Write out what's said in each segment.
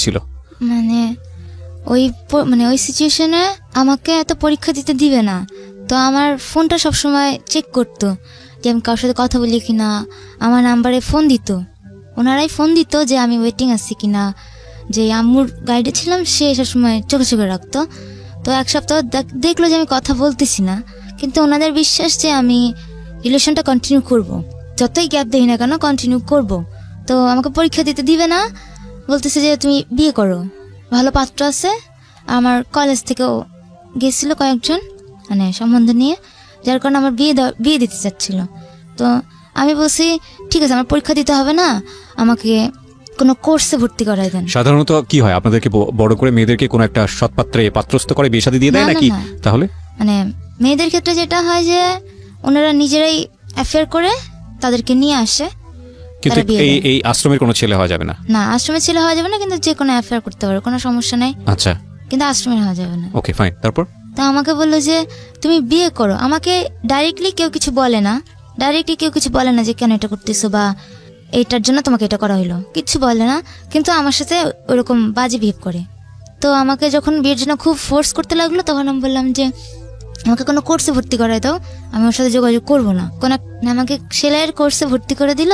ছিল? ওই সিচুয়েশনে আমাকে এত পরীক্ষা দিতে দিবে না, তো আমার ফোনটা সবসময় চেক করতো যে আমি কারোর সাথে কথা বলি কিনা। আমার নাম্বারে ফোন দিত, ওনারাই ফোন দিত যে আমি ওয়েটিং আছি কিনা। যে আম্মুর গাইডে ছিলাম সে সবসময় চোখে চোখে রাখতো। তো এক সপ্তাহ দেখলো যে আমি কথা বলতেছি না, কিন্তু ওনাদের বিশ্বাস যে আমি রিলেশনটা কন্টিনিউ করব, যতই গ্যাপ দেই না কেন কন্টিনিউ করব। তো আমাকে পরীক্ষা দিতে দিবে না, বলতেছে যে তুমি বিয়ে করো, ভালো পাত্র আছে। আমার কলেজ থেকেও গেছিল কয়েকজন সম্বন্ধ নিয়ে, যার কারণে আমার বিয়ে দিতে চাচ্ছিল। তো আমি বলছি ঠিক আছে, আমার পরীক্ষা দিতে হবে না, আমাকে কোনো কোর্সে ভর্তি করাই দেন। সাধারণত কি হয়, আপনাদেরকে বড় করে মেয়েদেরকে কোনো একটা সৎপাত্রে পাত্রস্থ করে বিয়ে শাদী দিয়ে দেয় নাকি? তাহলে মেয়েদের ক্ষেত্রে যেটা হয় যে ওনারা নিজেরাই অ্যাফেয়ার করে তাদেরকে নিয়ে আসে। কিন্তু এই আশ্রমের কোনো ছেলে হওয়া যাবে না? না, আশ্রমের ছেলে হওয়া যাবে না, কিন্তু যে কোনো অ্যাফেয়ার করতে পারে, কোনো সমস্যা নাই। আচ্ছা, কিন্তু আশ্রমের হওয়া যাবে না। Okay fine. তারপর তো আমাকে বললো যে তুমি বিয়ে করো। আমাকে ডাইরেক্টলি কেউ কিছু বলে না, যে কেন এটা করতেছো বা এইটার জন্য তোমাকে এটা করা হইলো, কিচ্ছু বলে না। কিন্তু আমার সাথে ওরকম বাজে বিহেভ করে। তো আমাকে যখন বিয়ের জন্য খুব ফোর্স করতে লাগলো, তখন আমি বললাম যে আমাকে কোনো কোর্সে ভর্তি করাই দাও, আমি ওর সাথে যোগাযোগ করবো না। আমাকে সেলাইয়ের কোর্সে ভর্তি করে দিল,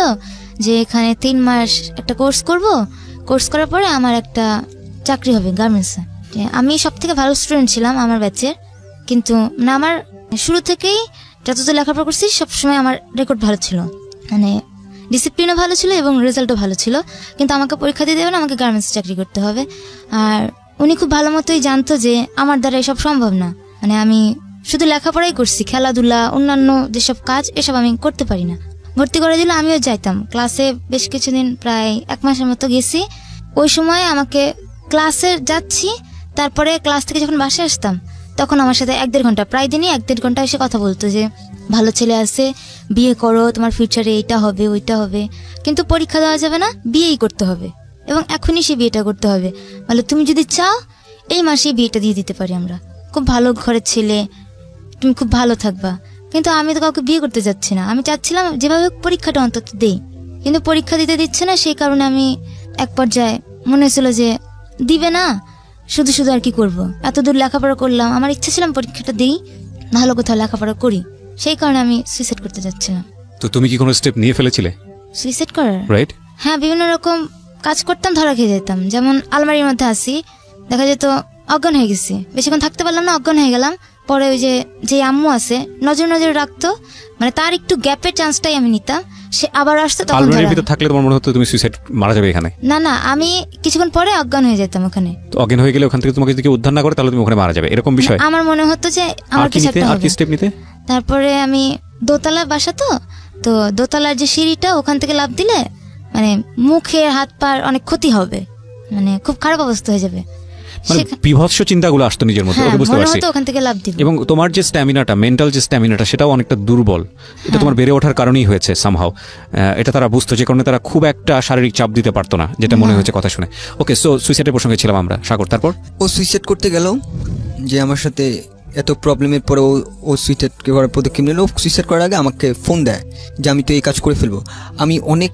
যে এখানে 3 মাস একটা কোর্স করার পরে আমার একটা চাকরি হবে গার্মেন্টসে। আমি সব থেকে ভালো স্টুডেন্ট ছিলাম আমার ব্যাচের, কিন্তু আমার শুরু থেকেই যতটা লেখাপড়া করছি সবসময় আমার রেকর্ড ভালো ছিল, ডিসিপ্লিনও ভালো ছিল এবং রেজাল্টও ভালো ছিল। কিন্তু আমাকে পরীক্ষা দিয়ে দেবে না, আমাকে গার্মেন্টসে চাকরি করতে হবে। আর উনি খুব ভালো মতোই জানতো যে আমার দ্বারা এসব সম্ভব না। আমি শুধু লেখাপড়াই করছি, খেলাধুলা অন্যান্য যেসব কাজ এসব আমি করতে পারি না। ভর্তি করে দিল, আমিও যাইতাম ক্লাসে বেশ কিছুদিন, প্রায় 1 মাসের মতো গেছি। ওই সময় আমাকে ক্লাসে যাচ্ছি, তারপরে ক্লাস থেকে যখন বাসায় আসতাম তখন আমার সাথে 1-1.5 ঘন্টা, প্রায় দিনই 1-1.5 ঘন্টা এসে কথা বলতো যে ভালো ছেলে আছে, বিয়ে করো, তোমার ফিউচারে এইটা হবে ওইটা হবে, কিন্তু পরীক্ষা দেওয়া যাবে না, বিয়েই করতে হবে এবং এখনই সে বিয়েটা করতে হবে। বলে তুমি যদি চাও এই মাসেই বিয়েটা দিয়ে দিতে পারি, আমরা খুব ভালো ঘরের ছেলে, তুমি খুব ভালো থাকবা। কিন্তু আমি তো কাউকে বিয়ে করতে যাচ্ছি না, আমি চাচ্ছিলাম যেভাবে পরীক্ষাটা অন্তত দেই, কিন্তু পরীক্ষা দিতে দিচ্ছে না। সেই কারণে আমি এক পর্যায়ে মনে হয়েছিল যে দিবে না, শুধু শুধু আর কি করবো, এত দূর লেখাপড়া করলাম, আমার ইচ্ছা ছিলাম পরীক্ষাটা দিই, ভালো কোথাও লেখাপড়া করি, সেই কারণে আমি সুইসাইড করতে যাচ্ছিলাম। তো তুমি কি কোনো স্টেপ নিয়ে ফেলেছিলে সুইসাইড করার? রাইট, হ্যাঁ, বিভিন্ন রকম কাজ করতাম, ধরা খেয়ে যেতাম। যেমন আলমারির মধ্যে আসি, দেখা যেত অজ্ঞান হয়ে গেছি, বেশিক্ষণ থাকতে পারলাম না, অজ্ঞান হয়ে গেলাম। পরে ওই যে আম্মু আছে নজর রাখতো, তার একটু গ্যাপের চান্সটাই আমি নিতাম, সে আবার আসতো, তখন আলমারির ভিতর থাকলে তোমার মনে হতো তুমি সুইসাইড মারা যাবে এখানে? না, আমি কিছুক্ষণ পরে অজ্ঞান হয়ে যেতাম ওখানে। তো অজ্ঞান হয়ে গেলে ওখান থেকে তোমাকে যদি উদ্ধার না করে তাহলে তুমি ওখানে মারা যাবে, এরকম বিষয় আমার মনে হতো যে আমার কিছু একটা হবে। আর কি স্টেপ নিতে? তারপরে আমি দোতলা বাসা, তো দোতলার যে সিঁড়িটা, ওখান থেকে লাফ দিলে মুখের হাত পার অনেক ক্ষতি হবে, খুব খারাপ অবস্থা হয়ে যাবে। বিভৎস চিন্তাগুলো আসতো নিজের মধ্যে, বুঝতে পারছি। ওখান থেকে লাভ দিব। এবং তোমার যে স্ট্যামিনাটা, মেন্টাল যে স্ট্যামিনাটা, সেটাও অনেকটা দুর্বল। এটা তোমার বেড়ে ওঠার কারণেই হয়েছে সামহাও। এটা তারা বুঝতো, যে কারণে তারা খুব একটা শারীরিক চাপ দিতে পারতো না, যেটা মনে হয়েছে কথা শুনে। ওকে, সো সুইসাইডের প্রসঙ্গে ছিলাম আমরা। সাগর, তারপর? ও সুইসাইড করতে গেল, যে আমার সাথে এত প্রবলেমের পরে ও সুইসাইড করার পদক্ষেপ নিল। সুইসাইড করার আগে আমাকে ফোন দেয় যে আমি তো এই কাজ করে ফেলবো। আমি অনেক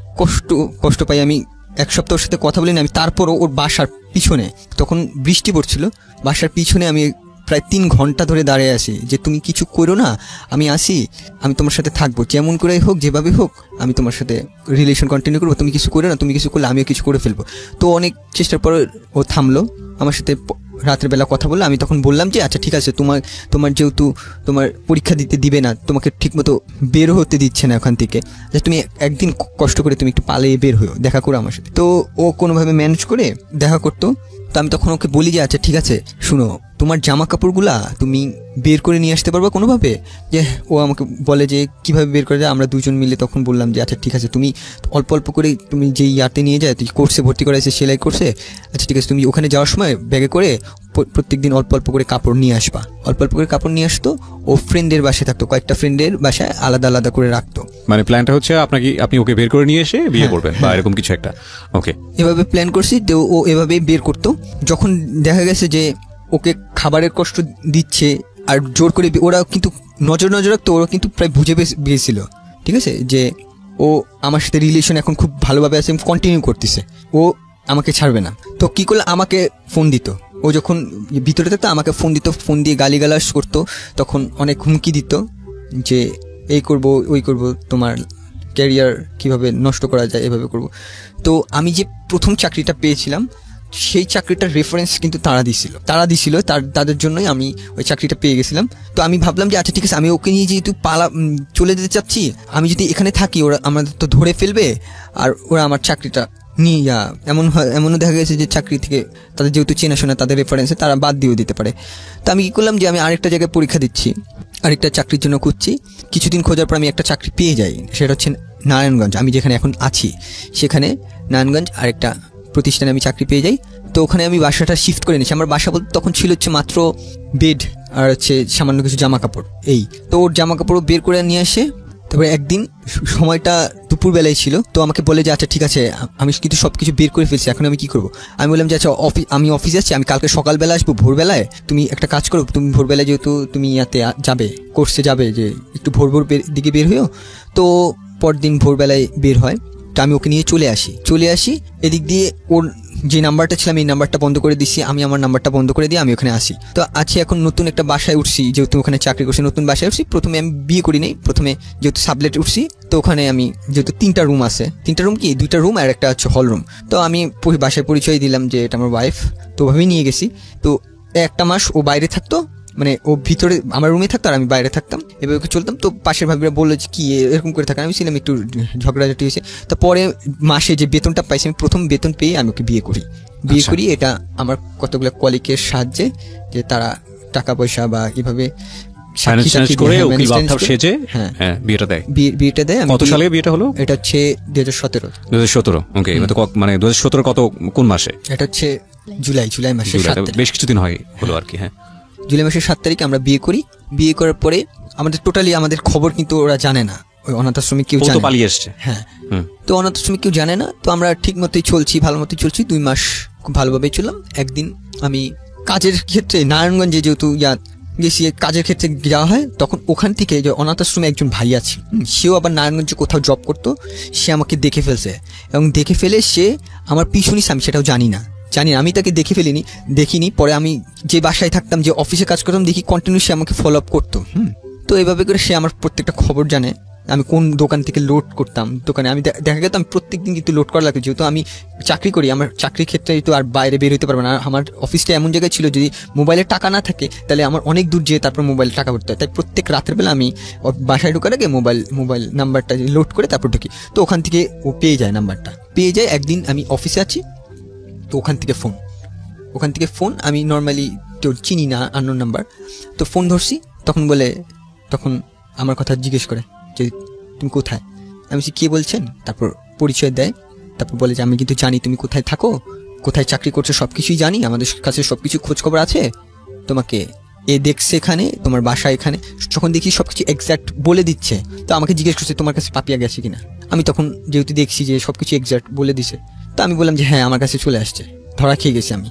কষ্ট পাই, আমি 1 সপ্তাহের সাথে কথা বলিনি আমি। তারপরও ওর বাসার পিছনে, তখন বৃষ্টি পড়ছিল, বাসার পিছনে আমি প্রায় 3 ঘন্টা ধরে দাঁড়িয়ে আছি যে তুমি কিছু করো না, আমি আসি, আমি তোমার সাথে থাকবো, যেমন করেই হোক, যেভাবে হোক, আমি তোমার সাথে রিলেশন কন্টিনিউ করবো, তুমি কিছু করো না, তুমি কিছু করলে আমিও কিছু করে ফেলবো। তো অনেক চেষ্টার পর ও থামলো, আমার সাথে রাতের বেলা কথা বললো। আমি তখন বললাম যে আচ্ছা ঠিক আছে, তোমার যেহেতু তোমার পরীক্ষা দিতে দিবে না, তোমাকে ঠিকমতো বের হতে দিচ্ছে না ওখান থেকে, যে তুমি একদিন কষ্ট করে তুমি একটু পালিয়ে বের হয়েও দেখা করো আমার সাথে। তো ও কোনোভাবে ম্যানেজ করে দেখা করতো। তো আমি তখন ওকে বলি যে আচ্ছা ঠিক আছে, শুনো, তোমার জামা কাপড়গুলা তুমি বের করে নিয়ে আসতে পারবা কোনোভাবে? যে ও আমাকে বলে যে কীভাবে বের করে যায়। আমরা দুজন মিলে তখন বললাম যে আচ্ছা ঠিক আছে, তুমি অল্প অল্প করে তুমি যেই ইয়াতে নিয়ে যায়, তুই কোর্সে ভর্তি করাইছে, সেলাই কোর্সে, আচ্ছা ঠিক আছে, তুমি ওখানে যাওয়ার সময় ব্যাগে করে প্রত্যেকদিন অল্প অল্প করে কাপড় নিয়ে আসবা। অল্প অল্প করে কাপড় নিয়ে আসতো, ও ফ্রেন্ডের বাসায় থাকতো, কয়েকটা ফ্রেন্ডের বাসায় আলাদা আলাদা করে রাখতো। প্ল্যানটা হচ্ছে আপনি ওকে বের করে নিয়ে এসে বিয়ে করবেন বা এরকম কিছু একটা? ওকে, এভাবে প্ল্যান করছি। তো ও এভাবে বের করতো। যখন দেখা গেছে যে ওকে খাবারের কষ্ট দিচ্ছে আর জোর করে, ওরা কিন্তু নজর রাখতো, ওরা কিন্তু প্রায় বুঝে গিয়েছিল, ঠিক আছে, যে ও আমার সাথে রিলেশন এখন খুব ভালোভাবে আছে, কন্টিনিউ করতেছে। ও আমাকে ছাড়বে না। তো কি করলো, আমাকে ফোন দিত, ও যখন ভিতরে থাকতো আমাকে ফোন দিত, ফোন দিয়ে গালিগালাজ করতো, তখন অনেক হুমকি দিত যে এই করব ওই করব, তোমার ক্যারিয়ার কিভাবে নষ্ট করা যায় এভাবে করব। তো আমি যে প্রথম চাকরিটা পেয়েছিলাম সেই চাকরিটার রেফারেন্স কিন্তু তারা দিছিল, তাদের জন্যই আমি ওই চাকরিটা পেয়ে গেছিলাম। তো আমি ভাবলাম যে আচ্ছা ঠিক আছে, আমি ওকে নিয়ে যেহেতু চলে যেতে চাচ্ছি, আমি যদি এখানে থাকি ওরা আমাদের তো ধরে ফেলবে, আর ওরা আমার চাকরিটা নিয়ে এমনও দেখা গেছে যে চাকরি থেকে তাদের যেহেতু চেনাশোনা, তাদের রেফারেন্সে তারা বাদ দিয়েও দিতে পারে। তো আমি কী করলাম যে আমি আরেকটা জায়গায় পরীক্ষা দিচ্ছি, আরেকটা চাকরির জন্য খুঁজছি। কিছুদিন খোঁজার পর আমি একটা চাকরি পেয়ে যাই, সেটা হচ্ছে নারায়ণগঞ্জ, আমি যেখানে এখন আছি সেখানে নারায়ণগঞ্জ আরেকটা প্রতিষ্ঠানে আমি চাকরি পেয়ে যাই। তো ওখানে আমি বাসাটা শিফট করে নিয়েছি। আমার বাসা বলতে তখন ছিল হচ্ছে মাত্র বেড আর হচ্ছে সামান্য কিছু জামা কাপড়, এই তো ওর জামা কাপড়ও বের করে নিয়ে আসে। তারপরে একদিন সময়টা দুপুরবেলায় ছিল, তো আমাকে বলে যে আচ্ছা ঠিক আছে, আমি কিন্তু সব কিছু বের করে ফেলছি, এখন আমি কি করবো। আমি বললাম যে আচ্ছা আমি অফিসে আছি, আমি কালকে সকালবেলা আসবো ভোরবেলায়, তুমি একটা কাজ করো, তুমি ভোরবেলায় যেহেতু তুমি ইয়াতে যাবে কোর্সে যাবে, যে একটু ভোর দিকে বের হইও। তো পরদিন ভোরবেলায় বের হয়, তো আমি ওকে নিয়ে চলে আসি এদিক দিয়ে। ওর যে নাম্বারটা ছিল আমি এই নাম্বারটা বন্ধ করে দিচ্ছি, আমি আমার নাম্বারটা বন্ধ করে দিয়ে আমি ওখানে আসি। তো আছি এখন নতুন একটা বাসায় উঠছি, যেহেতু ওখানে চাকরি করছি, নতুন বাসায় উঠছি। প্রথমে আমি বিয়ে করি নাই, প্রথমে যেহেতু সাবলেট উঠছি, তো ওখানে আমি যেহেতু 3টা রুম আছে, 2টা রুম আর একটা হচ্ছে হল রুম। তো আমি বাসায় পরিচয় দিলাম যে এটা আমার ওয়াইফ, তো ওভাবেই নিয়ে গেছি। তো একটা মাস ও বাইরে থাকতো, মানে ও ভিতরে আমার রুমে থাকতো আর আমি বাইরে থাকতাম, এভাবে চলতাম। তো পাশের ভাবিরা বললো যে কি এরকম করে থাকেন, আমি ছিলাম একটু ঝগড়াঝাটি হয়েছে। তো পরে মাসে যে বেতনটা পাইছি, আমি প্রথম বেতন পেয়ে আমি ওকে বিয়ে করি। এটা আমার কতগুলো কলিগের সাহায্যে, যে তারা টাকা পয়সা বা এভাবে বিয়েটা দেয়। কত সালে বিয়েটা হলো? এটা হচ্ছে 2017। ওকে, মানে 2017 কত কোন মাসে? এটা হচ্ছে জুলাই মাসে, বেশ কিছুদিন হলো আর কি। হ্যাঁ, জুলাই মাসের 7 তারিখে আমরা বিয়ে করি। বিয়ে করার পরে আমাদের খবর কিন্তু ওরা জানে না, ওই অনাথ আশ্রমে কেউ জানে না, পালিয়ে এসছে। হ্যাঁ, তো অনাথ আশ্রমে কেউ জানে না। তো আমরা ঠিক মতোই চলছি, ভালো মতোই চলছি, 2 মাস খুব ভালোভাবেই চললাম। একদিন আমি কাজের ক্ষেত্রে নারায়ণগঞ্জে যেহেতু গেছি, কাজের ক্ষেত্রে যাওয়া হয়, তখন ওখান থেকে যে অনাথ আশ্রমে একজন ভাই আছে, সেও আবার নারায়ণগঞ্জে কোথাও জব করতো, সে আমাকে দেখে ফেলছে, এবং দেখে ফেলে সে আমার পিছু নিছে, আমি সেটাও জানি না, আমি তাকে দেখিনি। পরে আমি যে বাসায় থাকতাম, যে অফিসে কাজ করতাম, দেখি কন্টিনিউ সে আমাকে ফলো আপ করতো। তো এইভাবে করে সে আমার প্রত্যেকটা খবর জানে, আমি কোন দোকান থেকে লোড করতাম, দোকানে আমি দেখা গেত আমি প্রত্যেকদিন কিন্তু লোড করা লাগতো, যেহেতু আমি চাকরি করি, আমার চাকরির ক্ষেত্রে তো আর বাইরে বের হতে পারবো না। আমার অফিসটা এমন জায়গায় ছিল, যদি মোবাইলে টাকা না থাকে তাহলে আমার অনেক দূর যেয়ে তারপর মোবাইলে টাকা ভরতে হয়। তাই প্রত্যেক রাতের বেলা আমি বাসায় ঢোকার আগে মোবাইল নাম্বারটা লোড করে তারপর ঢুকি। তো ওখান থেকে ও নাম্বারটা পেয়ে যায়। একদিন আমি অফিসে আছি, তো ওখান থেকে ফোন আমি নর্মালি কেউ চিনি না, আননোন নাম্বার। তো ফোন ধরছি, তখন আমার কথা জিজ্ঞেস করে যে তুমি কোথায়। আমি কে বলছেন, তারপর পরিচয় দেয়, তারপর বলে যে আমি কিন্তু জানি তুমি কোথায় থাকো, কোথায় চাকরি করছো, সব কিছুই জানি, আমাদের কাছে সব কিছু খোঁজখবর আছে, তোমাকে দেখছে এখানে, তোমার বাসা এখানে। যখন দেখি সব কিছু এক্স্যাক্ট বলে দিচ্ছে, তো আমাকে জিজ্ঞেস করছে তোমার কাছে পাপিয়া গেছে কিনা। আমি তখন যেহেতু দেখছি যে সব কিছু এক্স্যাক্ট বলে দিছে, তো আমি বললাম যে হ্যাঁ আমার কাছে চলে আসছে, ধরা খেয়ে গেছি আমি।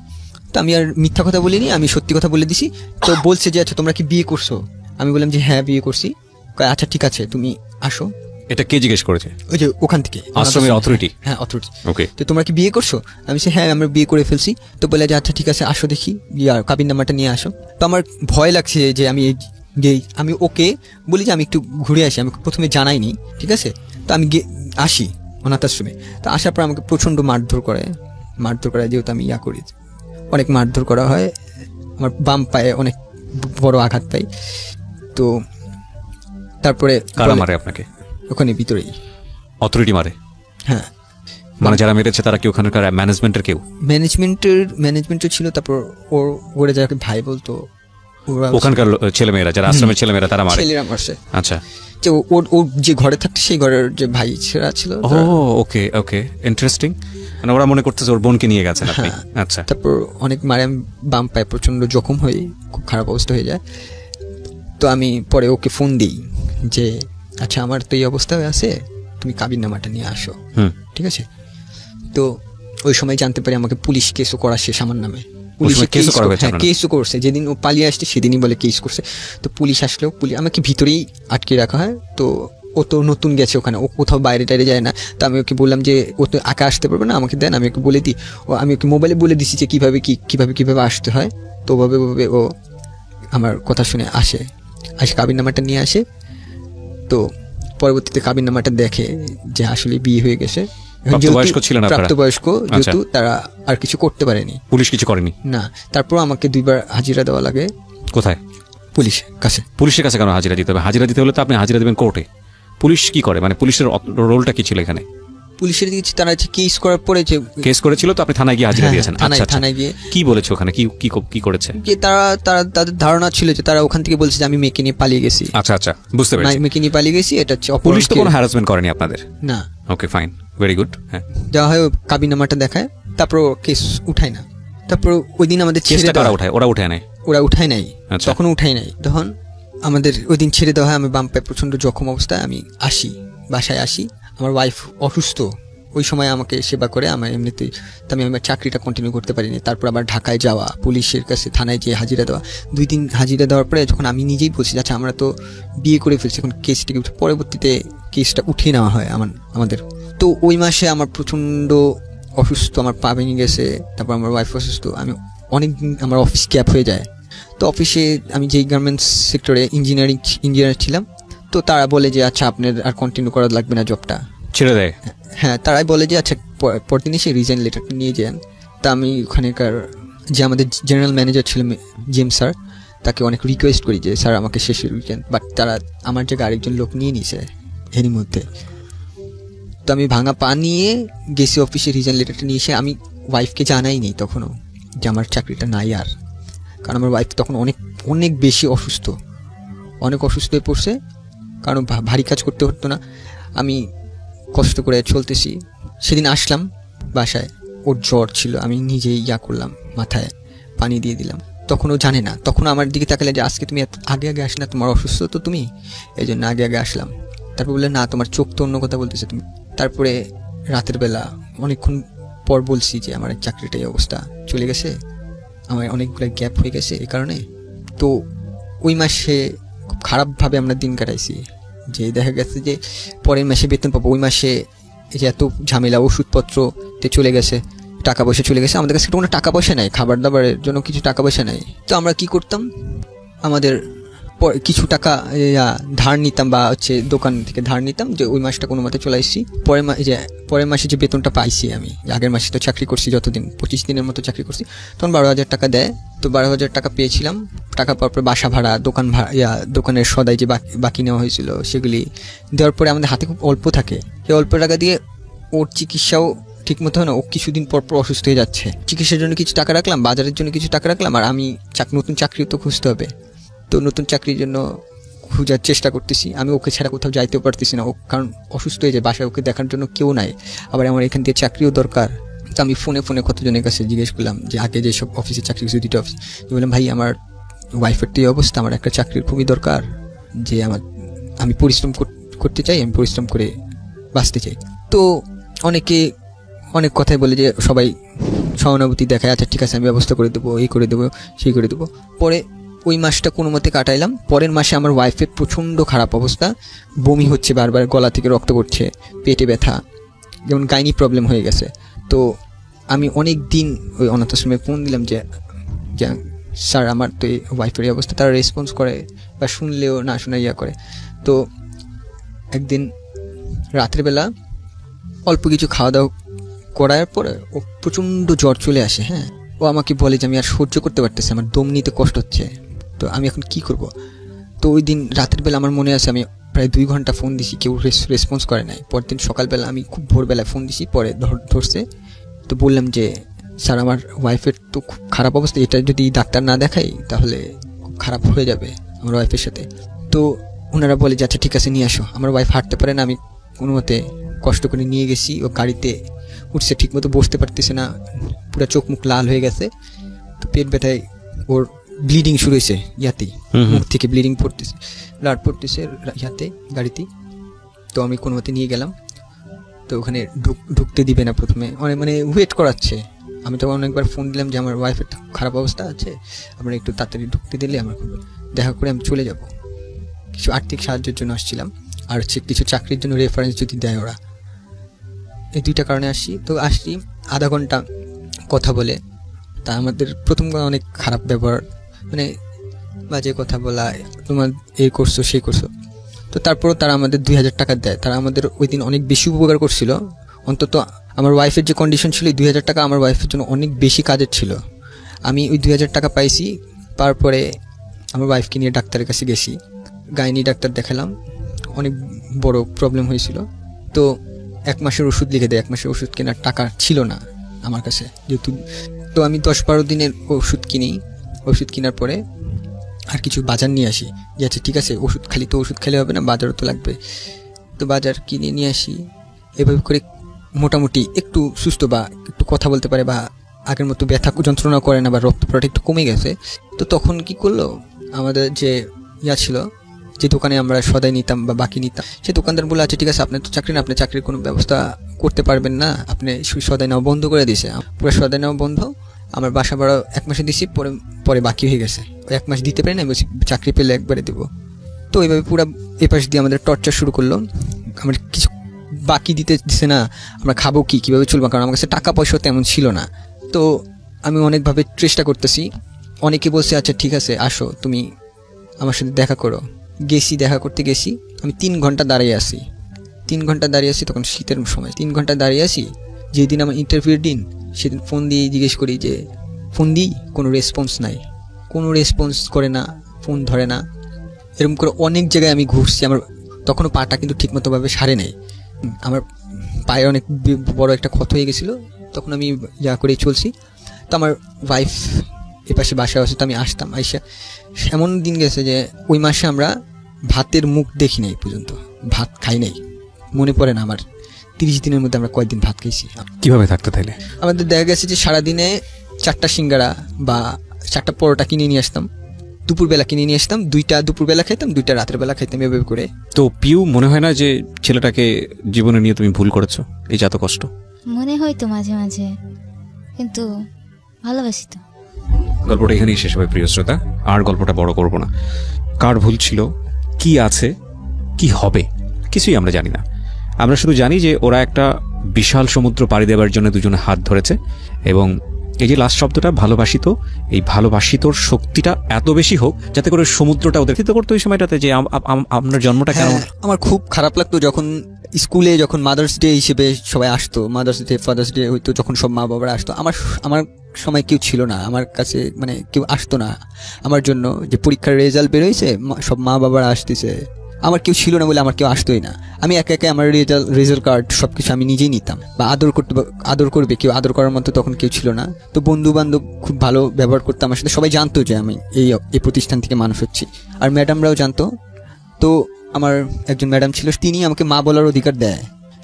তো আমি আর মিথ্যা কথা বলিনি, আমি সত্যি কথা বলে দিছি। তো বলছে যে আচ্ছা তোমরা কি বিয়ে করছো? আমি বললাম যে হ্যাঁ বিয়ে করছি। আচ্ছা ঠিক আছে তুমি আসো। এটা কে জিজ্ঞেস করেছে? ওই যে ওখান থেকে আশ্রমের অথরিটি। হ্যাঁ অথরিটি। ওকে, তো তোমরা কি বিয়ে করছো? আমি হ্যাঁ আমরা বিয়ে করে ফেলছি। তো বলে যে আচ্ছা ঠিক আছে আসো দেখি, কাবিন নাম্বারটা নিয়ে আসো। তো আমার ভয় লাগছে যে আমি ওকে বলি যে আমি একটু ঘুরে আসি, আমি প্রথমে জানাইনি, ঠিক আছে। তো আমি আসি অনাথ আশ্রমে। তো আসার পর আমাকে প্রচণ্ড মারধর করে, যেহেতু আমি করি, অনেক মারধর করা হয়, আমার বাম পায়ে অনেক বড় আঘাত পাই। তো তারপরে কারা মারে আপনাকে? ওখানে ভিতরেই অথরিটি মারে? হ্যাঁ, মানে যারা মেরেছে তারা কি ওখানকার ম্যানেজমেন্টের ছিল। তারপর ওরা যাকে ভাই বলতো, ওখানকার ছেলেমেয়েরা, যারা আশ্রমের ছেলেমেয়েরা, তারা ছেলেরা মারছে। আচ্ছা, যে ওর যে ঘরে থাকতো সেই ঘরের যে ভাই ছেড়া ছিল। ওকে ওকে, ইন্টারেস্টিং। মানে ওরা মনে করতেছে ওর বোনকে নিয়ে গেছেন আপনি। আচ্ছা, তারপর অনেক মারে, আমি বাম পায়ে প্রচন্ড জখম হয়ে খুব খারাপ অবস্থা হয়ে যায়। তো আমি পরে ওকে ফোন দিই যে আচ্ছা আমার তো এই অবস্থায় আছে, তুমি কাবিন নামাটা নিয়ে আসো, ঠিক আছে। তো ওই সময় জানতে পারি আমাকে পুলিশ কেসও করা শেষ আমার নামে। কেসও করছে, যেদিন ও পালিয়ে আসছে সেদিনই বলে কেস করছে। তো পুলিশ আসলেও আমাকে ভিতরেই আটকে রাখা হয়। তো ও তো নতুন গেছে ওখানে, ও কোথাও বাইরে টাইরে যায় না। তো আমি ওকে বললাম যে ও তো একা আসতে পারবে না, আমাকে দেন, আমি ওকে বলে দিই। আমি ওকে মোবাইলে বলে দিছি যে কীভাবে আসতে হয়। তো ওভাবে ও আমার কথা শুনে আসে কাবিননামাটা নিয়ে আসে। তো পরবর্তীতে কাবিননামাটা দেখে যে আসলে বিয়ে হয়ে গেছে। প্রাপ্তবয়স্ক ছিলেন আপনারা? প্রাপ্তবয়স্ক, যেহেতু তারা আর কিছু করতে পারেনি, পুলিশ কিছু করেনি না। তারপর আমাকে 2বার হাজিরা দেওয়া লাগে। কোথায়? পুলিশের কাছে। পুলিশের কাছে কেন হাজিরা দিতে হবে? হাজিরা দিতে হলে তো আপনি হাজিরা দেবেন কোর্টে। পুলিশ কি করে, মানে পুলিশের রোলটা কি ছিল এখানে? পুলিশের দিকে তারা কেস করার পরে যে কেস করেছিল, তো আপনি থানায় গিয়ে হাজিরা দিয়েছেন? আচ্ছা, থানায় গিয়ে কি বলেছে ওখানে, কি করেছে? যে তাদের ধারণা ছিল যে তারা ওখান থেকে বলছে যে আমি মেয়েকে নিয়ে পালিয়ে গেছি। আচ্ছা, বুঝতে পেরেছি। মেয়েকে নিয়ে পালিয়ে গেছি, এটা হচ্ছে পুলিশ তো কোনো হ্যারাসমেন্ট করেনি আপনাদের? না। ওকে, ফাইন, ভেরি গুড। হ্যাঁ, যাওয়া হয়, কাবিননামাটা দেখায়, তারপর কেস উঠায় না। তারপর ওই দিন আমাদের কেসটা কারা উঠায়? ওরা উঠায় নাই? ওরা উঠায় নাই, আচ্ছা। তখন উঠায় নাই। তখন আমাদের ওই দিন ছেড়ে দেওয়া হয়। আমি বাম পায়ে প্রচণ্ড জখম অবস্থায় আমি বাসায় আসি। আমার ওয়াইফ অসুস্থ, ওই সময় আমাকে সেবা করে। আমার এমনিতেই তো আমি আমার চাকরিটা কন্টিনিউ করতে পারিনি। তারপর আবার ঢাকায় যাওয়া, পুলিশের কাছে থানায় যেয়ে হাজিরা দেওয়া। 2 দিন হাজিরা দেওয়ার পরে যখন আমি নিজেই বলছি আচ্ছা আমরা তো বিয়ে করে ফেলছি, এখন কেসটিকে পরবর্তীতে কেসটা উঠিয়ে নেওয়া হয় আমাদের। তো ওই মাসে আমার প্রচণ্ড অসুস্থ, আমার পা ভেঙে গেছে। তারপর আমার ওয়াইফ অসুস্থ, আমি অনেক দিন আমার অফিস গ্যাপ হয়ে যায়। তো অফিসে আমি যেই গার্মেন্টস সেক্টরে ইঞ্জিনিয়ার ছিলাম, তো তারা বলে যে আচ্ছা আপনার আর কন্টিনিউ করা লাগবে না, জবটা ছেড়ে দেয়। হ্যাঁ, তারাই বলে যে আচ্ছা পরদিন এসে রিজাইন লেটারটা নিয়ে যান। তা আমি ওখানেকার যে আমাদের জেনারেল ম্যানেজার ছিল জিএম স্যার, তাকে অনেক রিকোয়েস্ট করি যে স্যার আমাকে শেষে রিজাইন, বাট তারা আমার জায়গায় আরেকজন লোক নিয়ে নিছে এরই মধ্যে। তো আমি ভাঙা পা নিয়ে গেছি অফিসে, রিজাইন লেটারটা নিয়ে এসে আমি ওয়াইফকে জানাইনি তখনও যে আমার চাকরিটা নাই আর। কারণ আমার ওয়াইফ তখন অনেক বেশি অসুস্থ হয়ে পড়ছে, কারণ ভারী কাজ করতে হতো না। আমি কষ্ট করে চলতেছি। সেদিন আসলাম বাসায়, ওর জ্বর ছিল, আমি নিজেই করলাম, মাথায় পানি দিয়ে দিলাম। তখন ও জানে না, তখন আমার দিকে তাকালে যে আজকে তুমি আগে আগে না, তোমার অসুস্থ তো তুমি, এই জন্য আগে আসলাম। তারপর বললে না তোমার চোখ তো অন্য কথা বলতেছে তুমি। তারপরে রাতের বেলা অনেকক্ষণ পর বলছি যে আমার চাকরিটা এই অবস্থা চলে গেছে, আমার অনেকগুলো গ্যাপ হয়ে গেছে এই কারণে। তো ওই মাসে খুব খারাপভাবে আমরা দিন কাটাইছি, যে দেখা গেছে যে পরের মাসে বেতন পাবো, ওই মাসে এই যে এত ঝামেলা, ওষুধপত্রতে চলে গেছে, টাকা পয়সা চলে গেছে। আমাদের কাছে কোনো টাকা পয়সা নাই, খাবার দাবারের জন্য কিছু টাকা পয়সা নাই। তো আমরা কি করতাম, আমাদের কিছু টাকা ধার নিতাম, বা হচ্ছে দোকান থেকে ধার নিতাম, যে ওই মাসটা কোনো মতে চলে আসছি। পরের মাসে যে বেতনটা পাইছি আমি, আগের মাসে তো চাকরি করছি যতদিন, 25 দিনের মতো চাকরি করছি, তখন 12,000 টাকা দেয়। তো 12,000 টাকা পেয়েছিলাম। টাকা পাওয়ার পরে বাসা ভাড়া, দোকান ভাড়া, দোকানের সদাই যে বাকি নেওয়া হয়েছিল সেগুলি দেওয়ার পরে আমাদের হাতে খুব অল্প থাকে। সেই অল্প টাকা দিয়ে ওর চিকিৎসাও ঠিক মতো হয় না, ও কিছুদিন পর অসুস্থ হয়ে যাচ্ছে। চিকিৎসার জন্য কিছু টাকা রাখলাম, বাজারের জন্য কিছু টাকা রাখলাম, আর আমি নতুন চাকরিও তো খুঁজতে হবে। তো নতুন চাকরির জন্য খোঁজার চেষ্টা করতেছি। আমি ওকে ছাড়া কোথাও যাইতেও পারতেছি না, ও কারণ অসুস্থ হয়ে যায়, বাসায় ওকে দেখার জন্য কেউ নাই। আবার আমার এখান থেকে চাকরিও দরকার। তো আমি ফোনে কতজনের কাছে জিজ্ঞেস করলাম, যে আগে যেসব অফিসে চাকরি করছি, 2টা অফিস, বললাম ভাই আমার ওয়াইফের তো এই অবস্থা, আমার একটা চাকরির খুবই দরকার, যে আমি পরিশ্রম করতে চাই, আমি পরিশ্রম করে বাঁচতে চাই। তো অনেকে অনেক কথাই বলে, যে সবাই সহানুভূতি দেখায়, আচ্ছা ঠিক আছে আমি ব্যবস্থা করে দেবো, এই করে দেবো, সেই করে দেবো। পরে ওই মাসটা কোনো মতে কাটাইলাম। পরের মাসে আমার ওয়াইফের প্রচণ্ড খারাপ অবস্থা, বমি হচ্ছে বারবার, গলা থেকে রক্ত পড়ছে, পেটে ব্যথা, যেমন গাইনি প্রবলেম হয়ে গেছে। তো আমি অনেক দিন ওই অনাথ আশ্রমে ফোন দিলাম যে স্যার আমার তো এই ওয়াইফের এই অবস্থা। তারা রেসপন্স করে, বা শুনলেও না শোনা করে। তো একদিন রাতের বেলা অল্প কিছু খাওয়া দাওয়া করার পরে ও প্রচণ্ড জ্বর চলে আসে। হ্যাঁ, ও আমাকে বলে যে আমি আর সহ্য করতে পারতেছি, আমার দম নিতে কষ্ট হচ্ছে, তো আমি এখন কি করব। তো ওই দিন রাতের বেলা আমার মনে আছে আমি প্রায় 2 ঘন্টা ফোন দিছি, কেউ রেসপন্স করে নাই। পরদিন সকালবেলা আমি খুব ভোরবেলায় ফোন দিছি, পরে ধরছে। তো বললাম যে স্যার আমার ওয়াইফের তো খুব খারাপ অবস্থা, এটা যদি ডাক্তার না দেখাই তাহলে খুব খারাপ হয়ে যাবে আমার ওয়াইফের সাথে। তো ওনারা বলে যে আচ্ছা ঠিক আছে নিয়ে আসো। আমার ওয়াইফ হাঁটতে পারে না, আমি কোনো মতে কষ্ট করে নিয়ে গেছি। ও গাড়িতে উঠছে, ঠিক মতো বসতে পারতেছে না, পুরো চোখ মুখ লাল হয়ে গেছে। তো পেট ব্যথায় ওর ব্লিডিং শুরু হয়েছে, মুখ থেকে ব্লিডিং পড়তেছে, ব্লাড পড়তেছে গাড়িতে। তো আমি কোনো মতে নিয়ে গেলাম। তো ওখানে ঢুকতে দিবে না প্রথমে, মানে ওয়েট করাচ্ছে। আমি তখন অনেকবার ফোন দিলাম যে আমার ওয়াইফের খারাপ অবস্থা আছে, আপনারা একটু তাড়াতাড়ি ঢুকতে দিলে আমার দেখা করে আমি চলে যাব। কিছু আর্থিক সাহায্যের জন্য আসছিলাম। আর হচ্ছে কিছু চাকরির জন্য রেফারেন্স যদি দেয় ওরা, এই দুইটা কারণে আসি। তো আসছি আধা ঘন্টা কথা বলে, তা আমাদের প্রথম অনেক খারাপ ব্যবহার, মানে বাজে কথা বলা, তোমার এই করছো সেই করছো। তো তারপরও তারা আমাদের 2,000 টাকা দেয়। তারা আমাদের ওই দিন অনেক বেশি উপকার করছিল। অন্তত আমার ওয়াইফের যে কন্ডিশন ছিল, এই 2,000 টাকা আমার ওয়াইফের জন্য অনেক বেশি কাজের ছিল। আমি ওই 2,000 টাকা পাইছি। তারপরে আমার ওয়াইফকে নিয়ে ডাক্তারের কাছে গেছি, গাইনি ডাক্তার দেখালাম, অনেক বড় প্রবলেম হয়েছিল। তো 1 মাসের ওষুধ লিখে দেয়। 1 মাসের ওষুধ কেনার টাকা ছিল না আমার কাছে যেহেতু। তো আমি 10-12 দিনের ওষুধ কিনি। ওষুধ কেনার পরে আর কিছু বাজার নিয়ে আসি, যে আচ্ছা ঠিক আছে ওষুধ খালি তো ওষুধ খেলে হবে না, বাজারও তো লাগবে। তো বাজার কিনে নিয়ে আসি। এভাবে করে মোটামুটি একটু সুস্থ বা একটু কথা বলতে পারে বা আগের মতো ব্যথা যন্ত্রণা করে না বা রক্ত পড়াটা একটু কমে গেছে। তো তখন কি করলো, আমাদের যে ছিল, যে দোকানে আমরা সদাই নিতাম বা বাকি নিতাম, সে দোকানদার বলে আচ্ছা ঠিক আছে আপনার তো চাকরি না, আপনি চাকরির কোনো ব্যবস্থা করতে পারবেন না, আপনি সদাই নেওয়া বন্ধ করে দিয়েছে। পুরো সদাই নেওয়া বন্ধ। আমার বাসা ভাড়া 1 মাসে দিছি, পরে বাকি হয়ে গেছে। ওই 1 মাস দিতে পারি না, বলছি চাকরি পেলে একবারে দেবো। তো এইভাবে পুরো এপাশ দিয়ে আমাদের টর্চার শুরু করলো। আমার কিছু বাকি দিতে দিছে না, আমরা খাবো কীভাবে চলবো, কারণ আমার কাছে টাকা পয়সা তেমন ছিল না। তো আমি অনেকভাবে চেষ্টা করতেছি। অনেকে বলছে আচ্ছা ঠিক আছে আসো তুমি আমার সাথে দেখা করো। গেছি, দেখা করতে গেছি। আমি 3 ঘন্টা দাঁড়িয়ে আসি। 3 ঘন্টা দাঁড়িয়ে আসি, তখন শীতের সময়। 3 ঘন্টা দাঁড়িয়ে আসি। যেদিন আমার ইন্টারভিউর দিন, সেদিন ফোন দিয়ে জিজ্ঞেস করি যে ফোন দিই, কোনো রেসপন্স নাই, কোনো রেসপন্স করে না, ফোন ধরে না। এরকম করে অনেক জায়গায় আমি ঘুরছি। আমার তখনও পাটা কিন্তু ঠিকমতোভাবে সারে নেই। আমার পায়ে অনেক বড় একটা ক্ষত হয়ে গেছিলো। তখন আমি করেই চলছি। তো আমার ওয়াইফ এপাশে বাসায় আসে, তো আমি আসতাম। আইসা এমন দিন গেছে যে ওই মাসে আমরা ভাতের মুখ দেখি নাই পর্যন্ত, ভাত খাই নাই। মনে পড়ে না আমার 30 দিনের মধ্যে আমরা কয়েকদিন ভাত খাইছি। কিভাবে থাকতে তাইলে? আমাদের দেখা গেছে যে সারাদিনে 4টা সিঙ্গারা বা 4টা পরোটা কিনে নিয়ে আসতাম, দুপুরবেলা কিনে নিয়ে আসতাম, 2টা দুপুরবেলা খাইতাম, 2টা রাতের বেলা খাইতাম, এভাবে করে। তো পিউ, মনে হয় না যে ছেলেটাকে জীবনে নিয়ে তুমি ভুল করেছো? এই যে এত কষ্ট। মনে হয় তো মাঝে মাঝে, কিন্তু ভালোবাসি তো। গল্পটা এখানেই শেষ হবে প্রিয় শ্রোতা, আর গল্পটা বড় করব না। কার ভুল ছিল, কি আছে, কি হবে, কিছুই আমরা জানি না। আমরা শুধু জানি যে ওরা একটা বিশাল সমুদ্র পাড়ি দেওয়ার জন্য দুজনে হাত ধরেছে, এবং এই যে লাস্ট শব্দটা ভালোবাসিত, এই ভালোবাসিতর শক্তিটা এত বেশি হোক যাতে করে সমুদ্রটা ওদের চিন্তা করতো ওই সময়টাতে যে আপনার জন্মটা কেন। আমার খুব খারাপ লাগতো যখন স্কুলে যখন মাদার্স ডে হিসেবে সবাই আসতো, মাদার্স ডে ফাদার্স ডে হইতো, যখন সব মা বাবারা আসতো। আমার সময় কেউ ছিল না আমার কাছে, মানে কেউ আসতো না আমার জন্য। যে পরীক্ষার রেজাল্ট বেরোইছে, সব মা বাবারা আসতেছে, আমার কেউ ছিল না বলে আমার কেউ আসতোই না। আমি একে একে আমার রেজাল্ট কার্ড সবকিছু আমি নিজেই নিতাম, বা আদর করবে কেউ, আদর করার মতো তখন কেউ ছিল না। তো বন্ধু বান্ধব খুব ভালো ব্যবহার করতো আমার সাথে, সবাই জানতো যে আমি এই প্রতিষ্ঠান থেকে মানুষ হচ্ছি, আর ম্যাডামরাও জানতো। তো আমার একজন ম্যাডাম ছিল, তিনি আমাকে মা বলার অধিকার দেয়,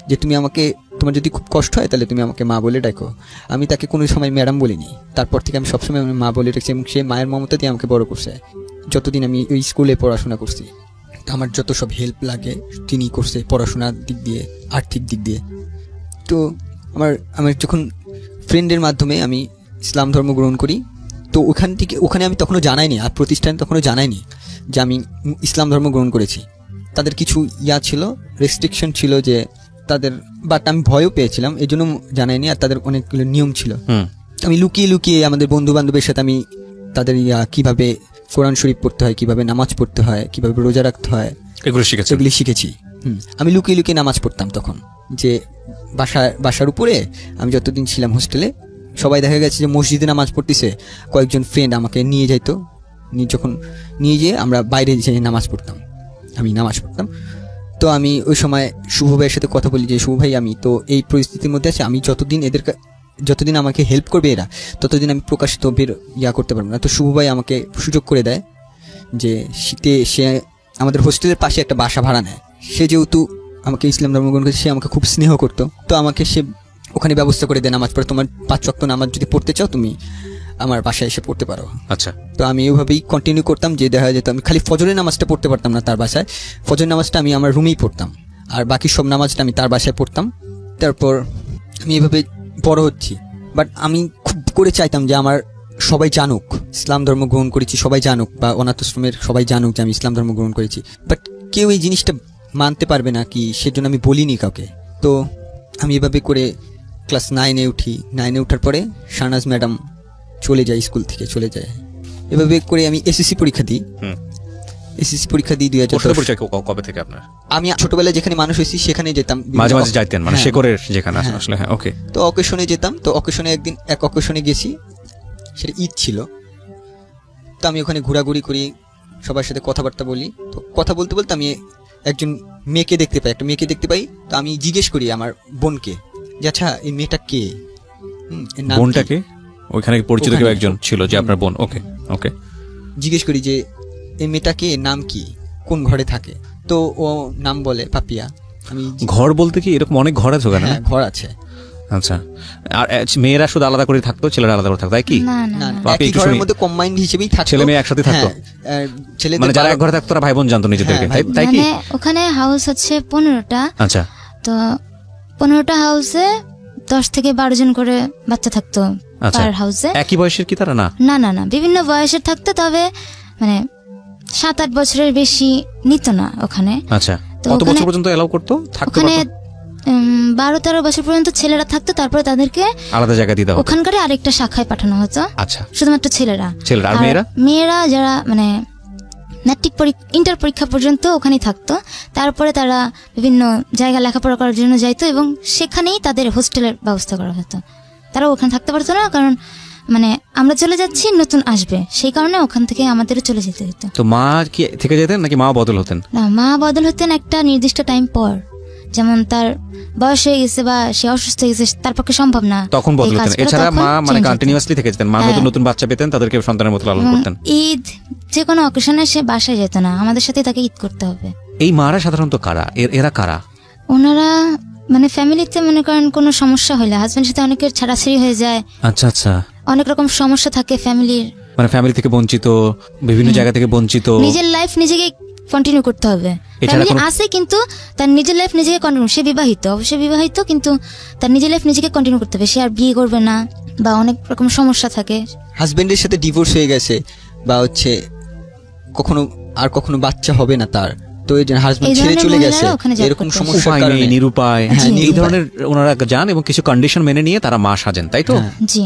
যে তুমি আমাকে, তোমার যদি খুব কষ্ট হয় তাহলে তুমি আমাকে মা বলে ডাকো। আমি তাকে কোনো সময় ম্যাডাম বলিনি। তারপর থেকে আমি সবসময় আমি মা বলে রেখেছি, এবং সে মায়ের মমতা দিয়ে আমাকে বড় করছে যতদিন আমি ওই স্কুলে পড়াশোনা করছি। আমার যত সব হেল্প লাগে তিনি করছে, পড়াশোনার দিক দিয়ে, আর্থিক দিক দিয়ে। তো আমার যখন ফ্রেন্ডের মাধ্যমে আমি ইসলাম ধর্ম গ্রহণ করি, তো ওখানে আমি তখনও জানাইনি, আর প্রতিষ্ঠানে তখনও জানাইনি যে আমি ইসলাম ধর্ম গ্রহণ করেছি। তাদের কিছু ছিল, রেস্ট্রিকশন ছিল যে তাদের, বাট আমি ভয়ও পেয়েছিলাম, এই জন্য জানাইনি। আর তাদের অনেকগুলো নিয়ম ছিল। আমি লুকিয়ে লুকিয়ে আমাদের বন্ধু বান্ধবের সাথে আমি তাদের কিভাবে কোরআন শরীফ পড়তে হয়, কিভাবে নামাজ পড়তে হয়, কিভাবে রোজা রাখতে হয়, এগুলো শিখেছি। আমি লুকিয়ে লুকিয়ে নামাজ পড়তাম তখন, যে বাসার উপরে আমি যতদিন ছিলাম হোস্টেলে, সবাই দেখা গেছে যে মসজিদে নামাজ পড়তেছে, কয়েকজন ফ্রেন্ড আমাকে নিয়ে যাইতো, যখন নিয়ে যেয়ে আমরা বাইরে যেয়ে নামাজ পড়তাম, আমি নামাজ পড়তাম। তো আমি ওই সময় শুভ ভাইয়ের সাথে কথা বলি যে শুভ ভাই, আমি তো এই পরিস্থিতির মধ্যে আছি, আমি যতদিন আমাকে হেল্প করবে এরা, ততদিন আমি প্রকাশিত করতে পারবো না। তো শুভ ভাই আমাকে সুযোগ করে দেয় যে শীতে সে আমাদের হোস্টেলের পাশে একটা বাসা ভাড়া নেয়। সে যেহেতু আমাকে ইসলাম ধর্ম গ্রহণ করেছে, সে আমাকে খুব স্নেহ করতো। তো আমাকে সে ওখানে ব্যবস্থা করে দেয় নামাজ পড়ে, তোমার 5 ওয়াক্ত নামাজ যদি পড়তে চাও তুমি আমার বাসায় এসে পড়তে পারো। আচ্ছা। তো আমি ওইভাবেই কন্টিনিউ করতাম, যে দেখা যেত আমি খালি ফজরের নামাজটা পড়তে পারতাম না তার বাসায়। ফজরের নামাজটা আমি আমার রুমেই পড়তাম, আর বাকি সব নামাজটা আমি তার বাসায় পড়তাম। তারপর আমি এভাবে বড় হচ্ছি। বাট আমি খুব করে চাইতাম যে আমার সবাই জানুক ইসলাম ধর্ম গ্রহণ করেছি, সবাই জানুক, বা অনাথ আশ্রমের সবাই জানুক যে আমি ইসলাম ধর্ম গ্রহণ করেছি। বাট কেউ এই জিনিসটা মানতে পারবে না কি, সেজন্য আমি বলিনি কাউকে। তো আমি এভাবে করে ক্লাস 9-এ উঠি। 9-এ ওঠার পরে শাহনাজ ম্যাডাম চলে যায়, স্কুল থেকে চলে যায়। এভাবে করে আমি এসএসসি পরীক্ষা দিই। এসএসসি পরীক্ষা দিই 2010। পরিচয় কবে থেকে আপনার? আমি ছোটবেলায় যেখানে মানুষ হয়েছি সেখানে যেতাম, মাঝে মাঝে যাইতেন, মানে হ্যাঁ। শেকরের যেখানে হ্যাঁ। আসলে। হ্যাঁ, ওকে। তো অকেশনে যেতাম। তো অকেশনে এক অকেশনে গেছি, সেটা ঈদ ছিল। তো আমি ওখানে ঘোরাঘুরি করি, সবার সাথে কথাবার্তা বলি। তো কথা বলতে বলতে আমি একজন মেয়েকে দেখতে পাই, একটা মেয়েকে দেখতে পাই। তো আমি জিজ্ঞেস করি আমার বোনকে যে আচ্ছা এই মেয়েটা কে, এর নাম কি? বোনটাকে ওইখানে পরিচিত কেউ ওখানে। একজন ছিল যে আপনার বোন? ওকে ওকে। জিজ্ঞেস করি যে এই মেয়েটাকে, নাম কি, কোন ঘরে থাকে? তো ও নাম বলে পাপিয়া। আমি ঘর বলতে কি এরকম অনেক ঘর আছে ওখানে? হ্যাঁ, ঘর আছে। আচ্ছা। আর মেয়েরা শুধু আলাদা করে থাকতো, ছেলেরা আলাদা করে থাকতো, তাই কি? না না না, না। বাপি একই একটু ঘরের শুনি। মধ্যে কম্বাইন্ড হিসেবেই থাকতো। ছেলে মেয়ে একসাথে থাকতো? হ্যাঁ, ছেলেদের মানে যারা এক 12 ঘরে থাকতো তারা ভাই বোন জানতো নিজেদেরকে, হ্যাঁ, তাই কি? মানে ওখানে হাউস হচ্ছে 15টা। আচ্ছা। তো 15টা হাউসে 10 থেকে 12 জন করে বাচ্চা থাকতো আচ্ছা। পার হাউসে। একই বয়সের কি তারা? না না না না, বিভিন্ন বয়সের থাকতো, তবে মানে 7-8 বছরের বেশি নিত না ওখানে। আচ্ছা। তো কত বছর ওখানে- পর্যন্ত এলাও করতো, থাকতে ওখানে পারতো? 12-13 বছর পর্যন্ত ছেলেরা থাকতো, তারপরে তাদেরকে আলাদা জায়গা দিতে হতো? ওখানকার আরেকটা শাখায় পাঠানো হতো, আচ্ছা। শুধুমাত্র ছেলেরা। ছেলেরা। আর আর মেয়েরা? মেয়েরা যারা মানে ম্যাট্রিক ইন্টার পরীক্ষা পর্যন্ত ওখানেই থাকতো, তারপরে তারা বিভিন্ন জায়গায় লেখাপড়া করার জন্য যাইতো এবং সেখানেই তাদের হোস্টেলের ব্যবস্থা করা হতো। তারা ওখানে থাকতে পারতো না, কারণ মানে আমরা চলে যাচ্ছি, নতুন আসবে, সেই কারণে ওখান থেকে আমাদেরও চলে যেতে হতো। তো মা কি থেকে যেতেন নাকি মা বদল হতেন? না, মা বদল হতেন একটা নির্দিষ্ট টাইম পর, যেমন তার বয়স হয়ে গেছে বা সে অসুস্থ হয়ে গেছে, তার পক্ষে সম্ভব না তখন এই বদল হতেন। কাজগুলো, এছাড়া তখন মা মানে change হতো। কন্টিনিউয়াসলি থেকে যেতেন, মা হ্যাঁ। নতুন নতুন বাচ্চা পেতেন, তাদেরকে সন্তানের মতো লালন এবং করতেন। ঈদ যে কোনো অকেশনে সে বাসায় যেত না, আমাদের সাথে তাকে ঈদ করতে হবে। এই মারা সাধারণত কারা? এরা কারা? ওনারা মানে ফ্যামিলিতে মনে করেন কোনো সমস্যা হলে হাজবেন্ডের সাথে অনেকের ছাড়াছাড়ি হয়ে যায়, আচ্ছা আচ্ছা। অনেক রকম সমস্যা থাকে ফ্যামিলির, মানে ফ্যামিলি থেকে বঞ্চিত, বিভিন্ন জায়গা থেকে বঞ্চিত। নিজের লাইফ নিজেকে কন্টিনিউ করতে হবে। এছাড়া ফ্যামিলি কোনো- আছে কিন্তু তার নিজের লাইফ নিজেকে কন্টিনিউ, সে বিবাহিত, অবশ্যই বিবাহিত, কিন্তু তার নিজের লাইফ নিজেকে কন্টিনিউ করতে হবে। সে আর বিয়ে করবে না বা অনেক রকম সমস্যা থাকে। হাজবেন্ডের সাথে ডিভোর্স হয়ে গেছে বা হচ্ছে কখনো বাচ্চা হবে না তার, তো এই হাজবেন্ড এই ছেড়ে ধরনের চলে গেছে, মহিলারা ওখানে job এরকম করতে সমস্যার উপায় কারণে নেই, নিরুপায়, জি, এই নিরুপায়। ধরনের ওনারা যান এবং কিছু কন্ডিশন মেনে নিয়ে তারা মা সাজেন, তাই তো? হ্যাঁ। জি।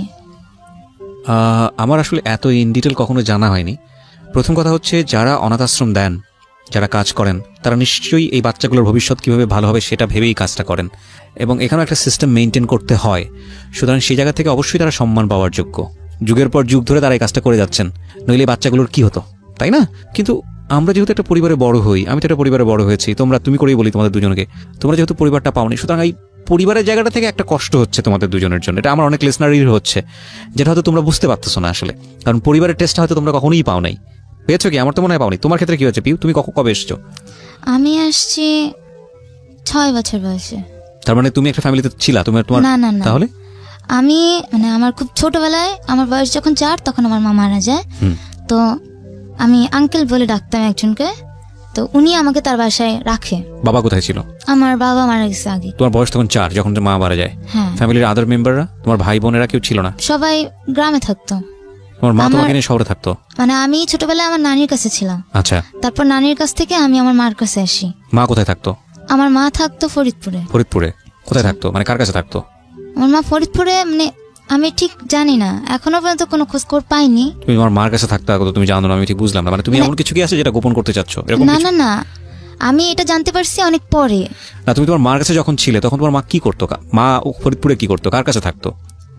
আমার আসলে এত ইন ডিটেল কখনো জানা হয়নি। প্রথম কথা হচ্ছে, যারা অনাথ আশ্রম দেন, যারা কাজ করেন, তারা নিশ্চয়ই এই বাচ্চাগুলোর ভবিষ্যৎ কিভাবে ভালো হবে সেটা ভেবেই কাজটা করেন, এবং এখানেও একটা সিস্টেম মেনটেন করতে হয়। সুতরাং সেই জায়গা থেকে অবশ্যই তারা সম্মান পাওয়ার যোগ্য। যুগের পর যুগ ধরে তারা এই কাজটা করে যাচ্ছেন, নইলে এই বাচ্চাগুলোর কি হতো, তাই না? কিন্তু আমরা যেহেতু একটা পরিবারে বড় হই, আমি তো একটা পরিবারে বড় হয়েছি, তুমি করেই বলি তোমাদের দুজনকে, তোমরা যেহেতু পরিবারটা পাওনি, সুতরাং এই পরিবারের জায়গাটা থেকে একটা কষ্ট হচ্ছে তোমাদের দুজনের জন্য। এটা আমার অনেক লিসনারির হচ্ছে, যেটা হয়তো তোমরা বুঝতে পারতেছো না আসলে, কারণ পরিবারের টেস্টটা হয়তো তোমরা কখনোই পাও নাই। পেয়েছো কি? আমার তো মনে হয় পাওনি। তোমার ক্ষেত্রে কি হয়েছে পিউ? তুমি কবে এসছো? আমি আসছি 6 বছর বয়সে। তার মানে তুমি একটা ফ্যামিলিতে ছিলা? তোমার না না না, তাহলে আমি মানে আমার খুব ছোটবেলায়, আমার বয়স যখন 4 তখন আমার মা মারা যায়। তো আমি আঙ্কেল বলে ডাকতাম একজনকে, তো উনি আমাকে তার বাসায় রাখে। বাবা কোথায় ছিল? আমার বাবা মারা গেছে আগে। তোমার বয়স তখন 4 যখন মা মারা যায়। হ্যাঁ, ফ্যামিলির আদার মেম্বাররা, তোমার ভাই বোনেরা কেউ ছিল না? সবাই গ্রামে থাকতো। তোমার মা তোমাকে নিয়ে শহরে থাকতো? মানে আমি ছোটবেলায় আমার নানির কাছে ছিলাম, আচ্ছা। তারপর নানির কাছ থেকে আমি আমার মার কাছে আসি। মা কোথায় থাকতো? আমার মা থাকতো ফরিদপুরে। ফরিদপুরে? কোথায় থাকতো, মানে কার কাছে থাকতো? আমার মা ফরিদপুরে, মানে আমি ঠিক জানি না, এখনো পর্যন্ত কোনো খোঁজখবর পাইনি। তুমি তোমার মার কাছে থাকতে আগত তুমি জানো না? আমি ঠিক বুঝলাম না, মানে তুমি এমন কিছু কি আছে যেটা গোপন করতে চাচ্ছ এরকম না কিছু? না না, আমি এটা জানতে পারছি অনেক পরে। না, তুমি তোমার মার কাছে যখন ছিলে তখন তোমার মা কি করতো? মা ফরিদপুরে কি করতো, কার কাছে থাকতো?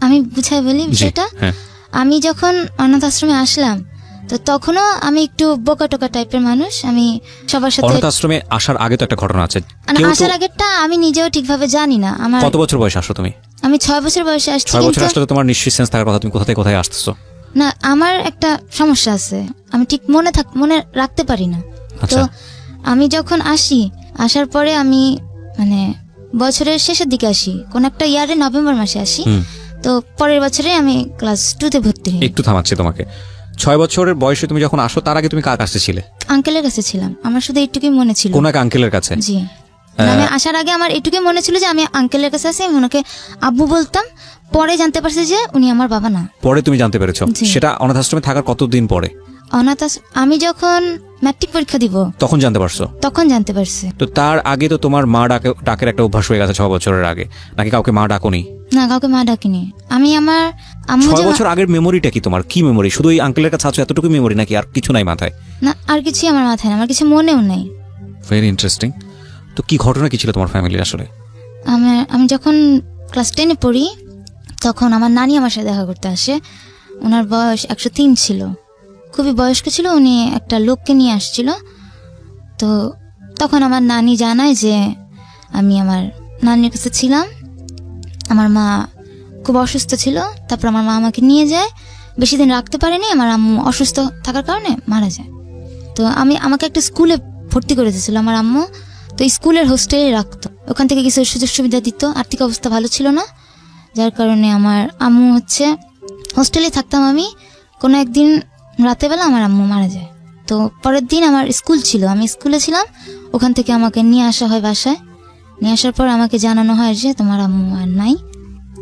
আমি বুঝাই বলি জি, বিষয়টা। হ্যাঁ। আমি যখন অনাথ আশ্রমে আসলাম, তো তখনও আমি একটু বোকা টোকা টাইপের মানুষ। আমি সবার সাথে অনাথ আশ্রমে আসার আগে তো একটা ঘটনা আছে। মানে কেউ তো- আসার আগেরটা আমি নিজেও ঠিকভাবে জানি না। আমার কত বছর বয়সে আসো তুমি? আমি 6 বছর বয়সে আসছি। 6 বছর কিন্তু আসলে তো তোমার নিশ্চয়ই সেন্স থাকার কথা, তুমি কোথা থেকে কোথায় আসতেছো। না, আমার একটা সমস্যা আছে, আমি ঠিক মনে রাখতে পারি না। তো আচ্ছা। আমি যখন আসি, আসার পরে আমি মানে বছরের শেষের দিকে আসি, কোন একটা ইয়ারে নভেম্বর মাসে আসি। তো পরের বছরে আমি ক্লাস 2-তে ভর্তি হই। একটু থামাচ্ছি তোমাকে। 6 বছরের বয়সে তুমি যখন আসো, তার আগে তুমি কার কাছে ছিলে? আঙ্কেলের কাছে ছিলাম, আমার শুধু এইটুকুই মনে ছিল। কোন এক আঙ্কেলের কাছে? জি, আমি আসার আগে আমার এটুকুই মনে ছিল যে আমি আঙ্কেলের কাছে আছি। আমি ওনাকে আব্বু বলতাম, পরে জানতে পারছি যে উনি আমার বাবা না। পরে তুমি জানতে পেরেছো? জি। সেটা অনাথ আশ্রমে থাকার কতদিন পরে? আমি যখন ম্যাট্রিক পরীক্ষা দিব তখন জানতে পারছো? তখন জানতে পারছি। তো তার আগে তো তোমার মা ডাকের একটা অভ্যাস হয়ে গেছে 6 বছরের আগে, নাকি কাউকে মা ডাকোনি? না, কাউকে মা ডাকিনি। আমি আমার আম্মু 6 বছর আগের মেমোরিটা কি তোমার? কি মেমোরি? শুধু এই আঙ্কেলের কাছে আছো এতটুকু মেমোরি, নাকি আর কিছু নাই মাথায়? না, আর কিছুই আমার মাথায় না, আমার কিছু মনেও নাই। Very interesting. তো কি ঘটনা কি ছিল তোমার ফ্যামিলির আসলে? আমি যখন ক্লাস 10-এ পড়ি তখন আমার নানি আমার সাথে দেখা করতে আসে। ওনার বয়স 103 ছিল, খুবই বয়স্ক ছিল। উনি একটা লোককে নিয়ে আসছিল। তো তখন আমার নানি জানায় যে আমি আমার নানির কাছে ছিলাম। আমার মা খুব অসুস্থ ছিল। তারপর আমার মা আমাকে নিয়ে যায়, বেশি দিন রাখতে পারেনি, আমার আম্মু অসুস্থ থাকার কারণে মারা যায়। তো আমাকে একটা স্কুলে ভর্তি করে দিয়েছিল আমার আম্মু। তো স্কুলের হোস্টেলে রাখতো, ওখান থেকে কিছু সুযোগ সুবিধা দিত। আর্থিক অবস্থা ভালো ছিল না, যার কারণে আমার আম্মু হোস্টেলে থাকতাম আমি। কোনো একদিন রাতেবেলা আমার আম্মু মারা যায়। তো পরের দিন আমার স্কুল ছিল, আমি স্কুলে ছিলাম। ওখান থেকে আমাকে নিয়ে আসা হয় বাসায়। নিয়ে আসার পর আমাকে জানানো হয় যে তোমার আম্মু আর নাই।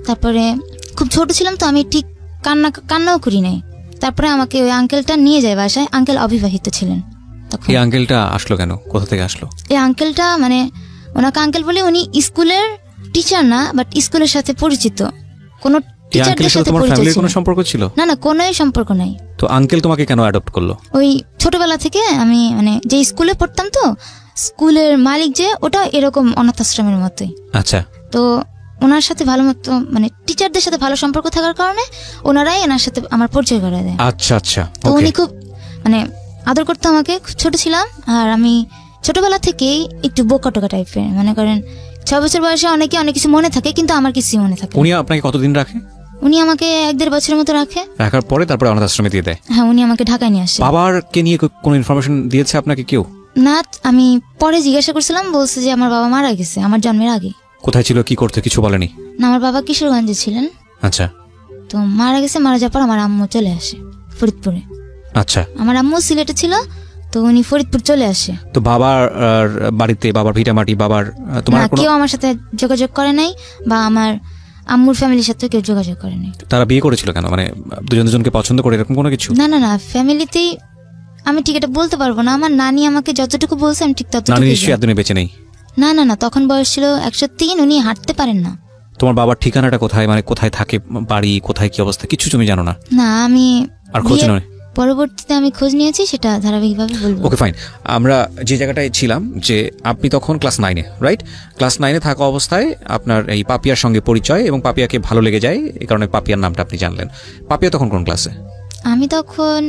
তারপরে খুব ছোট ছিলাম তো আমি ঠিক কান্নাও করি নাই। তারপরে আমাকে ওই আঙ্কেলটা নিয়ে যায় বাসায়। আঙ্কেল অবিবাহিত ছিলেন তখন। এই আঙ্কেলটা আসলো কেন? কোথা থেকে আসলো? এই আঙ্কেলটা ওনাকে আঙ্কেল বলে, উনি স্কুলের টিচার না, বাট স্কুলের সাথে পরিচিত। কোনো টিচারদের সাথে তোমার পরিচিত ফ্যামিলির কোনো ছিল সম্পর্ক ছিল না? না, কোনোই সম্পর্ক নাই। তো আঙ্কেল তোমাকে কেন অ্যাডপ্ট করলো? ওই ছোটবেলা থেকে আমি যে স্কুলে পড়তাম, তো স্কুলের মালিক যে ওটা এরকম অনাথ আশ্রমের মতোই। আচ্ছা। তো ওনার সাথে ভালো মতো টিচারদের সাথে ভালো সম্পর্ক থাকার কারণে ওনারাই এনার সাথে আমার পরিচয় করে দেয়। আচ্ছা আচ্ছা। তো উনি খুব আদর করতো আমাকে। খুব ছোট ছিলাম আর আমি ছোটবেলা থেকেই একটু বোকাটোকা টাইপের, মনে করেন 6 বছর বয়সে অনেক কিছু মনে থাকে, কিন্তু আমার কিছুই মনে থাকে। উনি আপনাকে কতদিন রাখে? উনি আমাকে 1-1.5 বছরের মতো রাখে। রাখার পরে তারপরে অনাথ আশ্রমে দিয়ে দেয়? হ্যাঁ, উনি আমাকে ঢাকায় নিয়ে আসে। বাবারকে নিয়ে কোনো ইনফরমেশন দিয়েছে আপনাকে কেউ? না, আমি পরে জিজ্ঞাসা করছিলাম, বলছে যে আমার বাবা মারা গেছে আমার জন্মের আগে। কোথায় ছিল, কি করতে, কিছু বলেনি? না, আমার বাবা কিশোরগঞ্জে ছিলেন। আচ্ছা। তো মারা গেছে, মারা যাওয়ার পর আমার আম্মু চলে আসে ফরিদপুরে। আচ্ছা। আমার আম্মু সিলেটে ছিল, তো উনি ফরিদপুর চলে আসে। তো বাবার বাড়িতে, বাবার ভিটামাটি, বাবার তোমার কোনো কেউ আমার সাথে যোগাযোগ করে নাই, বা আমার আম্মুর ফ্যামিলির সাথে কেউ যোগাযোগ করে নাই। তারা বিয়ে করেছিল কেন? দুজন দুজনকে পছন্দ করে এরকম কোনো কিছু? না, ফ্যামিলিতেই আমি ঠিক এটা বলতে পারবো না। আমার নানি আমাকে যতটুকু বলছে আমি ঠিক ততটুকু। নানি নিশ্চয়ই এতদিনে বেঁচে নেই? না, তখন বয়স ছিল 103, উনি হাঁটতে পারেন না। তোমার বাবার ঠিকানাটা কোথায়, কোথায় থাকে, বাড়ি কোথায়, কি অবস্থা, কিছু তুমি জানো না? না, আমি আর খোঁজ নয়? পরবর্তীতে আমি খোঁজ নিয়েছি, সেটা ধারাবাহিকভাবে বলবো। ওকে, ফাইন। আমরা যে জায়গাটায় ছিলাম, যে আপনি তখন ক্লাস 9-এ, রাইট? ক্লাস 9-এ থাকা অবস্থায় আপনার এই পাপিয়ার সঙ্গে পরিচয়, এবং পাপিয়াকে ভালো লেগে যায়, এই কারণে পাপিয়ার নামটা আপনি জানলেন। পাপিয়া তখন কোন ক্লাসে? আমি তখন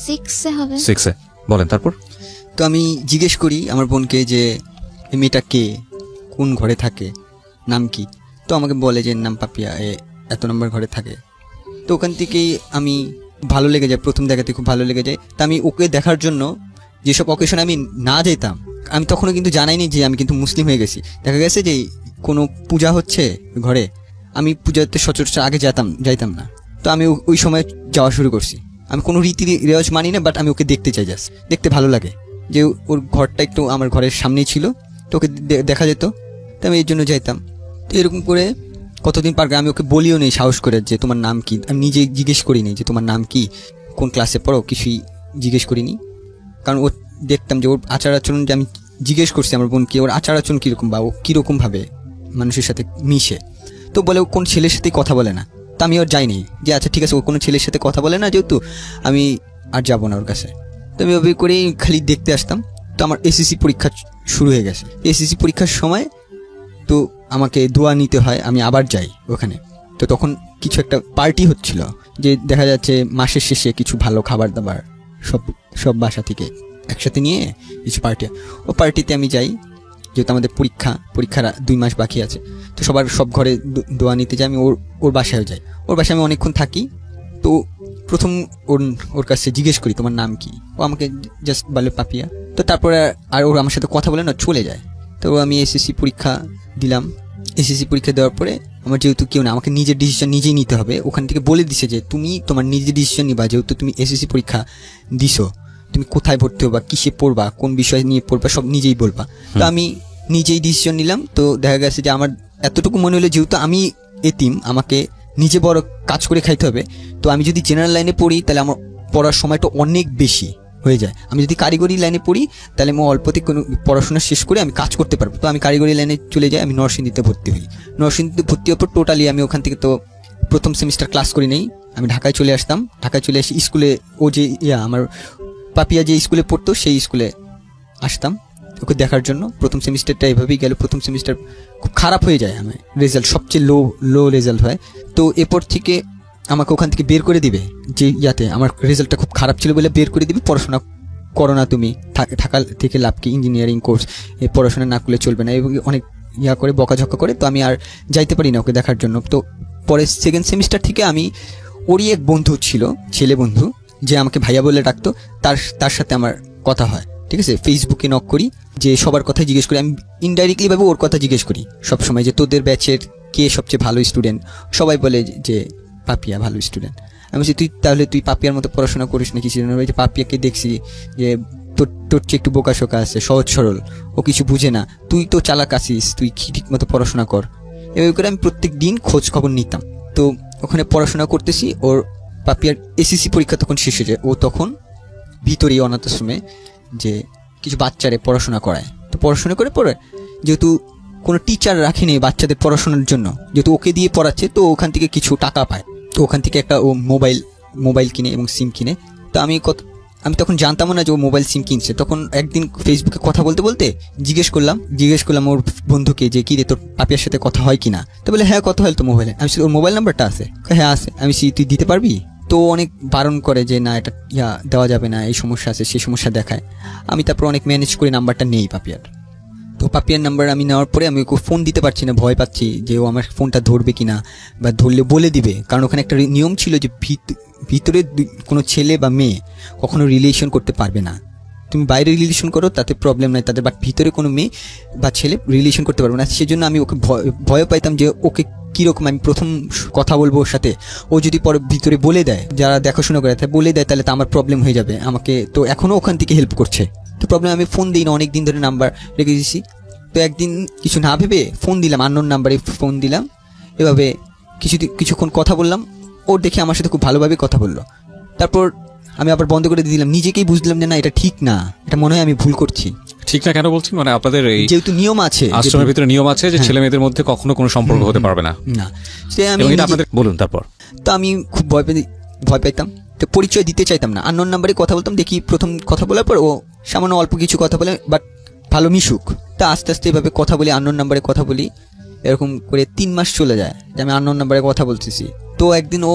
6-এ হবে। 6-এ। বলেন তারপর। তো আমি জিজ্ঞেস করি আমার বোনকে যে এই মেয়েটা কে, কোন ঘরে থাকে, নাম কি। তো আমাকে বলে যে নাম পাপিয়া, এত নম্বর ঘরে থাকে। তো ওখান থেকেই আমি ভালো লেগে যায়, প্রথম দেখাতে খুব ভালো লেগে যায়। তা আমি ওকে দেখার জন্য যেসব অকেশনে আমি না যেতাম, আমি তখনও কিন্তু জানাইনি যে আমি কিন্তু মুসলিম হয়ে গেছি। দেখা গেছে যে কোনো পূজা হচ্ছে ঘরে, আমি পূজাতে সচরাচর আগে যাইতাম না। তো আমি ওই সময় যাওয়া শুরু করছি। আমি কোনো রীতি রেওয়াজ মানি না, বাট আমি ওকে দেখতে চাই, জাস্ট দেখতে ভালো লাগে। যে ওর ঘরটা একটু আমার ঘরের সামনেই ছিল, তো ওকে দেখা যেত, তো আমি এই জন্য যাইতাম। তো এরকম করে কতদিন পার আমি ওকে বলিও নেই সাহস করে যে তোমার নাম কি। আমি নিজে জিজ্ঞেস করিনি যে তোমার নাম কি, কোন ক্লাসে পড়ো, কিছুই জিজ্ঞেস করিনি। কারণ ও দেখতাম যে ওর আচার আচরণ, যে আমি জিজ্ঞেস করছি আমার বোনকে ওর আচার আচরণ কীরকম, বা ও কীরকমভাবে মানুষের সাথে মিশে। তো বলে ও কোন ছেলের সাথেই কথা বলে না। তো আমি ওর যাইনি যে আচ্ছা ঠিক আছে, ও কোনো ছেলের সাথে কথা বলে না, যেহেতু আমি আর যাবো না ওর কাছে। তো আমি ওভাবে করেই খালি দেখতে আসতাম। তো আমার এসএসসি পরীক্ষা শুরু হয়ে গেছে। এসএসসি পরীক্ষার সময় তো আমাকে দোয়া নিতে হয়, আমি আবার যাই ওখানে। তো তখন কিছু একটা পার্টি হচ্ছিল, যে দেখা যাচ্ছে মাসের শেষে কিছু ভালো খাবার দাবার সব বাসা থেকে একসাথে নিয়ে কিছু পার্টি। ও পার্টিতে আমি যাই, যেহেতু আমাদের পরীক্ষার 2 মাস বাকি আছে। তো সব ঘরে দোয়া নিতে যাই। আমি ওর বাসায় যাই। ওর বাসায় আমি অনেকক্ষণ থাকি। তো প্রথম ওর কাছে জিজ্ঞেস করি তোমার নাম কি। ও আমাকে জাস্ট বলে পাপিয়া। তো তারপরে আর ওর আমার সাথে কথা বলে না, চলে যায়। তো আমি এসএসসি পরীক্ষা দিলাম। এসএসসি পরীক্ষা দেওয়ার পরে আমার যেহেতু কেউ না, আমাকে নিজের ডিসিশন নিজেই নিতে হবে। ওখান থেকে বলে দিছে যে তুমি তোমার নিজের ডিসিশন নিবা, যেহেতু তুমি এসএসসি পরীক্ষা দিছো, তুমি কোথায় ভর্তি হবা, কিসে পড়বা, কোন বিষয় নিয়ে পড়বা, সব নিজেই বলবা। তো আমি নিজেই ডিসিশন নিলাম। তো দেখা গেছে যে আমার এতটুকু মনে হলো, যেহেতু আমি এতিম, আমাকে নিজে বড় কাজ করে খাইতে হবে। তো আমি যদি জেনারেল লাইনে পড়ি তাহলে আমার পড়ার সময়টা অনেক বেশি হয়ে যায়। আমি যদি কারিগরি লাইনে পড়ি তাহলে আমি অল্পতে কোনো পড়াশোনা শেষ করে আমি কাজ করতে পারবো। তো আমি কারিগরি লাইনে চলে যাই, আমি নরসিংদীতে ভর্তি হই। নরসিংদীতে ভর্তি হওয়ার পর টোটালি আমি ওখান থেকে তো প্রথম সেমিস্টার ক্লাস করি নেই, আমি ঢাকায় চলে আসতাম। ঢাকায় চলে এসে স্কুলে ও যে আমার পাপিয়া যে স্কুলে পড়তো সেই স্কুলে আসতাম ওকে দেখার জন্য। প্রথম সেমিস্টারটা এভাবেই গেল। প্রথম সেমিস্টার খুব খারাপ হয়ে যায়, আমার রেজাল্ট সবচেয়ে লো রেজাল্ট হয়। তো এরপর থেকে আমাকে ওখান থেকে বের করে দিবে, যে আমার রেজাল্টটা খুব খারাপ ছিল বলে বের করে দিবে, পড়াশোনা করো না তুমি, ঢাকা থেকে লাভ কি, ইঞ্জিনিয়ারিং কোর্স, এই পড়াশোনা না করলে চলবে না, এবং অনেক করে বকাঝকা করে। তো আমি আর যাইতে পারি না ওকে দেখার জন্য। তো পরে সেকেন্ড সেমিস্টার থেকে আমি, ওরই এক বন্ধু ছিল, ছেলে বন্ধু, যে আমাকে ভাইয়া বলে ডাকতো, তার সাথে আমার কথা হয়, ঠিক আছে। ফেসবুকে নক করি, যে সবার কথা জিজ্ঞেস করি, আমি ইনডাইরেক্টলি ভাবে ওর কথা জিজ্ঞেস করি সবসময়, যে তোদের ব্যাচের কে সবচেয়ে ভালো স্টুডেন্ট। সবাই বলে যে পাপিয়া ভালো স্টুডেন্ট। আমি বলছি তুই পাপিয়ার মতো পড়াশোনা করিস না কিছু, যে পাপিয়াকে দেখছি যে তোর চেয়ে একটু বোকাশোকা আছে, সহজ সরল, ও কিছু বুঝে না, তুই তো চালাক আসিস, তুই ঠিক মতো পড়াশোনা কর। এভাবে করে আমি প্রত্যেক দিন খোঁজ খবর নিতাম। তো ওখানে পড়াশোনা করতেছি, ওর পাপিয়ার এসএসসি পরীক্ষা তখন শেষ হয়ে যায়। ও তখন ভিতরেই অনাথ আশ্রমে যে কিছু বাচ্চারে পড়াশোনা করায়। তো পড়াশোনা করে পড়ে, যেহেতু কোনো টিচার রাখেনি বাচ্চাদের পড়াশোনার জন্য, যেহেতু ওকে দিয়ে পড়াচ্ছে, তো ওখান থেকে কিছু টাকা পায়। তো ওখান থেকে একটা ও মোবাইল কিনে এবং সিম কিনে। তো আমি তখন জানতামও না যে ও মোবাইল সিম কিনছে। তখন একদিন ফেসবুকে কথা বলতে বলতে জিজ্ঞেস করলাম ওর বন্ধুকে যে কি রে, তোর পাপিয়ার সাথে কথা হয় কিনা। তো বলে হ্যাঁ, কথা হয় তো মোবাইলে। আমি ওর মোবাইল নাম্বারটা আছে? হ্যাঁ আছে। আমি তুই দিতে পারবি? তো অনেক বারণ করে যে না, এটা দেওয়া যাবে না, এই সমস্যা আছে, সেই সমস্যা দেখায়। আমি তারপর অনেক ম্যানেজ করে নাম্বারটা নেই পাপিয়ার। তো পাপিয়ার নাম্বার আমি নেওয়ার পরে আমি ওকে ফোন দিতে পারছি না, ভয় পাচ্ছি যে ও আমার ফোনটা ধরবে কিনা, বা ধরলে বলে দিবে। কারণ ওখানে একটা নিয়ম ছিল যে ভিতরে কোনো ছেলে বা মেয়ে কখনো রিলেশন করতে পারবে না। তুমি বাইরে রিলেশন করো তাতে প্রবলেম নাই তাদের, বাট ভিতরে কোনো মেয়ে বা ছেলে রিলেশন করতে পারবে না। সেজন্য আমি ওকে ভয় পাইতাম যে ওকে কীরকম আমি প্রথম কথা বলবো ওর সাথে, ও যদি পরে ভিতরে বলে দেয়, যারা দেখাশোনা করে তাই বলে দেয়, তাহলে তো আমার প্রবলেম হয়ে যাবে। আমাকে তো এখনও ওখান থেকে হেল্প করছে, তো প্রবলেম। আমি ফোন দিই না, অনেক দিন ধরে নাম্বার রেখে দিয়েছি। তো একদিন কিছু না ভেবে ফোন দিলাম, আননোন নাম্বারে ফোন দিলাম। এভাবে কিছুক্ষণ কথা বললাম, ওর দেখে আমার সাথে খুব ভালোভাবে কথা বললো। তারপর আমি আবার বন্ধ করে দিলাম। নিজেকেই বুঝলাম যে না, এটা ঠিক না, এটা মনে হয় আমি ভুল করছি। ঠিক না কেন বলছি, মানে আপনাদের এই যেহেতু নিয়ম আছে, আশ্রমের ভিতরে নিয়ম আছে যে ছেলে মেয়েদের মধ্যে কখনো কোনো সম্পর্ক হতে পারবে না। সে আমি আপনাদের বলুন। তারপর তো আমি খুব ভয় পাইতাম, তো পরিচয় দিতে চাইতাম না, আননোন নাম্বারে কথা বলতাম। দেখি প্রথম কথা বলার পর ও সামান্য অল্প কিছু কথা বলে, বাট ভালো মিশুক। তা আস্তে আস্তে এভাবে কথা বলি, আননোন নাম্বারে কথা বলি। এরকম করে 3 মাস চলে যায় যে আমি আননোন নাম্বারে কথা বলতেছি। তো একদিন ও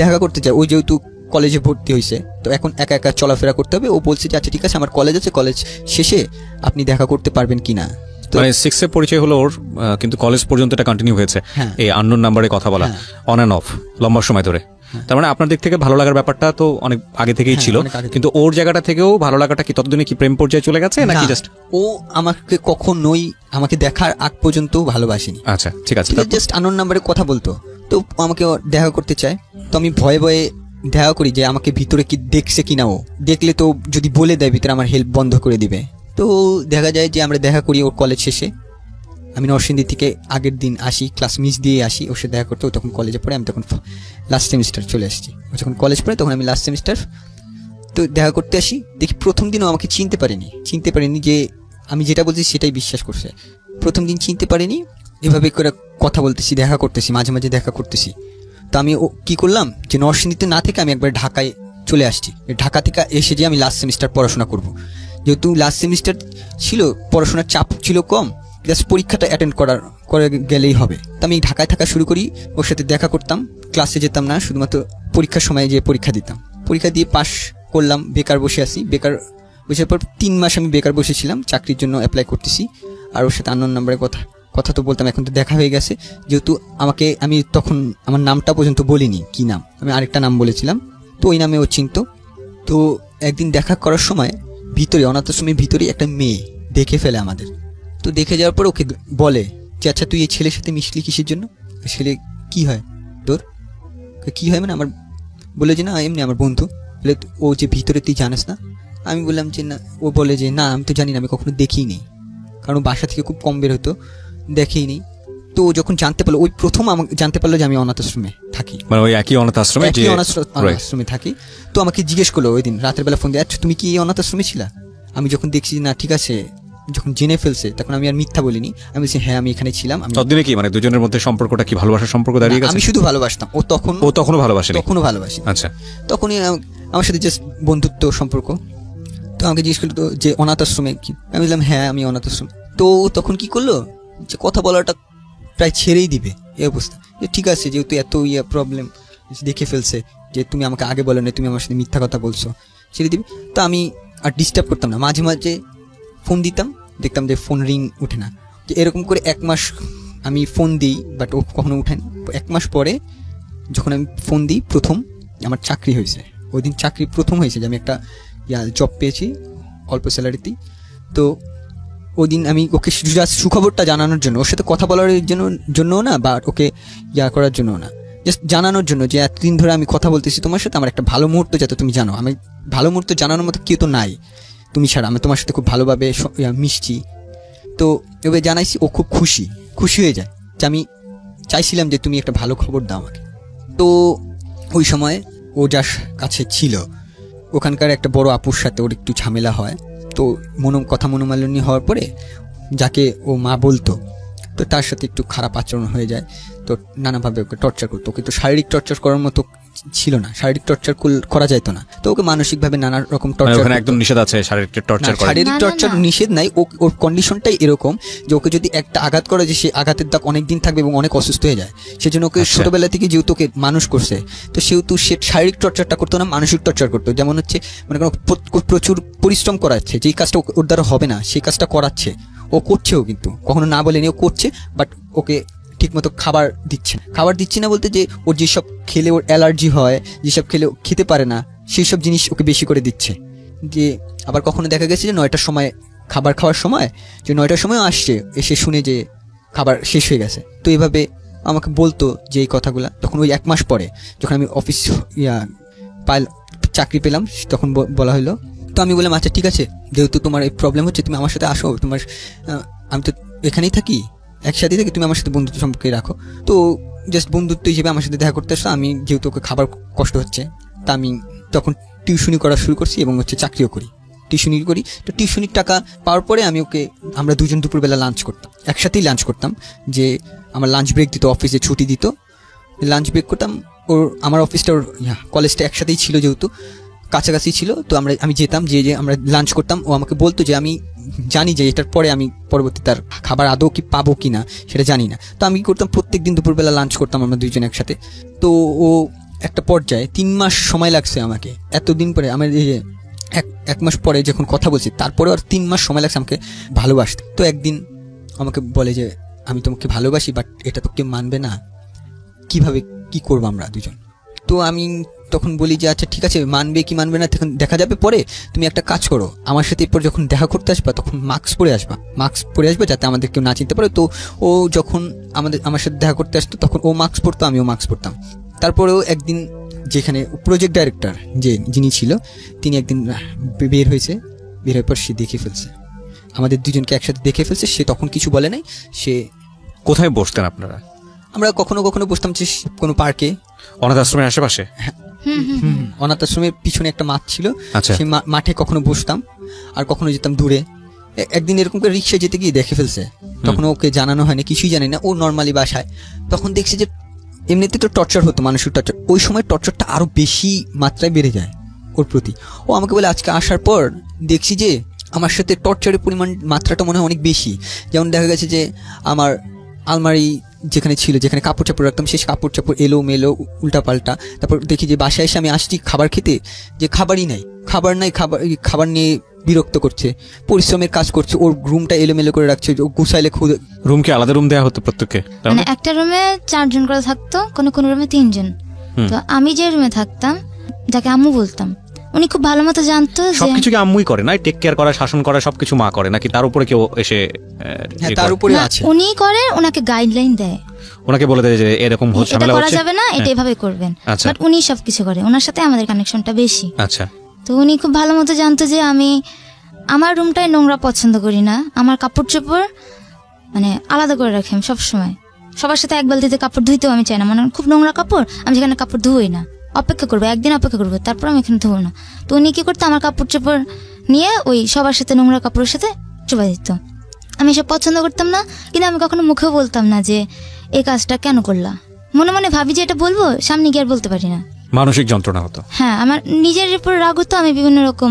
দেখা করতে চায়, ও যেহেতু কলেজে ভর্তি হয়েছে, তো এখন একা একা চলাফেরা করতে হবে। ও বলছে যে আচ্ছা ঠিক আছে, আমার কলেজ আছে, কলেজ শেষে আপনি দেখা করতে পারবেন কিনা। মানে 6 এর পরিচয় হলো ওর, কিন্তু কলেজ পর্যন্ত এটা কন্টিনিউ হয়েছে, এই আননোন নাম্বারে কথা বলা, অন অ্যান্ড অফ, লম্বা সময় ধরে। তার মানে আপনার দিক থেকে ভালো লাগার ব্যাপারটা তো অনেক আগে থেকেই ছিল, কিন্তু ওর জায়গাটা থেকেও ভালো লাগাটা কি ততদিনে কি প্রেম পর্যায়ে চলে গেছে নাকি জাস্ট? ও আমাকে কখনোই আমাকে দেখার আগ পর্যন্ত ভালোবাসেনি। আচ্ছা ঠিক আছে, জাস্ট আননোন নাম্বারে কথা বলতো। তো আমাকে দেখা করতে চায়, তো আমি ভয়ে ভয়ে দেখা করি যে আমাকে ভিতরে কি দেখছে কিনা। ও দেখলে তো যদি বলে দেয় ভিতরে, আমার হেল্প বন্ধ করে দিবে। তো দেখা যায় যে আমরা দেখা করি ওর কলেজ শেষে। আমি নরসিংদী থেকে আগের দিন আসি, ক্লাস মিস দিয়ে আসি ওর সাথে দেখা করতে। ও তখন কলেজে পড়ে, আমি তখন লাস্ট সেমিস্টার চলে আসছি। ও যখন কলেজ পড়ে তখন আমি লাস্ট সেমিস্টার। তো দেখা করতে আসি, দেখি প্রথম দিনও আমাকে চিনতে পারেনি যে আমি যেটা বলছি সেটাই বিশ্বাস করছে। প্রথম দিন চিনতে পারেনি। এভাবে করে কথা বলতেছি, দেখা করতেছি, মাঝে মাঝে দেখা করতেছি। তো আমি কী করলাম যে নরসিংদীতে না থেকে আমি একবার ঢাকায় চলে আসছি। ঢাকা থেকে এসে যে আমি লাস্ট সেমিস্টার পড়াশোনা করব। যেহেতু লাস্ট সেমিস্টার ছিল, পড়াশোনার চাপ ছিল কম, জাস্ট পরীক্ষাটা অ্যাটেন্ড করে গেলেই হবে। তো আমি ঢাকায় থাকা শুরু করি, ওর সাথে দেখা করতাম, ক্লাসে যেতাম না, শুধুমাত্র পরীক্ষার সময় যে পরীক্ষা দিতাম। পরীক্ষা দিয়ে পাশ করলাম, বেকার বসে আছি। বেকার বসার পর 3 মাস আমি বেকার বসেছিলাম, চাকরির জন্য অ্যাপ্লাই করতেছি। আর ওর সাথে আননোন নাম্বারে কথা তো বলতাম, এখন তো দেখা হয়ে গেছে। যেহেতু আমি তখন আমার নামটা পর্যন্ত বলিনি, কি নাম, আমি আরেকটা নাম বলেছিলাম, তো ওই নামে ও চিনত। তো একদিন দেখা করার সময় ভিতরে, অনাথ আশ্রমের ভিতরে একটা মেয়ে দেখে ফেলে আমাদের। তো দেখে যাওয়ার পর ওকে বলে যে আচ্ছা তুই এই ছেলের সাথে মিশলি কিসের জন্য? ছেলে কি হয় তোর? কি হয় মানে আমার? বলে যে না এমনি আমার বন্ধু। বলে ও যে ভিতরে তুই জানিস না? আমি বললাম যে না। ও বলে যে না আমি তো জানি না, আমি কখনো দেখিনি, কারণ বাসা থেকে খুব কম বের হতো, দেখেই নি। তো যখন জানতে পারলো, ওই প্রথম আমাকে জানতে পারলো যে আমি অনাথ আশ্রমে থাকি, মানে ওই একই অনাথ আশ্রমে একই অনাথ আশ্রমে থাকি। তো আমাকে জিজ্ঞেস করলো ওই দিন রাতের বেলা ফোন দিয়ে, আচ্ছা তুমি কি এই অনাথ আশ্রমে ছিলা? আমি যখন দেখছি না ঠিক আছে, যখন জেনে ফেলছে, তখন আমি আর মিথ্যা বলিনি, আমি বলছি হ্যাঁ আমি এখানে ছিলাম। আমি ততদিনে কি মানে দুজনের মধ্যে সম্পর্কটা কি ভালোবাসার সম্পর্ক দাঁড়িয়ে গেছে? আমি শুধু ভালোবাসতাম, ও তখনও ভালোবাসেনি? তখনও ভালোবাসি। আচ্ছা, তখনই আমার সাথে জাস্ট বন্ধুত্ব সম্পর্ক। তো আমাকে জিজ্ঞেস করলো যে অনাথ আশ্রমে কি, আমি বললাম হ্যাঁ আমি অনাথ আশ্রমে। তো তখন কি করলো যে কথা বলাটা প্রায় ছেড়েই দিবে এই অবস্থা, যে ঠিক আছে যেহেতু এত প্রবলেম দেখে ফেলছে যে তুমি আমাকে আগে বলো না, তুমি আমার সাথে মিথ্যা কথা বলছো, ছেড়ে দিবে। তো আমি আর ডিস্টার্ব করতাম না, মাঝে মাঝে ফোন দিতাম, দেখতাম যে ফোন রিং উঠে না। তো এরকম করে 1 মাস আমি ফোন দিই, বাট ও কখনো উঠায়নি। 1 মাস পরে যখন আমি ফোন দিই, প্রথম আমার চাকরি হয়েছে, ওই দিন চাকরি প্রথম হয়েছে যে আমি একটা জব পেয়েছি অল্প স্যালারিতেই। তো ওই দিন আমি ওকে সুখবরটা জানানোর জন্য, ওর সাথে কথা বলার জন্য না, বা ওকে করার জন্য না, জাস্ট জানানোর জন্য যে এতদিন ধরে আমি কথা বলতেছি তোমার সাথে, আমার একটা ভালো মুহূর্ত যাতে তুমি জানো, আমি ভালো মুহূর্ত জানানোর মতো কেউ তো নাই তুমি ছাড়া, আমি তোমার সাথে খুব ভালোভাবে মিশছি। তো এভাবে জানাইছি, ও খুব খুশি হয়ে যায় যে আমি চাইছিলাম যে তুমি একটা ভালো খবর দাও আমাকে। তো ওই সময় ও যার কাছে ছিল ওখানকার একটা বড় আপুর সাথে ওর একটু ঝামেলা হয়। তো মনোমালিন্য হওয়ার পরে যাকে ও মা বলতো, তো তার সাথে একটু খারাপ আচরণ হয়ে যায়। তো নানাভাবে ওকে টর্চার করতো, ওকে তো শারীরিক টর্চার করার মতো ছিল না, শারীরিক টর্চার করা যেত না, তো ওকে মানসিকভাবে নানা রকম টর্চার। একদম নিষেধ আছে শারীরিক টর্চার করা? শারীরিক টর্চার নিষেধ নাই, ওর কন্ডিশনটাই এরকম যে ওকে যদি একটা আঘাত করে যে সে আঘাতের দাগ অনেক দিন থাকবে এবং অনেক অসুস্থ হয়ে যায়। সেজন্য ওকে ছোটবেলা থেকে যেহেতু ওকে মানুষ করছে, তো সেহেতু সে শারীরিক টর্চারটা করতো না, মানসিক টর্চার করতো। যেমন হচ্ছে মানে প্রচুর পরিশ্রম করাচ্ছে, যেই কাজটা ওর দ্বারা হবে না সেই কাজটা করাচ্ছে, ও করছেও, কিন্তু কখনো না বলেনি ও করছে, বাট ওকে ঠিকমতো খাবার দিচ্ছে না বলতে যে ওর যেসব খেলে ওর অ্যালার্জি হয়, যেসব খেলে খেতে পারে না, সেই সব জিনিস ওকে বেশি করে দিচ্ছে। যে আবার কখনো দেখা গেছে যে 9টার সময় খাবার খাওয়ার সময়, যে 9টার সময় আসছে, এসে শুনে যে খাবার শেষ হয়ে গেছে। তো এইভাবে আমাকে বলতো যে এই কথাগুলো। তখন ওই 1 মাস পরে যখন আমি অফিস চাকরি পেলাম, তখন বলা হলো। তো আমি বললাম আচ্ছা ঠিক আছে, যেহেতু তোমার এই প্রবলেম হচ্ছে তুমি আমার সাথে আসো, আমি তো এখানেই থাকি, একসাথে থাকি, তুমি আমার সাথে বন্ধুত্ব সম্পর্কে রাখো। তো জাস্ট বন্ধুত্ব হিসেবে আমার সাথে দেখা করতে আসো। আমি যেহেতু ওকে খাবার কষ্ট হচ্ছে, তা আমি তখন টিউশনি করা শুরু করছি এবং চাকরিও করি, টিউশনি করি। তো টিউশনির টাকা পাওয়ার পরে আমরা দুজন দুপুরবেলা লাঞ্চ করতাম, একসাথেই লাঞ্চ করতাম। যে আমার লাঞ্চ ব্রেক দিত, অফিসে ছুটি দিত, লাঞ্চ ব্রেক করতাম। আমার অফিসটা কলেজটা একসাথেই ছিল, যেহেতু কাছাকাছি ছিল। তো আমি যেতাম, যে আমরা লাঞ্চ করতাম। ও আমাকে বলতো যে আমি জানি যে এটার পরে আমি পরবর্তী তার খাবার আদৌ কি পাবো কি না সেটা জানি না। তো আমি করতাম প্রত্যেকদিন দুপুরবেলা লাঞ্চ করতাম আমরা দুইজন একসাথে। তো ও একটা পর্যায়ে 3 মাস সময় লাগছে আমাকে, এতদিন পরে আমার এই যে 1 মাস পরে যখন কথা বলছি, তারপরে আর 3 মাস সময় লাগছে আমাকে ভালোবাসতে। তো একদিন আমাকে বলে যে আমি তোমাকে ভালোবাসি, বাট এটা তো কেউ মানবে না, কিভাবে কি করবো আমরা দুজন। তো আমি তখন বলি যে আচ্ছা ঠিক আছে, মানবে কি মানবে না তখন দেখা যাবে পরে, তুমি একটা কাজ করো, আমার সাথে এরপর যখন দেখা করতে আসবা তখন মাস্ক পরে আসবা যাতে আমাদের কেউ না চিনতে পারে। তো ও যখন আমার সাথে দেখা করতে আসতো তখন ও মাস্ক পরতো, আমিও মাস্ক পরতাম। তারপরেও একদিন যেখানে প্রজেক্ট ডাইরেক্টর যিনি ছিল, তিনি একদিন বের হওয়ার পর সে দেখে ফেলছে, আমাদের দুজনকে একসাথে দেখে ফেলছে। সে তখন কিছু বলে নাই। সে কোথায় বসতেন আপনারা? আমরা কখনো কখনো বসতাম যে কোনো পার্কে, অনাথ আশ্রমের আশেপাশে। অনাথ আশ্রমের পিছনে একটা মাঠ ছিল, আচ্ছা, সেই মাঠে কখনো বসতাম, আর কখনো যেতাম দূরে। একদিন এরকম করে রিক্সা যেতে গিয়ে দেখে ফেলছে, তখন ওকে জানানো হয়নি, কিছুই জানি না, ও নর্মালি বাসায়। তখন দেখছি যে এমনিতে তো টর্চার হতো, মানসিক টর্চার, ওই সময় টর্চারটা আরো বেশি মাত্রায় বেড়ে যায় ওর প্রতি। ও আমাকে বলে আজকে আসার পর দেখছি যে আমার সাথে টর্চারের মাত্রাটা মনে হয় অনেক বেশি। যেমন দেখা গেছে যে আমার আলমারি যেখানে কাপড় চাপড় রাখতাম, শেষ কাপড় চাপড় এলো উল্টাপাল্টা। তারপর দেখি যে বাসায় এসে আমি আসছি খাবার খেতে, যে খাবার নিয়ে বিরক্ত করছে, পরিশ্রমের কাজ করছে, ওর রুমটা এলোমেলো করে রাখছে, গুছাইলে রুমকে আলাদা রুম দেওয়া হতো প্রত্যেককে? মানে একটা রুমে 4 জন করে থাকতো, কোনো রুমে 3 জন। তো আমি যে রুমে থাকতাম, যাকে আম্মু বলতাম, উনি খুব ভালো মতো জানতো যে সবকিছু কি আম্মুই করে না, টেক কেয়ার করা, শাসন করা সবকিছু মা করে, নাকি তার উপরে কেউ এসে? তার উপরে আছে, উনি করে, ওনাকে গাইডলাইন দেয়, ওনাকে বলে দেয় যে এরকম হচ্ছে, এটা করা যাবে না, এটা এভাবে করবেন, বাট উনি সবকিছু করে, ওনার সাথে আমাদের কানেকশনটা বেশি। আচ্ছা। তো উনি খুব ভালো মতো জানতো যে আমি আমার রুমটাই নোংরা পছন্দ করি না, আমার কাপড় চোপড় মানে আলাদা করে রাখি আমি সবসময়, সবার সাথে এক বালতিতে কাপড় ধুইতেও আমি চাই না, মানে খুব নোংরা কাপড়, আমি সেখানে কাপড় ধুই না, অপেক্ষা করবো, একদিন অপেক্ষা করবো, তারপর আমি এখানে ধুবো না। তো উনি কি করতো, আমার কাপড় চোপড় নিয়ে ওই সবার সাথে নোংরা কাপড়ের সাথে চুপা দিত। আমি এসব পছন্দ করতাম না, কিন্তু আমি কখনো মুখেও বলতাম না যে এই কাজটা কেন করলা। মনে মনে ভাবি যে এটা বলবো, সামনে গিয়ে আর বলতে পারি না। মানসিক যন্ত্রণা হতো। হ্যাঁ, আমার নিজের উপর রাগ হতো, আমি বিভিন্ন রকম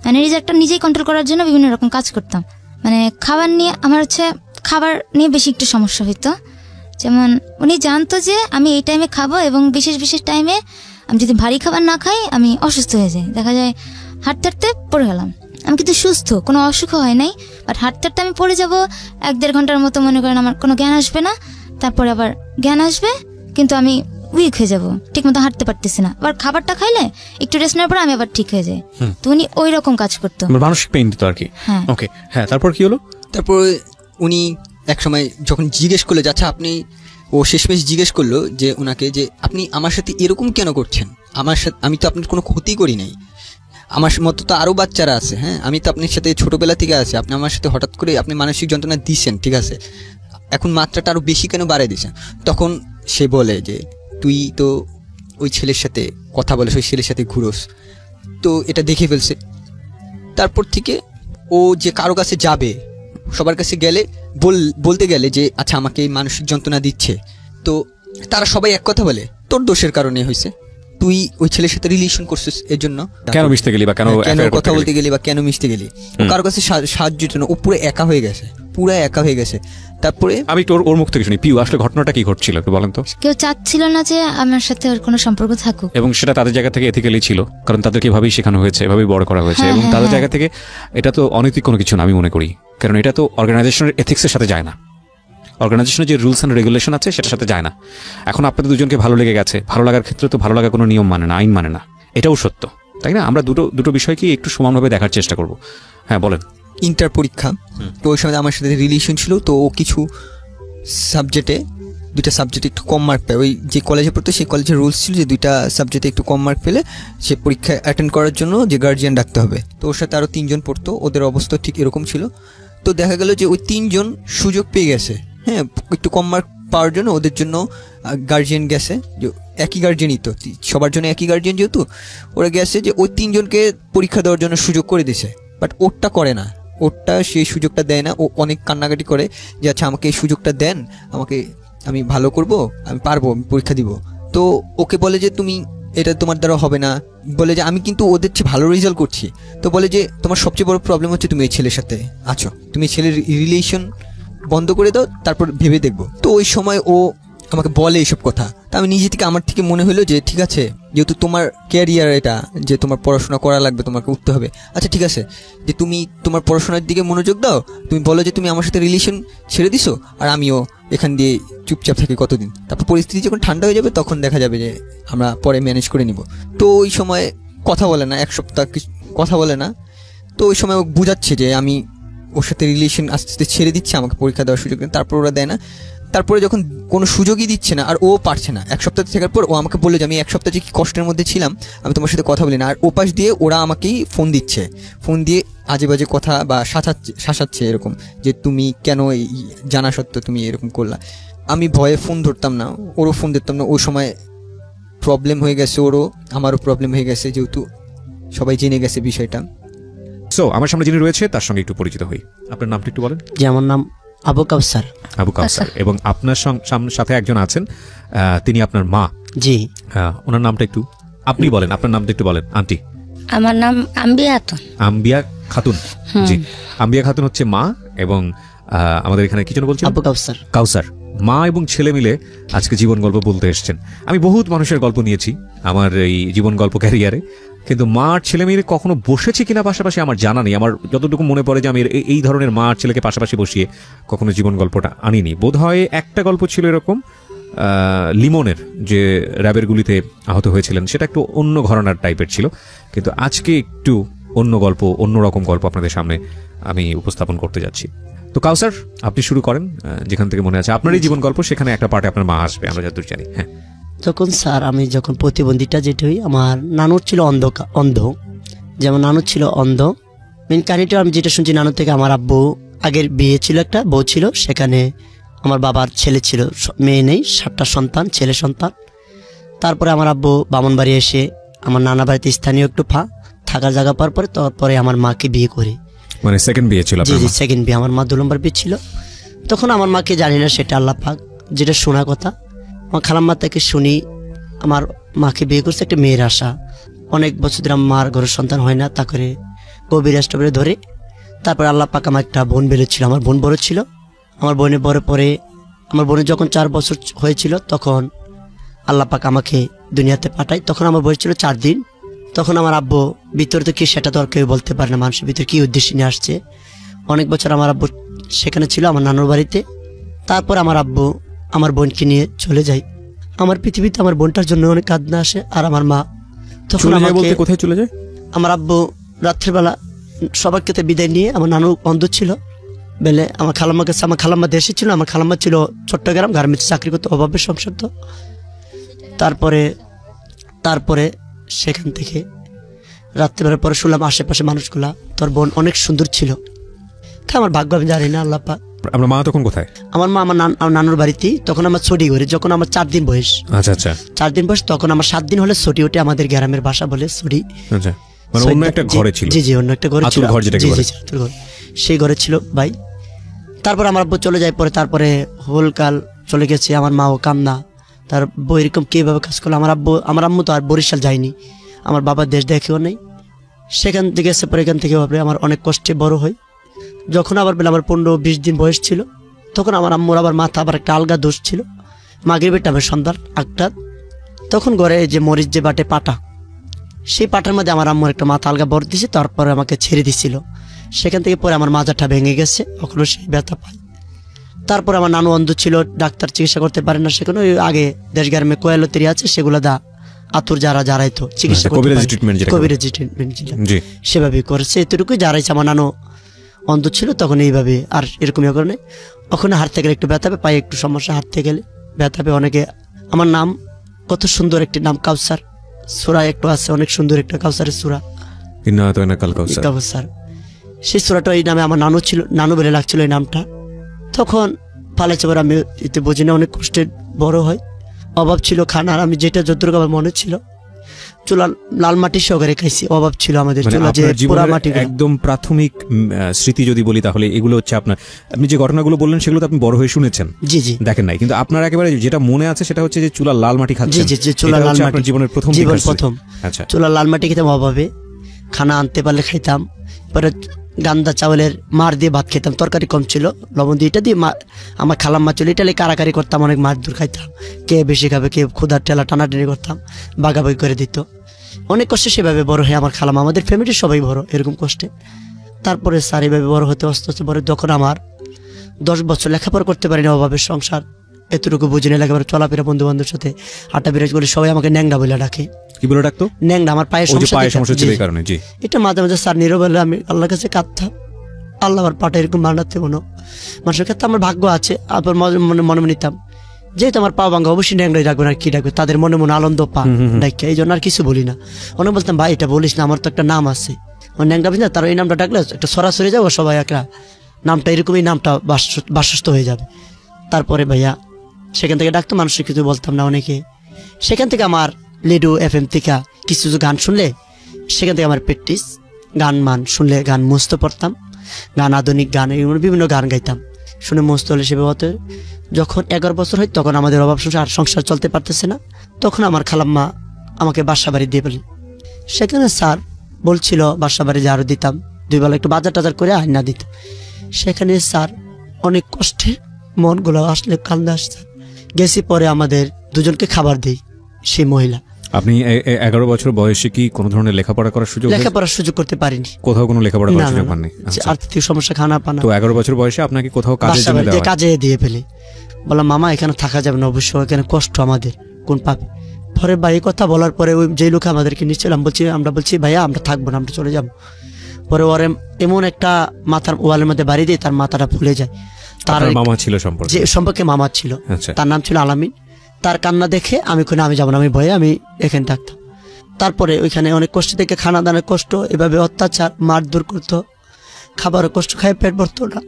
মানে নিজেরটা নিজেই কন্ট্রোল করার জন্য বিভিন্ন রকম কাজ করতাম। মানে খাবার নিয়ে আমার খাবার নিয়ে বেশি একটু সমস্যা হইতো। যেমন উনি জানতো যে আমি এই টাইমে খাবো, এবং বিশেষ বিশেষ টাইমে আমি যদি ভারী খাবার না খাই আমি অসুস্থ হয়ে যাই। দেখা যায় হাঁটতে হাঁটতে পড়ে গেলাম, আমি কিন্তু সুস্থ, কোনো অসুখ হয় নাই, বাট হাঁটতে হাঁটতে আমি পড়ে যাবো 1-1.5 ঘন্টার মতো, মনে করেন আমার কোনো জ্ঞান আসবে না, তারপরে আবার জ্ঞান আসবে, কিন্তু আমি উইক হয়ে যাবো, ঠিক মতো হাঁটতে পারতেছি না। আবার খাবারটা খাইলে একটু রেস্ট নেওয়ার পর আমি আবার ঠিক হয়ে যাই। তো উনি ওই রকম কাজ করতো, মানসিক পেইন দিত আর কি। হ্যাঁ। ওকে, হ্যাঁ, তারপর কি হলো? তারপর উনি এক সময় যখন জিজ্ঞেস করলো যে আচ্ছা আপনি, ও শেষমেশ জিজ্ঞেস করলো যে ওনাকে যে আপনি আমার সাথে এরকম কেন করছেন, আমার সাথে আমি তো আপনার কোনো ক্ষতি করি নাই, আমার মতো তো আরও বাচ্চারা আছে, হ্যাঁ আমি তো আপনার সাথে ছোটোবেলা থেকে আছি, আপনি আমার সাথে হঠাৎ করে আপনি মানসিক যন্ত্রণা দিচ্ছেন, ঠিক আছে, এখন মাত্রাটা আরও বেশি কেন বাড়াই দিচ্ছেন। তখন সে বলে যে তুই তো ওই ছেলের সাথে কথা বলে, ওই ছেলের সাথে ঘুরোস, তো এটা দেখে ফেলছে। তারপর থেকে ও যে কারো কাছে যাবে, সবার কাছে গেলে বলতে গেলে যে আচ্ছা আমাকে এই মানসিক যন্ত্রণা দিচ্ছে, তো তারা সবাই এক কথা বলে তোর দোষের কারণে হয়েছে, তুই ওই ছেলের সাথে রিলেশন করছিস, এর জন্য কেন মিশতে গেলি বা কেন কথা বলতে গেলি বা কেন মিশতে গেলি, ও কারো কাছে সাহায্য জন্য ও পুরো একা হয়ে গেছে, পুরো একা হয়ে গেছে। তারপরে আমি তোর ওর মুখ থেকে শুনি, পিউ আসলে ঘটনাটা কি ঘটছিল একটু বলেন তো। কেউ চাচ্ছিল না যে আমার সাথে ওর কোনো সম্পর্ক থাকুক, এবং সেটা তাদের জায়গা থেকে এথিক্যালি ছিল, কারণ তাদেরকে এভাবেই শেখানো হয়েছে, এভাবেই বড় করা হয়েছে, এবং তাদের জায়গা থেকে এটা তো অনৈতিক কোনো কিছু না আমি মনে করি, কারণ এটা তো অর্গানাইজেশনের এথিক্সের সাথে যায় না, অর্গানাইজেশনের যে রুলস অ্যান্ড রেগুলেশন আছে সেটার সাথে যায় না। এখন আপনাদের দুজনকে ভালো লেগে গেছে, ভালো লাগার ক্ষেত্রে তো ভালো লাগা কোনো নিয়ম মানে না, আইন মানে না, এটাও সত্য, তাই না? আমরা দুটো বিষয়কে একটু সমানভাবে দেখার চেষ্টা করব। হ্যাঁ বলেন। ইন্টার পরীক্ষা, তো ওই সময় আমার সাথে রিলেশন ছিল, তো ও কিছু দুইটা সাবজেক্টে একটু কম মার্ক পায়, ওই যে কলেজে পড়তো সেই কলেজের রুলস ছিল যে দুইটা সাবজেক্টে একটু কম মার্ক পেলে সে পরীক্ষা অ্যাটেন্ড করার জন্য যে গার্জিয়ান ডাকতে হবে। তো ওর সাথে আরও 3 জন পড়তো, ওদের অবস্থা ঠিক এরকম ছিল। তো দেখা গেল যে ওই 3 জন সুযোগ পেয়ে গেছে, হ্যাঁ একটু কম মার্ক পাওয়ার জন্য ওদের জন্য গার্জিয়ান গেছে, যে একই গার্জিয়ানই তো সবার জন্য একই গার্জিয়ান, যেহেতু ওরা গেছে যে ওই 3 জনকে পরীক্ষা দেওয়ার জন্য সুযোগ করে দিছে, বাট ওরটা করে না, ওরটা সেই সুযোগটা দেয় না। ও অনেক কান্নাকাটি করে যে আচ্ছা আমাকে এই সুযোগটা দেন, আমি ভালো করব, আমি পারবো, আমি পরীক্ষা দিব। তো ওকে বলে যে তুমি এটা তোমার দ্বারা হবে না, বলে যে আমি কিন্তু ওদের চেয়ে ভালো রেজাল্ট করছি। তো বলে যে তোমার সবচেয়ে বড় প্রবলেম হচ্ছে তুমি এই ছেলের সাথে আছো, তুমি এই ছেলের রিলেশন বন্ধ করে দাও, তারপর ভেবে দেখবো। তো ওই সময় ও আমাকে বলে এইসব কথা, তা আমি নিজে থেকে আমার থেকে মনে হলো যে ঠিক আছে, যেহেতু তোমার ক্যারিয়ার এটা, যে তোমার পড়াশোনা করা লাগবে, তোমাকে উঠতে হবে, আচ্ছা ঠিক আছে যে তুমি তোমার পড়াশোনার দিকে মনোযোগ দাও, তুমি বলো যে তুমি আমার সাথে রিলেশন ছেড়ে দিছো, আর আমিও এখান দিয়ে চুপচাপ থাকি কতদিন, তারপর পরিস্থিতি যখন ঠান্ডা হয়ে যাবে তখন দেখা যাবে যে আমরা পরে ম্যানেজ করে নিব। তো ওই সময় কথা বলে না, 1 সপ্তাহ কথা বলে না। তো ওই সময় ও বুঝাচ্ছে যে আমি ওর সাথে রিলেশন আস্তে আস্তে ছেড়ে দিচ্ছে, আমাকে পরীক্ষা দেওয়ার সুযোগ দেন, তারপর ওরা দেয় না। তারপরে যখন কোনো সুযোগই দিচ্ছে না আর ও পারছে না, 1 সপ্তাহ থাকার পর ও আমাকে বললো যে আমি 1 সপ্তাহ যে কি কষ্টের মধ্যে ছিলাম, আমি তোমার সাথে কথা বলি না। আর ওপাশ দিয়ে ওরা আমাকেই ফোন দিচ্ছে, ফোন দিয়ে আজে বাজে কথা বা শাসাচ্ছে এরকম, যে তুমি কেন জানা সত্ত্বেও তুমি এরকম করলা। আমি ভয়ে ফোন ধরতাম না, ওরও ফোন ধরতাম না। ওই সময় প্রবলেম হয়ে গেছে, ওরও আমারও প্রবলেম হয়ে গেছে, যেহেতু সবাই জেনে গেছে বিষয়টা। সো আমার সামনে যিনি রয়েছে তার সঙ্গে একটু পরিচিত হই। আপনার নামটা একটু বলেন। যে আমার নাম আবু কাউসার। আবু কাউসার, এবং আপনার সাথে একজন আছেন, তিনি আপনার মা। জি। ওনার নামটা একটু আপনি বলেন, আপনার নামটা একটু বলেন। আন্টি। আমার নাম আম্বিয়া খাতুন। আম্বিয়া খাতুন, জি। আম্বিয়া খাতুন হচ্ছে মা, এবং আমাদের এখানে কি যেন বলছেন? আবু কাউসার। কাউসার। মা এবং ছেলে মিলে আজকে জীবন গল্প বলতে এসেছেন। আমি বহুত মানুষের গল্প নিয়েছি আমার এই জীবন গল্প ক্যারিয়ারে, কিন্তু মা আর ছেলে মেয়ে কখনো বসেছি কিনা পাশাপাশি আমার জানা নেই। আমার যতটুকু মনে পড়ে যে আমি এই ধরনের মা আর ছেলেকে পাশাপাশি বসিয়ে কখনো জীবন গল্পটা আনিনি। বোধ হয় একটা গল্প ছিল এরকম, লিমনের, যে র্যাবের গুলিতে আহত হয়েছিলেন, সেটা একটু অন্য ঘরানার টাইপের ছিল। কিন্তু আজকে একটু অন্য গল্প, অন্যরকম গল্প আপনাদের সামনে আমি উপস্থাপন করতে যাচ্ছি। তো কাউসার, আপনি শুরু করেন যেখান থেকে মনে আছে আপনার এই জীবন গল্প, সেখানে একটা পার্টে আপনার মা আসবে, আমরা যতদূর জানি। হ্যাঁ। তখন স্যার আমি যখন প্রতিবন্ধীটা যেটা হই, আমার নানুর ছিল অন্ধ, যেমন নানুর ছিল অন্ধ। মেন কাহিনিটা আমি যেটা শুনছি নানুর থেকে, আমার আব্বু আগের বিয়ে ছিল, একটা বউ ছিল, সেখানে আমার বাবার ছেলে ছিল, মেয়ে নেই, 7টা সন্তান, ছেলে সন্তান। তারপরে আমার আব্বু বামনবাড়ি এসে আমার নানা বাড়িতে স্থানীয় একটু থাকার জায়গা পাওয়ার পরে তারপরে আমার মাকে বিয়ে করে। মানে সেকেন্ড বিয়ে ছিল জি আপনার জি, মা? সেকেন্ড বিয়ে। আমার মা 2 নম্বর বিয়ে ছিল। তখন আমার মাকে জানি না, সেটা আল্লাহ পাক, যেটা শোনা কথা আমার খালাম্মা থেকে শুনি আমার মাকে বিয়ে করছে একটা মেয়ের আশা। অনেক বছর ধরে আমার মার ঘরের সন্তান হয় না, তা করে গভীর স্টপে ধরে তারপরে আল্লাহ পাক আমার একটা বোন বেরোচ্ছিল। আমার বোন বড় ছিল। আমার বোনের বড় পরে আমার বোনের যখন 4 বছর হয়েছিল তখন আল্লাহ পাক আমাকে দুনিয়াতে পাঠায়। তখন আমার বয়স ছিল 4 দিন। তখন আমার আব্বু ভিতরে তো কি সেটা তো আর কেউ বলতে পারে না, মানুষের ভিতরে কি উদ্দেশ্যে নিয়ে আসছে। অনেক বছর আমার আব্বু সেখানে ছিল আমার নানুর বাড়িতে। তারপর আমার আব্বু আমার বোনকে নিয়ে চলে যায়। আমার পৃথিবীতে আমার বোনটার জন্য অনেক কাঁদনা আসে। আর আমার মা তখন চলে যায় আমাকে, বলতে কোথায় চলে যায়? আমার আব্বু রাত্রেবেলা সবার ক্ষেত্রে বিদায় নিয়ে, আমার নানু অন্ধ ছিল বেলে আমার খালাম্মার কাছে, আমার খালাম্মা দেশে ছিল, আমার খালাম্মা ছিল চট্টগ্রাম, গার্মেন্টস চাকরি করতে, অভাবের সংসার তো। তারপরে সেখান থেকে রাত্রেবেলার পরে শুনলাম আশেপাশে মানুষগুলা তোর বোন অনেক সুন্দর ছিল। আমার ভাগ্য আমি জানি না, আল্লাহ পাক। আপনার মা তখন কোথায়? আমার মা আমার নানুর বাড়িতে। তখন আমার ছুটি করে, যখন আমার 4 দিন বয়স। আচ্ছা আচ্ছা 4 দিন বয়স, তখন আমার 7 দিন হলে ছুটি ওঠে, আমাদের গ্রামের ভাষা বলে ছুটি। আচ্ছা, মানে অন্য একটা ঘরে ছিল? জি জি, অন্য একটা ঘরে ছিল। আতুর ঘর যেটাকে জি বলে। জি, আতুর ঘর, সেই ঘরে ছিল ভাই। তারপর আমার আব্বু চলে যায় পরে, তারপরে হোলকাল চলে গেছে। আমার মাও কান্না, তার বউ এরকম কিভাবে কাজ করলো। আমার আম্মু তো আর বরিশাল যায়নি, আমার বাবার দেশ দেখেও নেই। সেখান থেকে এসে পরে এখান থেকে ভাবলে আমার অনেক কষ্টে বড় হয়। যখন আবার বেলা আমার 15-20 দিন বয়স ছিল, তখন আমার আম্মুর আবার মাথা আবার একটা আলগা দোষ ছিল। মাগরিবের টাইমে সন্ধ্যার 8টা, তখন ঘরে যে মরিচ যে বাটে পাটা, সেই পাটার মধ্যে আমার আম্মুর একটা মাথা আলগা বড় দিছে, তারপরে আমাকে ছেড়ে দিছিল। সেখান থেকে পরে আমার মাজাটা ভেঙে গেছে, এখনো সেই ব্যথা পাই। তারপর আমার নানু অন্ধ ছিল, ডাক্তার চিকিৎসা করতে পারে না। সেখানে ওই আগে দেশগ্রামে কোয়ালতেরি আছে, সেগুলো আতুর যারাইতো চিকিৎসা করতে কবিরাজি পারে। ট্রিটমেন্ট যেটা কবিরাজি ট্রিটমেন্ট ছিল, জি। সেভাবে করেছে। এতটুকুই যারাইছে। আমার নানু অন্ধ ছিল তখন এইভাবে, আর এরকম ইয়ে করে নেই। ওখানে হাঁটতে গেলে একটু ব্যথা হবে, পায়ে একটু সমস্যা, হাঁটতে গেলে ব্যথা হবে অনেকে। আমার নাম কত সুন্দর একটি নাম, কাউসার সূরা একটু আছে, অনেক সুন্দর একটা কাউসারের সূরা, কাউসার। সেই সূরাটা এই নামে আমার নানু ছিল, নানু বলে লাগছিল এই নামটা। তখন পালাইছে পরে আমি এতে বুঝি না, অনেক কষ্টে বড় হয়। অভাব ছিল খানার, আমি যেটা যতটুকু আমার মনে ছিল চুলা লাল মাটি সহকারে খাইছি। অভাব ছিল আমাদের মানে চুলা, যে আপনার পোড়া জীবনের মাটি। একদম প্রাথমিক স্মৃতি যদি বলি তাহলে এগুলো হচ্ছে আপনার, আপনি যে ঘটনাগুলো বললেন সেগুলো তো আপনি বড় হয়ে শুনেছেন, জি জি, দেখেন নাই, কিন্তু আপনার একেবারে যেটা মনে আছে সেটা হচ্ছে যে চুলা লাল মাটি জি খাচ্ছেন। জি, চুলা এটা লাল হচ্ছে মাটি আপনার জীবনের প্রথম জীবন দিকের স্মৃতি। প্রথম। আচ্ছা, চুলা লাল মাটি খেতাম অভাবে, খানা আনতে পারলে খাইতাম। পরে গান্দা চাউলের মার দিয়ে ভাত খেতাম, তরকারি কম ছিল, লবণ দিয়ে এটা দিয়ে আমার খালাম্মা ছিল, এটা কারাকারি করতাম, অনেক মাছ দূর খাইতাম। কে বেশি খাবে, কে ক্ষুধার ঠেলা টানাটানি করতাম, বাগাবাগি করে দিত। অনেক কষ্টে সেভাবে বড় হয় আমার খালাম্মা, আমাদের ফ্যামিলির সবাই বড় এরকম কষ্টে। তারপরে স্যার এইভাবে বড় হতে আস্তে আস্তে বড়, যখন আমার 10 বছর লেখাপড়া করতে পারিনি, অভাবের সংসার, এতটুকু বুঝি না, লেখাপড়া চলাফেরা বন্ধু বান্ধবের সাথে হাঁটা বিরাজ করে, সবাই আমাকে ন্যাংরা বলে ডাকে। কি বলে ডাকতো? ন্যাংরা, আমার পায়ের সমস্যা ছিল এই কারণে। জি, এটা মাঝে মাঝে স্যার নীরবে আমি আল্লাহর কাছে কাঁদতাম, আল্লাহ আমার পাটা এরকম বানাতে মনো মানুষের ক্ষেত্রে আমার ভাগ্য আছে। আবার মনে মনে নিতাম যেহেতু আমার পা ভাঙ্গা, অবশ্যই ন্যাংরাই রাখবে না, কি রাখবে, তাদের মনে মনে আনন্দ পা ডাকে, এই জন্য আর কিছু বলি না। অনেক বলতাম ভাই এটা বলিস না, আমার তো একটা নাম আছে, আমার ন্যাংরা বুঝি না, তার এই নামটা ডাকলে একটা সরাসরি যাবো, সবাই একটা নামটা এরকমই, নামটা বাসস্থ হয়ে যাবে। তারপরে ভাইয়া সেখান থেকে ডাকতো, মানুষের কিছু বলতাম না অনেকে। সেখান থেকে আমার লিডু FM থেকে কিছু গান শুনলে, সেখান থেকে আমার প্র্যাকটিস, গান শুনলে গান মুস্ত পড়তাম, গান আধুনিক গান, বিভিন্ন গান গাইতাম, শুনে মুস্ত হলে সেভাবে হতো। যখন 11 বছর হয় তখন আমাদের অভাব আর সংসার চলতে পারতেছে না, তখন আমার খালাম্মা আমাকে বাসা বাড়ি দিয়ে বলি। সেখানে স্যার বলছিল বাসা বাড়ি যে আরও দিতাম, 2 বেলা একটু বাজার টাজার করে আয়না দিতাম। সেখানে স্যার অনেক কষ্টে মনগুলো আসলে কান্দে আসছে। গেছি পরে আমাদের দুজনকে খাবার দেই সেই মহিলা। আপনি 11 বছর বয়সে কি কোনো ধরনের লেখাপড়া করার সুযোগ? লেখাপড়ার সুযোগ করতে পারিনি, কোথাও কোনো লেখাপড়া করার সুযোগ পাননি? আর্থিক সমস্যা, খানা পানা। তো 11 বছর বয়সে আপনাকে কোথাও কাজে দিয়ে ফেলে, বললাম মামা এখানে থাকা যাবে না, অবশ্যই এখানে কষ্ট আমাদের, কোন পাবে। পরে ভাই কথা বলার পরে ওই যে লোক আমাদেরকে নিচ্ছিলাম আমরা বলছি ভাইয়া আমরা থাকবো না, আমরা চলে যাবো। পরে ওর এমন একটা মাথার ওয়ালের মধ্যে বাড়ি দিয়ে তার মাথাটা ফুলে যায়। তার মামা ছিল সম্পর্কে মামা ছিল, তার নাম ছিল আলামিন। তার কান্না দেখে আমি যাবো না, আমি ভয়ে আমি এখানে থাকতাম। তারপরে ওইখানে অনেক কষ্ট থেকে, খানা দানের কষ্ট, এভাবে অত্যাচার, মারধর করতো, খাবারের কষ্ট, খায় পেট ভরতো না,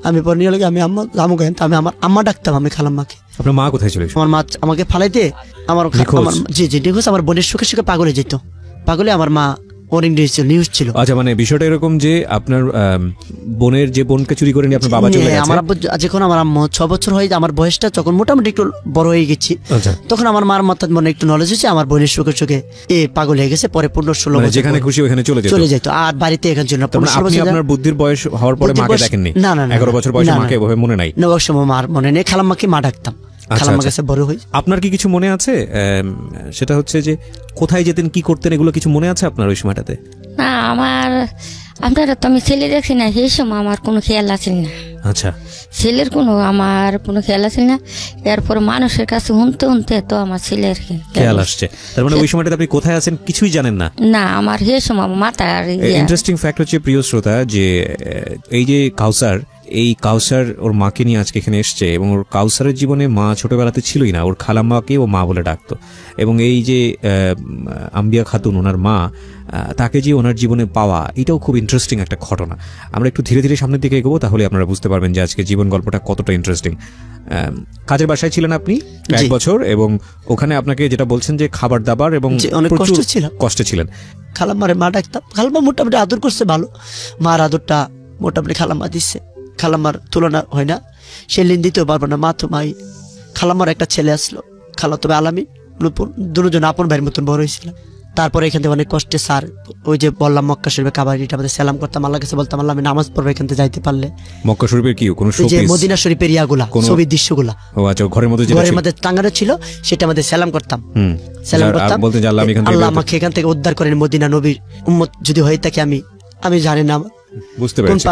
আমি পরে নিয়ে লাগে আমি আম্মা আমু গেন আমি আমার আম্মা ডাকতাম আমি খালাম্মাকে। আপনার মা কোথায় চলে গেছে? আমার মা আমাকে ফালাইতে আমার নিখোঁজ? জি নিখোঁজ। আমার বোনের সুখে সুখে পাগলে যেত, পাগলে আমার মা অনেক নিউজ ছিল। আচ্ছা, মানে বিষয়টা এরকম যে আপনার বোনের যে বোনকে চুরি করে নিয়ে আপনার বাবা চলে গেছে। আমার আব্বু যখন আমার আম্মু 6 বছর হয়ে আমার বয়সটা যখন মোটামুটি একটু বড় হয়ে গেছি, আচ্ছা, তখন আমার মার মাথার মনে একটু নলেজ হয়েছে আমার বোনের সুখে সুখে পাগল হয়ে গেছে। পরে 15-16 মানে বছর যেখানে খুশি ওখানে চলে যেত আর বাড়িতে এখান জন্য। তার মানে আপনি আপনার বুদ্ধির বয়স হওয়ার পরে মাকে দেখেননি? না 11 বছর বয়সে মাকে এভাবে মনে নাই? না, ওই সময় মার মনে নেই, খালাম্মাকে মা ডাকতাম। খালাম্মার কাছে বড় হই। আপনার কি কিছু মনে আছে? সেটা হচ্ছে যে কোথায় যেতেন, কি করতেন, এগুলো কিছু মনে আছে আপনার ওই সময়টাতে? না আপনারা তো আমি ছেলে দেখছি না, সেই সময় আমার কোনো খেয়াল আছে না। আচ্ছা, ছেলের আমার কোনো খেয়াল আছে না। এরপরে মানুষের কাছে শুনতে শুনতে তো আমার ছেলের খেয়াল আসছে। তার মানে ওই সময়টাতে আপনি কোথায় আছেন কিছুই জানেন না? না, আমার সেই সময় মাথার ইন্টারেস্টিং ফ্যাক্ট হচ্ছে প্রিয় শ্রোতা যে এই যে কাউসার ওর মাকে নিয়ে আজকে এখানে এসছে এবং ওর কাউসারের জীবনে মা ছোটবেলাতে ছিলই না, ওর খালাম্মাকে ও মা বলে ডাকতো। এবং এই যে আম্বিয়া খাতুন ওনার মা, তাকে যে ওনার জীবনে পাওয়া, এটাও খুব ইন্টারেস্টিং একটা ঘটনা। আমরা একটু ধীরে ধীরে সামনের দিকে এগোবো, তাহলে আপনারা বুঝতে পারবেন যে আজকে জীবন গল্পটা কতটা ইন্টারেস্টিং। কাজের বাসায় ছিলেন আপনি 1 বছর, এবং ওখানে আপনাকে যেটা বলছেন যে খাবার দাবার এবং অনেক কষ্টে ছিলেন। খালাম্মারে মা ডাকতাম, খালাম্মা মোটামুটি আদর করছে ভালো, মার আদরটা মোটামুটি খালাম্মা দিচ্ছে, খালাম্মার তুলনা হয় না, সে লিন দিতেও পারবো না। মা তো মাই। খালাম্মার একটা ছেলে আসলো, খালা তবে আলামী, দুজন আপন ভাইয়ের মতন বড় হয়েছিল। তারপরে এখান থেকে অনেক কষ্টে স্যার ওই যে বললাম মক্কা শরীফে কাবাডিটা আমাদের সালাম করতাম, আল্লাহ কাছে বলতাম আল্লাহ আমি নামাজ পড়বো এখান থেকে যাইতে পারলে। মক্কা শরীফের কি কোনো যে মদিনা শরীফের ইয়াগুলা ছবির দৃশ্যগুলা ঘরের মধ্যে টাঙ্গানো ছিল, সেটা আমাদের সালাম করতাম। সালাম করতাম, আল্লাহ আমাকে এখান থেকে উদ্ধার করেন, মদিনা নবীর উম্মত যদি হয়ে থাকে আমি জানি না বুঝতে পেরেছি।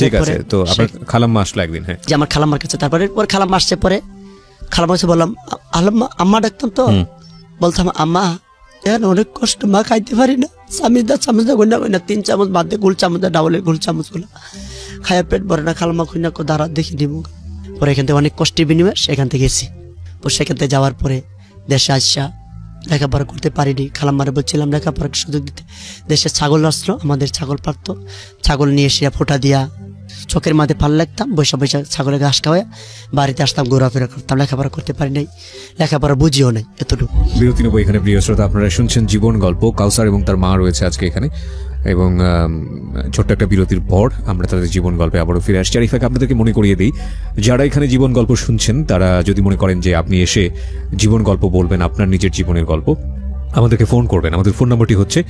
ঠিক আছে, তো আপনার খালাম্মা আসলো একদিন, হ্যাঁ, যে আমার খালাম্মার কাছে। তারপরে খালাম্মা আসছে, পরে খালাম্মা কাছে বললাম আম্মা ডাকতাম, তো বলতাম আম্মা এখন অনেক কষ্ট, মা খাইতে পারি না, চামচ দা গন্যা 3 চামচ বাদ দিয়ে গোল চামচ ডাবলের গোল চামচ গুলো খাইয়া পেট ভরে না। খালাম্মা খুঁজা দাঁড়া দেখি নিব। পরে এখান থেকে অনেক কষ্টের বিনিময়ে সেখান থেকে গেছি। সেখান থেকে যাওয়ার পরে দেশে আসা লেখাপড়া করতে পারিনি। খালাম্মারে বলছিলাম লেখাপড়ার সুযোগ দিতে। দেশে ছাগল আসলো, আমাদের ছাগল পারতো, ছাগল নিয়ে এসে ফোটা দিয়া চোখের মাঝে পাল লাগতাম, বৈশা ছাগলের ঘাস খাওয়া বাড়িতে আসতাম, ঘোরাফেরা করতাম। লেখাপড়া করতে পারি নাই, লেখাপড়া বুঝিও নাই এতটুকু। বিরতি নেব এখানে। প্রিয় শ্রোতা, আপনারা শুনছেন জীবন গল্প। কাউসার এবং তার মা রয়েছে আজকে এখানে, এবং ছোট্ট একটা বিরতির পর আমরা তাদের জীবন গল্পে আবারও ফিরে আসছি। আর ইফাকে আপনাদেরকে মনে করিয়ে দিই, যারা এখানে জীবন গল্প শুনছেন তারা যদি মনে করেন যে আপনি এসে জীবন গল্প বলবেন, আপনার নিজের জীবনের গল্প, আমাদেরকে ফোন করবেন। আমাদের ফোন নম্বরটি হচ্ছে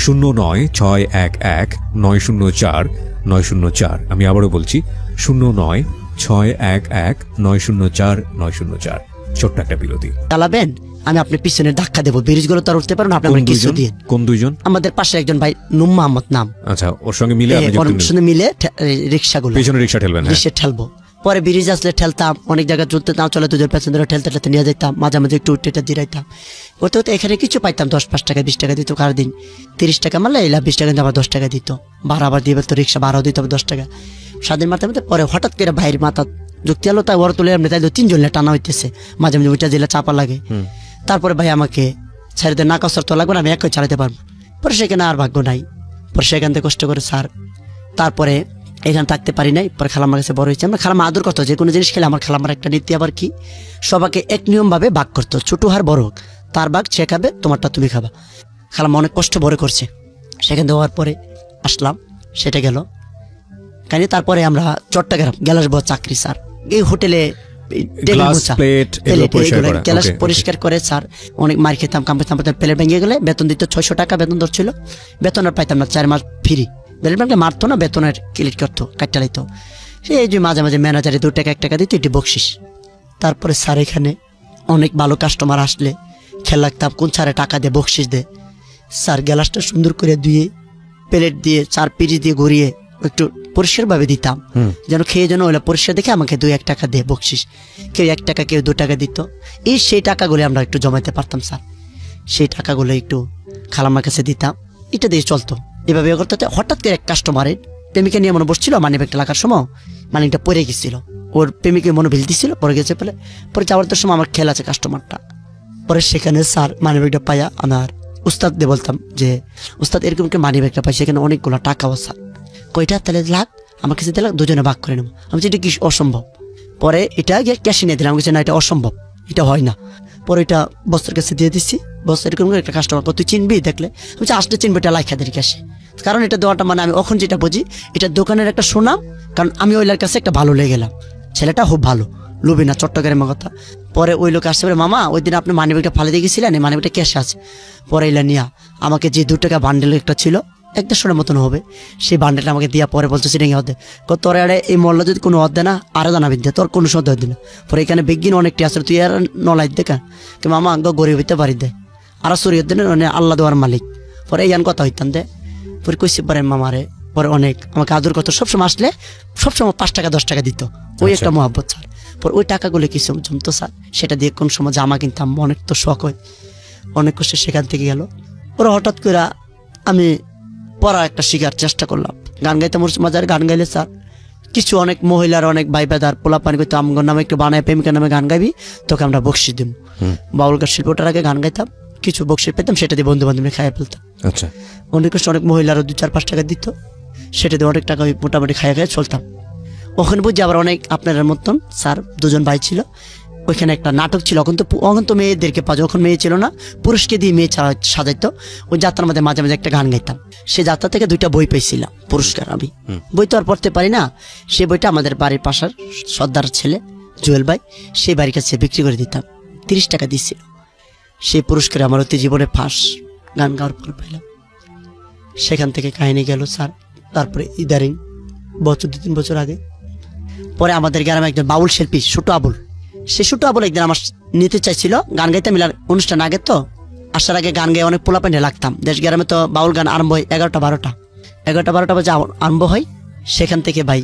09611904 আমি আবারও বলছি 09611904 ছোট্ট একটা বিরতি। চালাবেন, আমি আপনার পিছনে ধাক্কা দেবো, ব্রিজগুলো তো আর উঠতে পারো না, আপনার কিছু দিয়ে। কোন দুইজন? আমাদের পাশে একজন ভাই নুম মোহাম্মদ নাম। আচ্ছা, ওর সঙ্গে মিলে রিক্সাগুলো পিছনে রিক্সা ঠেলবেন? রিক্সা ঠেলবো। পরে ব্রিজ আসলে ঠেলতাম, অনেক জায়গায় চলতে না চলে দুজন পেছন ধরে ঠেলতে নিয়ে যেতাম, মাঝে মাঝে একটু উঠে দিরাইতাম। করতে করতে এখানে কিছু পাইতাম, 10-5 টাকা 20 টাকা দিত কার দিন। 30 টাকা মারলে এলা 20 টাকা আবার 10 টাকা দিত, ভাড়া আবার দিয়ে তো রিক্সা ভাড়াও দিত 10 টাকা। স্বাধীন মারতে পরে হঠাৎ করে ভাইয়ের মাথা যুক্তি আলো, তাই ওর তুলে তাই 3 জন টানা হইতেছে, মাঝে মাঝে ওইটা দিলে চাপা লাগে। তারপরে ভাই আমাকে ছেড়ে দেয়, না কষ্ট তো লাগবে না, আমি একই চালাতে পারবো। পরে সেখানে আর ভাগ্য নাই, পরে সেখান থেকে কষ্ট করে স্যার তারপরে এখানে থাকতে পারি নাই। পরে খালাম্মার কাছে বড় হয়েছে। আমরা খালাম্মা আদর করতো, যে কোনো জিনিস খেলে আমার খালাম্মার একটা নীতি আবার কি, সবাইকে এক নিয়ম ভাবে ভাগ করতো, ছোট হার বড় হোক, তার ভাগ সে খাবে, তোমারটা তুমি খাবা। খালাম্মা অনেক কষ্ট বড় করছে। সেখান থেকে হওয়ার পরে আসলাম, সেটা গেল কাহিনি। তারপরে আমরা চট্টগ্রাম গ্যালাস বড় চাকরি, স্যার এই হোটেলে গ্যালাস পরিষ্কার করে স্যার অনেক মার খেতাম, কাম করতাম। প্লেট ভেঙে গেলে বেতন দিত 600 টাকা বেতন ধরছিল, বেতন আর পাইতাম না, 4 মাস ফ্রি। মারতো না, বেতনের ক্লিক করতো, কাটটা লাইতো। এই যে মাঝে মাঝে ম্যানেজারে 2 টাকা 1 টাকা দিত, এটি বকশিস। তারপরে স্যার এখানে অনেক ভালো কাস্টমার আসলে খেয়াল রাখতাম কোন স্যারে টাকা দিয়ে বকশিস দে। স্যার গ্যালাসটা সুন্দর করে ধুয়ে প্লেট দিয়ে 4 পিস দিয়ে ঘুরিয়ে একটু পরিষ্কার ভাবে দিতাম, যেন খেয়ে যেন ওইটা পরিষ্কার দেখে আমাকে 2-1 টাকা দিয়ে বকশিস। কেউ 1 টাকা, কেউ 2 টাকা দিত। সেই টাকাগুলো আমরা একটু জমাইতে পারতাম স্যার, সেই টাকাগুলো একটু খালাম্মার কাছে দিতাম, এটা দিয়ে চলতো। এভাবে করতে হঠাৎ করে এক কাস্টমারের প্রেমিকা নিয়ে মনে বসছিল, মানিব্যাগটা লাগার সময় মানিকটা পরে গেছিল, ওর প্রেমিকের মনে ভিল দিচ্ছিল, পরে গেছে পেলে। পরে যাওয়ার তো সময় আমার খেয়াল আছে কাস্টমারটা। পরে সেখানে স্যার মানিব্যাগটা পাইয়া আমার উস্তাদ দিয়ে বলতাম যে উস্তাদ এরকম মানিব্যাগটা পাই, সেখানে অনেকগুলো টাকাও স্যার। কয়টা? তাহলে লাখ আমার কাছে দিলে দুজনে ভাগ করে নেবো। আমি বলছি এটা কি অসম্ভব। পরে এটা গিয়ে ক্যাশে নিয়ে দিলাম, আমি বলছি না এটা অসম্ভব, এটা হয় না। পরে এটা বস্তার কাছে দিয়ে দিচ্ছি, বস্তা এরকম করে একটা কাস্টমার তুই চিনবি দেখলে, আমি বলছি আসলে চিনবি, এটা লাইখা দিই ক্যাশে। কারণ এটা দেওয়াটা মানে আমি এখন যেটা বুঝি এটা দোকানের একটা সুনাম, কারণ আমি ওইলার কাছে একটা ভালো লেগে গেলাম, ছেলেটা খুব ভালো, লুবি না, চট্টগ্রামের কথা। পরে ওই লোক আসতে পারে, মামা ওই দিন আপনি মানিব্যাগটা ফালে দিয়ে গেছিলেন, এই মানিব্যাগটা ক্যাশে আছে। পরে এলা নিয়া আমাকে যে 2 টাকা বান্ডেল একটা ছিল 1-1.5 মতন হবে, সেই বান্ডেলটা আমাকে দিয়া পরে বলছে সেটা হতে তোর আরে এই মল্লা যদি কোনো অর্ধে না আরো জানাবি দে, তোর কোনো সদ্য হতে না। পরে এখানে বিজ্ঞান অনেকটি আসলে তুই আর নলাই দেখা কি মামা আঙ্গ গরিব হইতে পারি দে, আর শরীর দেন আল্লাহ দেওয়ার মালিক। পরে এই কথা হইতাম দে। পরে কইছি পারেন মামারে, পরে অনেক আমাকে আদর করতো, সবসময় আসলে সবসময় 5 টাকা 10 টাকা দিত, ওই একটা মহাব্বত স্যার। পর ওই টাকাগুলো কিছু জমতো স্যার, সেটা দিয়ে কোন সময় জামা কিনতাম, অনেক তো শখ হয়, অনেক কষ্ট সেখান থেকে গেল। ওরা হঠাৎ করে আমি পড়া একটা শিখার চেষ্টা করলাম, গান গাইতে মজার গান গাইলে স্যার কিছু অনেক মহিলার অনেক ভাই বেদার পোলা পানি করতো, আমগর নামে একটু বানায় প্রেমিকার নামে গান গাইবি, তোকে আমরা বকশিস দিব। বাউল গান শিল্পটার আগে গান গাইতাম, কিছু বকশিস পেতাম, সেটা দিয়ে বন্ধু বান্ধব খাইয়ে ফেলতাম। আচ্ছা, অনেক কষ্ট অনেক মহিলারও 2-4-5 টাকা দিত, সেটা দিয়ে অনেক টাকা মোটামুটি খাইয়ে খাইয়ে চলতাম। ওখানে বুঝছি আবার অনেক আপনার মতন স্যার 2জন ভাই ছিল, ওইখানে একটা নাটক ছিল, এখন তো মেয়েদেরকে পাওয়া, ওখানে মেয়ে ছিল না, পুরুষকে দিয়ে মেয়ে সাজাইতো। ওই যাত্রার মধ্যে মাঝে মাঝে একটা গান গাইতাম, সে যাত্রা থেকে 2টা বই পেয়েছিলাম পুরস্কার। আমি বই তো আর পড়তে পারি না, সেই বইটা আমাদের বাড়ির পাশের সর্দার ছেলে জুয়েল ভাই, সেই বাড়ির কাছে বিক্রি করে দিতাম, 30 টাকা দিচ্ছিল। সেই পুরস্কারে আমার অতি জীবনে ফার্স্ট গান গাওয়ার পর পেলাম। সেখান থেকে কাহিনী গেল স্যার। তারপরে ইদারিং 2-3 বছর আগে পরে আমাদের গ্রামে একজন বাউল শিল্পী ছোটো আবুল, সে ছোটো আবুল একদিন আমার নিতে চাইছিল গান গাইতে, মিলার অনুষ্ঠান আগে তো আসার আগে গান গায়ে অনেক পোলাপানি লাগতাম। দেশ গ্রামে তো বাউল গান আরম্ভ হয় 11টা-12টা বাজে আরম্ভ হয়। সেখান থেকে ভাই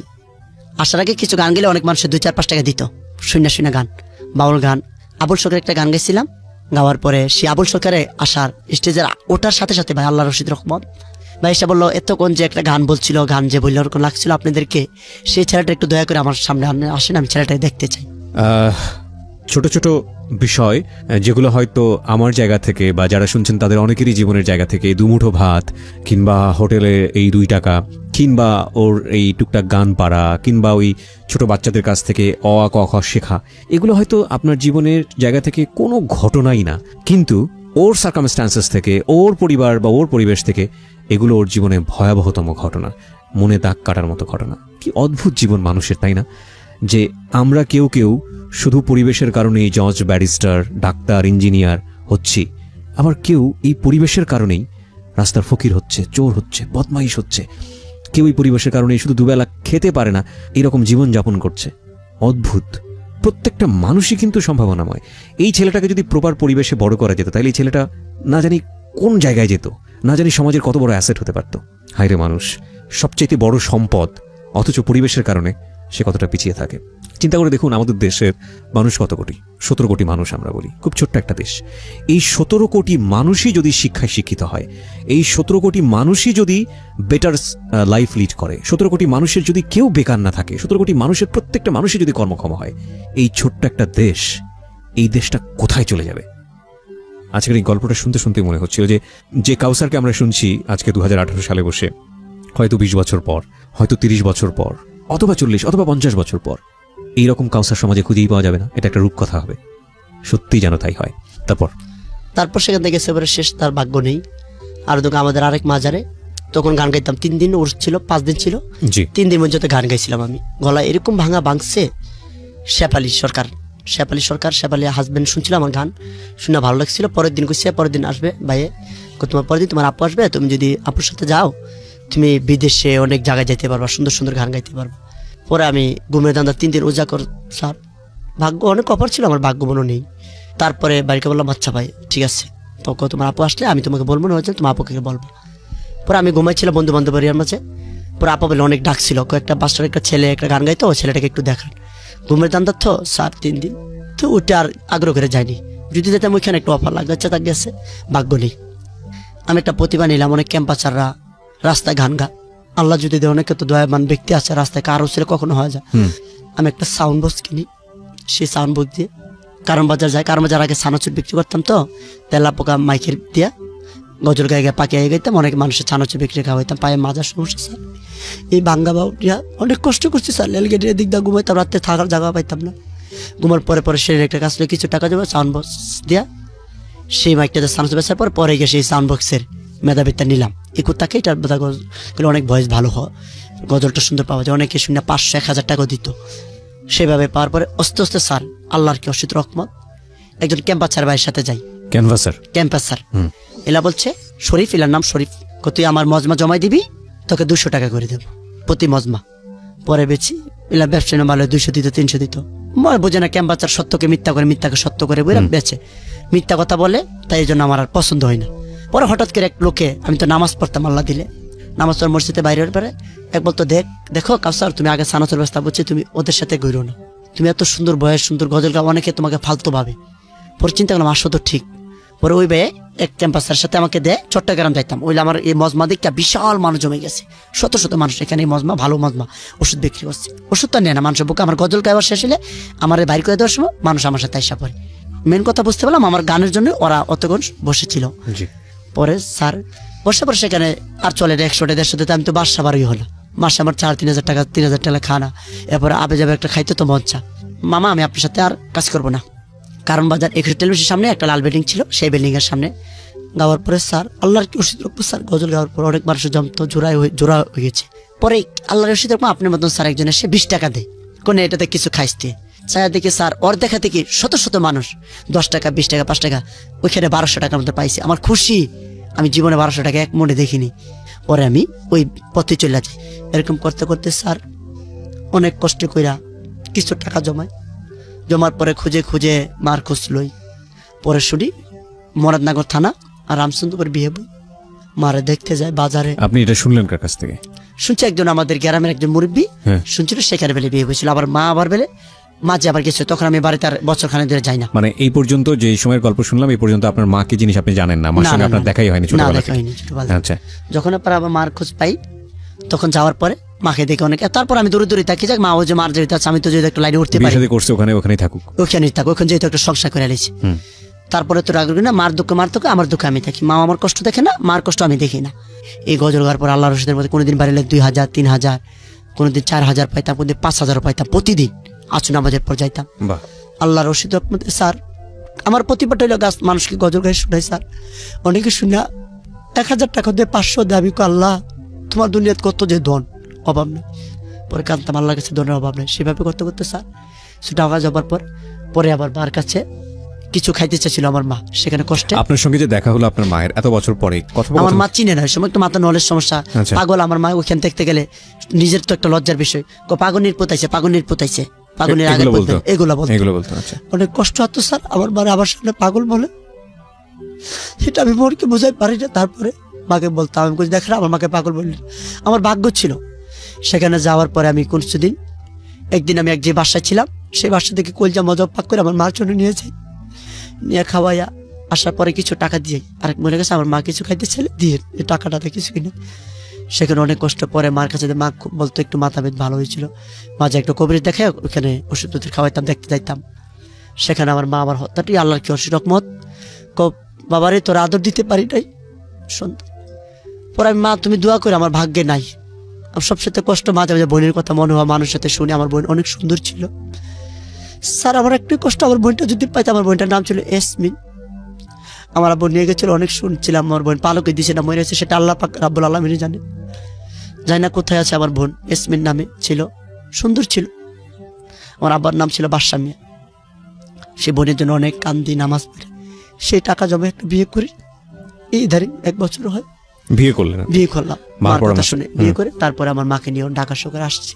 আসার আগে কিছু গান গেলে অনেক মানুষের 2-4-5 টাকা দিত, শূন্য গান, বাউল গান। আবুল সরকার একটা গান গাইছিলাম, গাওয়ার পরে সে আবুল সরকারে আসার স্টেজের ওঠার সাথে সাথে ভাই আল্লাহ রশিদ রহমত ভাই এসে বললো, এতক্ষণ যে একটা গান বলছিল, গান যে বললো ওরকম লাগছিল আপনাদেরকে, সেই ছেলেটা একটু দয়া করে আমার সামনে আসেন, আমি ছেলেটাকে দেখতে চাই। ছোট ছোট বিষয় যেগুলো হয়তো আমার জায়গা থেকে বা যারা শুনছেন তাদের অনেকেরই জীবনের জায়গা থেকে, 2 মুঠো ভাত কিংবা হোটেলে এই 2 টাকা কিংবা ওর এই টুকটাক গান পাড়া কিংবা ওই ছোট বাচ্চাদের কাছ থেকে অ আ ক খ শেখা, এগুলো হয়তো আপনার জীবনের জায়গা থেকে কোনো ঘটনাই না, কিন্তু ওর সার্কামস্ট্যান্সেস থেকে, ওর পরিবার বা ওর পরিবেশ থেকে এগুলো ওর জীবনে ভয়াবহতম ঘটনা, মনে দাগ কাটার মতো ঘটনা। কি অদ্ভুত জীবন মানুষের, তাই না? যে আমরা কেউ কেউ শুধু পরিবেশের কারণেই জজ, ব্যারিস্টার, ডাক্তার, ইঞ্জিনিয়ার হচ্ছি, আবার কেউ এই পরিবেশের কারণেই রাস্তার ফকির হচ্ছে, চোর হচ্ছে, বদমাইশ হচ্ছে। কেউ এই পরিবেশের কারণেই শুধু দুবেলা খেতে পারে না, এরকম জীবনযাপন করছে। অদ্ভুত। প্রত্যেকটা মানুষই কিন্তু সম্ভাবনাময়। এই ছেলেটাকে যদি প্রপার পরিবেশে বড় করা যেত, তাহলে এই ছেলেটা না জানি কোন জায়গায় যেত, না জানি সমাজের কত বড় অ্যাসেট হতে পারত। হায়রে মানুষ, সবচেয়ে বড় সম্পদ, অথচ পরিবেশের কারণে সে কতটা পিছিয়ে থাকে। চিন্তা করে দেখুন, আমাদের দেশের মানুষ কত কোটি? 17 কোটি মানুষ আমরা বলি, খুব ছোট্ট একটা দেশ। এই 17 কোটি মানুষই যদি শিক্ষায় শিক্ষিত হয়, এই 17 কোটি মানুষই যদি বেটার লাইফ লিড করে, 17 কোটি মানুষের যদি কেউ বেকার না থাকে, 17 কোটি মানুষের প্রত্যেকটা মানুষই যদি কর্মক্ষম হয়, এই ছোট্ট একটা দেশ, এই দেশটা কোথায় চলে যাবে? আজকের এই গল্পটা শুনতে শুনতে মনে হচ্ছিল যে কাউসারকে আমরা শুনছি আজকে 2018 সালে বসে, হয়তো 20 বছর পর, হয়তো 30 বছর পর, অথবা 40 অথবা 50 বছর পর এইরকম কাউসার সমাজে খুঁজেই পাওয়া যাবে না। এটা একটা রূপকথা হবে, সত্যি যেন তাই হয়। তারপর সেখান থেকে একেবারে শেষ, তার ভাগ্য নেই। আর তোকে আমাদের আরেক মাজারে তখন গান গাইতাম, 3 দিন ওর ছিল, 5 দিন ছিল, 3 দিন পর্যন্ত গান গাইছিলাম আমি। গলা এরকম ভাঙছে। শেফালি সরকার হাজবেন্ড শুনছিল আমার গান, শুনে ভালো লাগছিল। পরের দিন কইছে, পরের দিন আসবে ভাইয়ে, তোমার পরের দিন তোমার আপু আসবে, তুমি যদি আপুর সাথে যাও তুমি বিদেশে অনেক জায়গায় যেতে পারবা, সুন্দর সুন্দর গান গাইতে পারবা। পরে আমি ঘুমের দান্দা 3 দিন ওজা কর স্যার, ভাগ্য অনেক অফার ছিল, আমার ভাগ্য মনে নেই। তারপরে বাড়িকে বললাম, আচ্ছা ভাই ঠিক আছে, তখন তোমার আপু আসলে আমি তোমাকে বলবো না, হয়েছে তোমার আপুকে বলবো। পরে আমি ঘুমাইছিলাম বন্ধু বান্ধব এরিয়ার মাঝে। পরে আপু বলে অনেক ডাকছিল, কয়েকটা বাচ্চার একটা ছেলে একটা গান গাইতো, ওই ছেলেটাকে একটু দেখান। ঘুমের দান্দা তো স্যার 3 দিন তো ওটা আর আগ্রহ করে যায়নি। যদি যেতাম ওইখানে একটু অফার লাগবে, আচ্ছা তা গেছে, ভাগ্য নেই। আমি একটা প্রতিভা নিলাম, অনেক ক্যাম্পাসাররা রাস্তায় গান গা, আল্লাহ যদি দেয়, অনেকে তো দয়াবান ব্যক্তি আছে রাস্তায়, কারো ছেলে কখনো হয়ে যায়। আমি একটা সাউন্ড বক্স কিনি, সেই সাউন্ড বক্স দিয়ে কারণ বাজার যাই, কারণ বাজার আগে সানাচুর বিক্রি করতাম, তো তেলা পোকা মাইকের দিয়া গজল গায়ে গায়ে পাকিয়ে গাইতাম, অনেক মানুষের ছানাচু বিক্রি খাওয়াইতাম, পায়ে মাজার সমস্যা স্যার। এই ভাঙ্গা বাউটিয়া অনেক কষ্ট করছি স্যার, রেলগেটের এদিক দিয়ে ঘুমাইতাম, রাত্রে থাকার জায়গা পাইতাম না। ঘুমার পরে পরে সেরের একটা কাজ করে কিছু টাকা দেবো সাউন্ড বক্স দিয়া, সেই মাইকটাতে সাউন্ড বেচার পর পরে গিয়ে সেই সাউন্ড বক্সের মেধাবিদ্যা নিলাম। তাকে এটার অনেক ভয়েস ভালো হয়, গজলটা সুন্দর পাওয়া যায়, অনেকে শুনে 500-1000 টাকা দিত। সেভাবে পাওয়ার পরে আস্তে আস্তে স্যার আল্লাহর কি অসিত রহমত, একজন ক্যাম্পাসার ভাইয়ের সাথে যাই, ক্যাম্পাসার এলা বলছে শরীফ, এলার নাম শরীফ, তুই আমার মজমা জমাই দিবি, তোকে 200 টাকা করে দেবো প্রতি মজমা। পরে বেছি এলা ব্যবসায়ী ভালো 200 দিত 300 দিত, বোঝে না ক্যাম্পাসার সত্যকে মিথ্যা করে, মিথ্যাকে সত্য করে বেচে, মিথ্যা কথা বলে, তাই এই জন্য আমার আর পছন্দ হয় না। পরে হঠাৎ করে এক লোকে, আমি তো নামাজ পড়তাম আল্লাহ দিলে, নামাজ পড়ার মসজিদে বাইরের পরে এক বলতো, দেখো কাউসার তুমি আগে সানাতের ব্যবস্থা বলছি, তুমি ওদের সাথে ঘুরো না, তুমি এত সুন্দর বয়স সুন্দর গজল গাও, অনেকে তোমাকে ফালতু ভাবে। পরে চিন্তা করলাম আসো তো ঠিক। পরে ওই ভাই এক ক্যাম্পাসের সাথে আমাকে দেয়, চট্টগ্রাম যাইতাম, ওইলে আমার এই মজমা দিকটা বিশাল মানুষ জমে গেছে, শত শত মানুষ এখানে মজমা, ভালো মজমা, ওষুধ বিক্রি করছে, ওষুধ তো নেয় না মানুষের বুকে। আমার গজল গাইবার শেষ হলে আমার বাইর করে দেওয়ার সময় মানুষ আমার সাথে আইসা পড়ে। মেন কথা বুঝতে পারলাম আমার গানের জন্য ওরা অতক্ষণ বসেছিল। পরে স্যার বসে পরে সেখানে আর চলে 100-150 দিতে, আমি তো বাসা বাড়ি হলো, মাসে আমার 4-3 হাজার টাকা, 3,000 টাকা খানা, এরপরে আবে যাবে একটা খাইতে তো মজ্জা। মামা আমি আপনার সাথে আর কাজ করবো না, কারণ বাজার 21 টেলিভিশনের সামনে একটা লাল বিল্ডিং ছিল, সেই বিল্ডিং এর সামনে গাওয়ার পরে স্যার আল্লাহর কি রশিদ রকম স্যার গজল গাওয়ার পর অনেক মানুষের জমতো জোড়া হয়ে গেছে। পরে আল্লাহর রশিদ রকম আপনার মতন স্যার একজন এসে 20 টাকা দেয়, কোনে এটাতে কিছু খাইতে চায়া দেখি স্যার ওর দেখা থেকে শত শত মানুষ 10 টাকা 20 টাকা 5 টাকা, ওইখানে 1200 টাকার মতো পাইছি। আমার খুশি, আমি জীবনে 1200 টাকা এক মনে দেখিনি। পরে আমি ওই পথে চলে যাই, এরকম করতে করতে স্যার অনেক কষ্ট কইরা কিছু টাকা জমার পরে খুঁজে খুঁজে মার খোঁজ লই। পরে শুনি মুরাদনগর থানা আর রামচন্দ্রপুর বিয়ে বই, মারে দেখতে যায় বাজারে। আপনি এটা শুনলেন কার কাছ থেকে? শুনছি একজন আমাদের গ্রামের একজন মুরব্বী শুনছিল, সেখানে বেলে বিয়ে হয়েছিল। আবার মা আবার বেলে মাঝে আবার গেছে, তখন আমি বাড়িতে আর বছরখানে ধরে যাই না। মানে এই পর্যন্ত যে সময়ের গল্প শুনলাম, এই পর্যন্ত আপনার মা কি জিনিস আপনি জানেন না, মার সঙ্গে আপনার দেখাই হয়নি ছোটবেলা থেকে? আচ্ছা, যখন আপনার আবার মার খোঁজ পাই তখন যাওয়ার পরে মাকে দেখে অনেক, তারপর আমি দূরে দূরে থাকি, যাক মা ও যে মার যেতে আছে, আমি তো যেহেতু একটা লাইনে উঠতে পারি, করছে ওখানেই থাকুক, ওখানেই থাকুক, ওখানে যেহেতু একটা সংসার করে আলেছি। তারপরে তো রাগ না, মার দুঃখ আমার দুঃখ আমি থাকি, মা আমার কষ্ট দেখে না, মার কষ্ট আমি দেখি না। এই গজল গাওয়ার পর আল্লাহ রশিদের মধ্যে কোনোদিন বাড়িলে 2,000 3,000, কোনোদিন 4,000 পাইতাম, কোনোদিন 5,000 পাইতাম, প্রতিদিন আসুন নামাজের পর যাইতাম। আল্লাহ রশিদ স্যার আমার প্রতিবারটা হইলো গাছ মানুষকে গজল গায়ে শুনাই স্যার, অনেকে শুনা 1,000 টাকা দিয়ে 500 দিয়ে, আমি আল্লাহ তোমার দুনিয়াত কত যে ধন, অভাব নেই। পরে কাঁদতাম আল্লাহর কাছে, ধনের অভাব নেই। সেভাবে করতে করতে স্যার টাকা যাবার পরে আবার মার কাছে কিছু খাইতে চাইছিল আমার মা, সেখানে কষ্টে। আপনার সঙ্গে যে দেখা হলো আপনার মায়ের এত বছর পরে, আমার মা চিনে না, সময় একটু মাথা নলের সমস্যা, পাগল আমার মা। ওইখানে দেখতে গেলে নিজের তো একটা লজ্জার বিষয়, পাগনির পোতাইছে পাগনির আগে এগুলো বলতো। অনেক কষ্ট হতো স্যার আমার মার, আবার সামনে পাগল বলে, সেটা আমি মনকে বোঝাই পারি না। তারপরে মাকে বলতাম, আমি দেখ আমার মাকে পাগল বললি। আমার ভাগ্য ছিল সেখানে যাওয়ার পরে আমি কিছুদিন, একদিন আমি যে বাসায় ছিলাম সেই বাসা থেকে কলজা মজা পাক করে আমার মার জন্য নিয়ে যাই, নিয়ে খাওয়াইয়া আসার পরে কিছু টাকা দিয়ে আরেক মনে গেছে আমার মা কিছু খাইতে ছেলে দিয়ে এই টাকাটাতে কিছু কিনে। সেখানে অনেক কষ্ট পরে মার কাছে মা বলতো একটু মাথা বেদ ভালো হয়েছিল, মাঝে একটু কবির দেখে ওখানে ওষুধ খাওয়াইতাম, দেখতে যাইতাম। সেখানে আমার মা আমার হত্যাটি আল্লাহর কি অসি রহমত, বাবারে তোর আদর দিতে পারি নাই সন্তান। পরে আমি মা তুমি দোয়া করে, আমার ভাগ্যে নাই। আমার সবসাথে কষ্ট মাঝে মাঝে বোনের কথা মনে হওয়া, মানুষের সাথে শুনে আমার বোন অনেক সুন্দর ছিল স্যার। আমার একটু কষ্ট, আমার বোনটা যদি পাইতাম, আমার বোনটার নাম ছিল এসমিন। আমার বোন নিয়ে গেছিল, অনেক শুনছিলাম আমার বোন পালকে দিছে না মরে আছে, সেটা আল্লাহ পাক রাব্বুল আলামিনই জানে, জানি না কোথায় আছে। আমার বোন এসমিন নামে ছিল, সুন্দর ছিল। আমার আব্বার নাম ছিল বাদশা মিয়া। সে বোনের জন্য অনেক কান্দি, নামাজ পড়ে, সেই টাকা জমা একটা বিয়ে করি। এই ধারে 1 বছর হয় বিয়ে করলেন? বিয়ে করলাম, মার কথা শুনে বিয়ে করে। তারপরে আমার মাকে নিয়ে ঢাকা শহরে আসছি।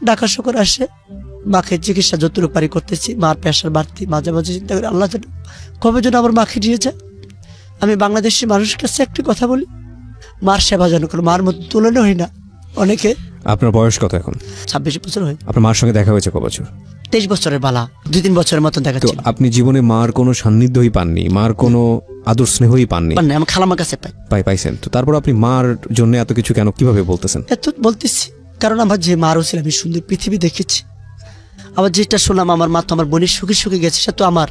ঢাকা শহরে আসে মাকে চিকিৎসা যতটুকু পারি করতেছি। মার প্রেশার বাড়তি, মাঝে মাঝে চিন্তা করি আল্লাহ যেন কবে যেন আমার মাকে নিয়ে যায়। আমি বাংলাদেশি মানুষের কাছে একটি কথা বলি, মার সেবা যেন করো, মার মতো তুলনা হয় না অনেকে। আপনার বয়স কত এখন? 26 বছর হয়। আপনার মার সঙ্গে দেখা হয়েছে কত বছর? 23 বছরের বালা, 2-3 বছরের মতন দেখা ছিল। আপনি জীবনে মার কোনো সান্নিধ্যই পাননি, মার কোনো আদর স্নেহই পাননি? আমি খালামার কাছে পাইছেন তো, তারপর আপনি মার জন্য এত কিছু কেন, কিভাবে বলতেছেন? এত বলতেছি কারণ আমার যে মারও ছিল, আমি সুন্দর পৃথিবী দেখেছি। আবার যেটা শুনলাম আমার মা তো আমার বোনের সুখে সুখে গেছে, সে তো আমার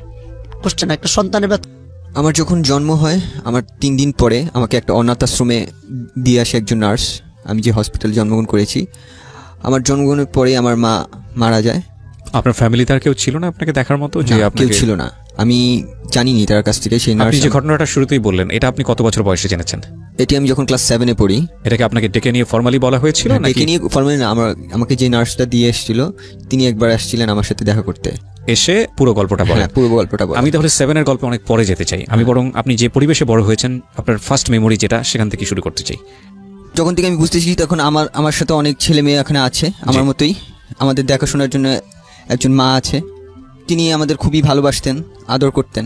কষ্ট না, একটা সন্তানের ব্যথা আমার যখন জন্ম হয় আমার 3 দিন পরে আমাকে একটা অনাথ আশ্রমে দিয়ে আসে একজন নার্স। আমি যে হসপিটালে জন্মগ্রহণ করেছি, আমার জন্মগ্রহণের পরে আমার মা মারা যায়। আপনার ফ্যামিলিতে আর কেউ ছিল না আপনাকে দেখার মতো? যে না, কেউ আপনাকে ছিল না, আমি জানিনি তার কাছ থেকে। সেই আপনি নার্স, যে ঘটনাটা শুরুতেই বললেন, এটা আপনি কত বছর বয়সে জেনেছেন? এটি আমি যখন ক্লাস 7-এ পড়ি। এটাকে আপনাকে ডেকে নিয়ে ফর্মালি বলা হয়েছিল নাকি? ডেকে নিয়ে ফর্মালি না, আমাকে যে নার্সটা দিয়ে এসেছিল তিনি একবার আসছিলেন আমার সাথে দেখা করতে, এসে পুরো গল্পটা বলেন। হ্যাঁ, পুরো গল্পটা বলেন। আমি তাহলে 7-এর গল্পে অনেক পরে যেতে চাই। আমি বরং আপনি যে পরিবেশে বড় হয়েছেন, আপনার ফার্স্ট মেমোরি যেটা, সেখান থেকে শুরু করতে চাই। যখন থেকে আমি বুঝতেছি তখন আমার সাথে অনেক ছেলে মেয়ে এখানে আছে আমার মতোই। আমাদের দেখাশোনার জন্য একজন মা আছে, তিনি আমাদের খুবই ভালোবাসতেন, আদর করতেন।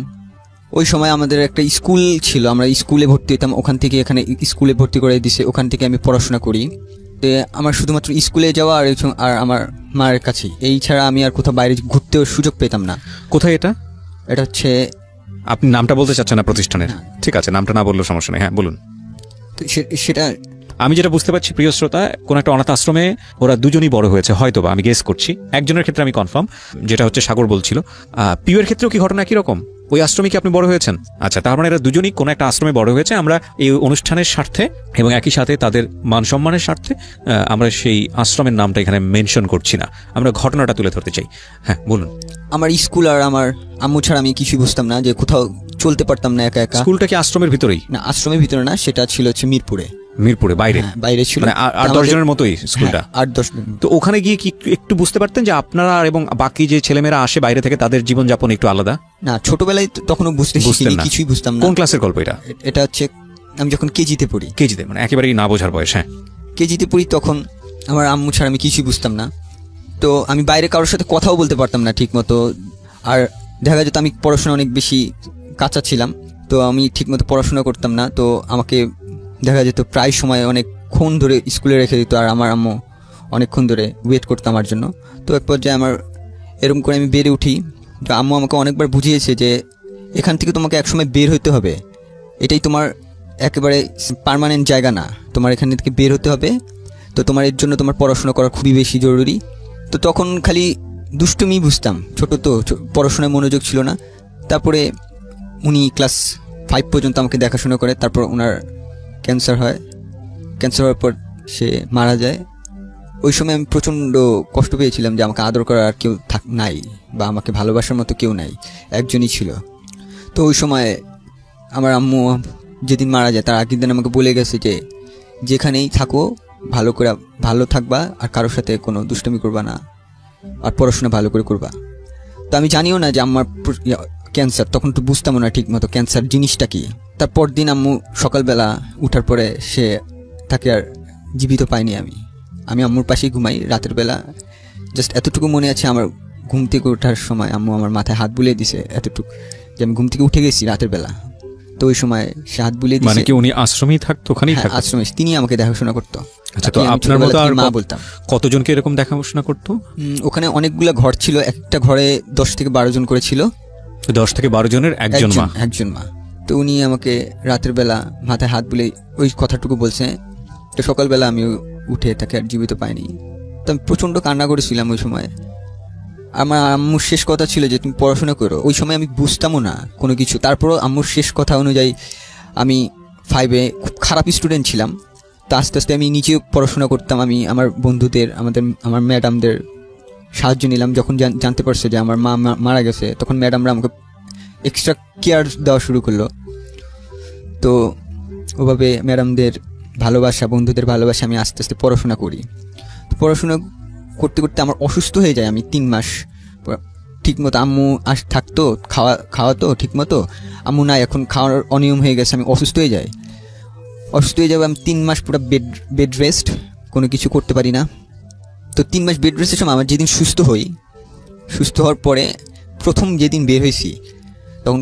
ওই সময় আমাদের একটা স্কুল ছিল, আমরা স্কুলে ভর্তি হতাম, ওখান থেকে এখানে স্কুলে ভর্তি করে দিছে, ওখান থেকে আমি পড়াশোনা করি। তো আমার শুধুমাত্র স্কুলে যাওয়া আর আমার মায়ের কাছে, এই ছাড়া আমি আর কোথাও বাইরে ঘুরতেও সুযোগ পেতাম না। কোথায় এটা? এটা হচ্ছে, আপনি নামটা বলতে চাচ্ছেন না প্রতিষ্ঠানের? ঠিক আছে, নামটা না বললেও সমস্যা নেই, হ্যাঁ বলুন। সেটা আমি যেটা বুঝতে পারছি প্রিয় শ্রোতা, কোন একটা অনাথ আশ্রমে ওরা দুজনই বড় হয়েছে হয়তোবা, আমি গেস করছি। একজনের ক্ষেত্রে আমি কনফার্ম, যেটা হচ্ছে সাগর বলছিল। পিউয়ের ক্ষেত্রেও কি ঘটনা একই রকম? ওই আশ্রমে কি আপনি বড় হয়েছেন? আচ্ছা, তার মানে এরা দুজনই কোনো একটা আশ্রমে বড় হয়েছে। আমরা এই অনুষ্ঠানের স্বার্থে এবং একই সাথে তাদের মান সম্মানের স্বার্থে আমরা সেই আশ্রমের নামটা এখানে মেনশন করছি না, আমরা ঘটনাটা তুলে ধরতে চাই। হ্যাঁ বলুন। আমার স্কুল আর আমার আম্মু ছাড়া আমি কিছুই বুঝতাম না, যে কোথাও চলতে পারতাম না একা একা। স্কুলটা কি আশ্রমের ভিতরেই? না, আশ্রমের ভিতরে না, সেটা ছিল হচ্ছে মিরপুরে। মিরপুরে বাইরে? বাইরে ছিল, মানে 8-10 জনের মতোই স্কুলটা? 8-10 জন। তো ওখানে গিয়ে কি একটু বুঝতে পারতেন যে আপনারা এবং বাকি যে ছেলেমেয়েরা আসে বাইরে থেকে, তাদের জীবনযাপন একটু আলাদা? না, ছোটবেলায় তখনও বুঝতেন না, কিছুই বুঝতাম না। কোন ক্লাসের গল্প এটা? এটা হচ্ছে আমি যখন কেজিতে পড়ি। কেজিতে, মানে একেবারেই না বোঝার বয়স? হ্যাঁ, কেজিতে পড়ি, তখন আমার আম্মু ছাড়া আমি কিছুই বুঝতাম না। তো আমি বাইরে কারোর সাথে কথাও বলতে পারতাম না ঠিক মতো। আর দেখা যেত আমি পড়াশোনা অনেক বেশি কাঁচা ছিলাম, তো আমি ঠিক মতো পড়াশোনা করতাম না। তো আমাকে দেখা যেত প্রায় সময় অনেকক্ষণ ধরে স্কুলে রেখে দিত, আর আমার আম্মু অনেকক্ষণ ধরে ওয়েট করতো আমার জন্য। তো এক পর্যায়ে আমার এরকম করে আমি বেড়ে উঠি। তো আম্মু আমাকে অনেকবার বুঝিয়েছে যে এখান থেকে তোমাকে একসময় বের হতে হবে, এটাই তোমার একেবারে পার্মানেন্ট জায়গা না, তোমার এখান থেকে বের হতে হবে। তো তোমার এর জন্য তোমার পড়াশোনা করা খুবই বেশি জরুরি। তো তখন খালি দুষ্টুমি বুঝতাম, ছোট তো, পড়াশোনায় মনোযোগ ছিল না। তারপরে উনি ক্লাস 5 পর্যন্ত আমাকে দেখাশোনা করে, তারপর ওনার ক্যান্সার হয়। ক্যান্সার হওয়ার পর সে মারা যায়। ওই সময় আমি প্রচণ্ড কষ্ট পেয়েছিলাম যে আমাকে আদর করার আর কেউ নাই, বা আমাকে ভালোবাসার মতো কেউ নাই, একজনই ছিল। তো ওই সময় আমার আম্মু যেদিন মারা যায় তার আগের দিন আমাকে বলে গেছে যে যেখানেই থাকো ভালো থাকবা, আর কারোর সাথে কোনো দুষ্টুমি করবা না, আর পড়াশোনা ভালো করে করবা। তো আমি জানিও না যে আমার ক্যান্সার, তখন তো বুঝতাম না ঠিক মতো ক্যান্সার জিনিসটা কি। তারপর দিন আম্মু সকালবেলা উঠার পরে তাকে আর জীবিত পাইনি। আমি আম্মুর পাশেই ঘুমাই রাতের বেলা। জাস্ট এতটুকু মনে আছে, আমার ঘুম থেকে ওঠার সময় আম্মু আমার মাথায় হাত বুলিয়ে দিছে, এতটুকু যে আমি ঘুম থেকে উঠে গেছি রাতের বেলা। তো ওই সময় সে হাত বুলিয়ে দিছে। মানে কি উনি আশ্রমেই থাকতো? ওখানেই থাকতো? আশ্রমে, তিনি আমাকে দেখাশোনা করতো। আচ্ছা, তো আপনার মতো আর মা বলতাম। কতজনকে এরকম দেখাশোনা করতো? ওখানে অনেকগুলো ঘর ছিল, একটা ঘরে 10 থেকে 12 জন করে ছিল। 10 থেকে 12 জনের একজন মা? তো উনি আমাকে রাতের বেলা মাথায় হাত বুলিয়ে ওই কথাটুকু বলছে। তো সকালবেলা আমি উঠে তাকে আর জীবিত পাইনি। তো আমি প্রচণ্ড কান্না করেছিলাম ওই সময়। আমার আম্মুর শেষ কথা ছিল যে তুমি পড়াশোনা করো। ওই সময় আমি বুঝতামও না কোনো কিছু। তারপরও আম্মুর শেষ কথা অনুযায়ী আমি 5-এ খুব খারাপ স্টুডেন্ট ছিলাম। তো আস্তে আস্তে আমি নিজেও পড়াশোনা করতাম। আমি আমার বন্ধুদের, আমার ম্যাডামদের সাহায্য নিলাম। যখন জানতে পারছে যে আমার মা মারা গেছে, তখন ম্যাডামরা আমাকে এক্সট্রা কেয়ার দেওয়া শুরু করলো। তো ওভাবে ম্যাডামদের ভালোবাসা, বন্ধুদের ভালোবাসা, আমি আস্তে আস্তে পড়াশোনা করি। পড়াশোনা করতে করতে আমার অসুস্থ হয়ে যায়। আমি 3 মাস ঠিকমতো, আম্মু থাকতো, খাওয়াতো ঠিকমতো, আম্মু না, এখন খাওয়ার অনিয়ম হয়ে গেছে, আমি অসুস্থ হয়ে যাই। আমি 3 মাস পুরো বেড রেস্ট, কোনো কিছু করতে পারি না। তো 3 মাস বেড রেস্টের সময় আমার যেদিন সুস্থ হওয়ার পরে প্রথম যেদিন বের হয়েছি, তখন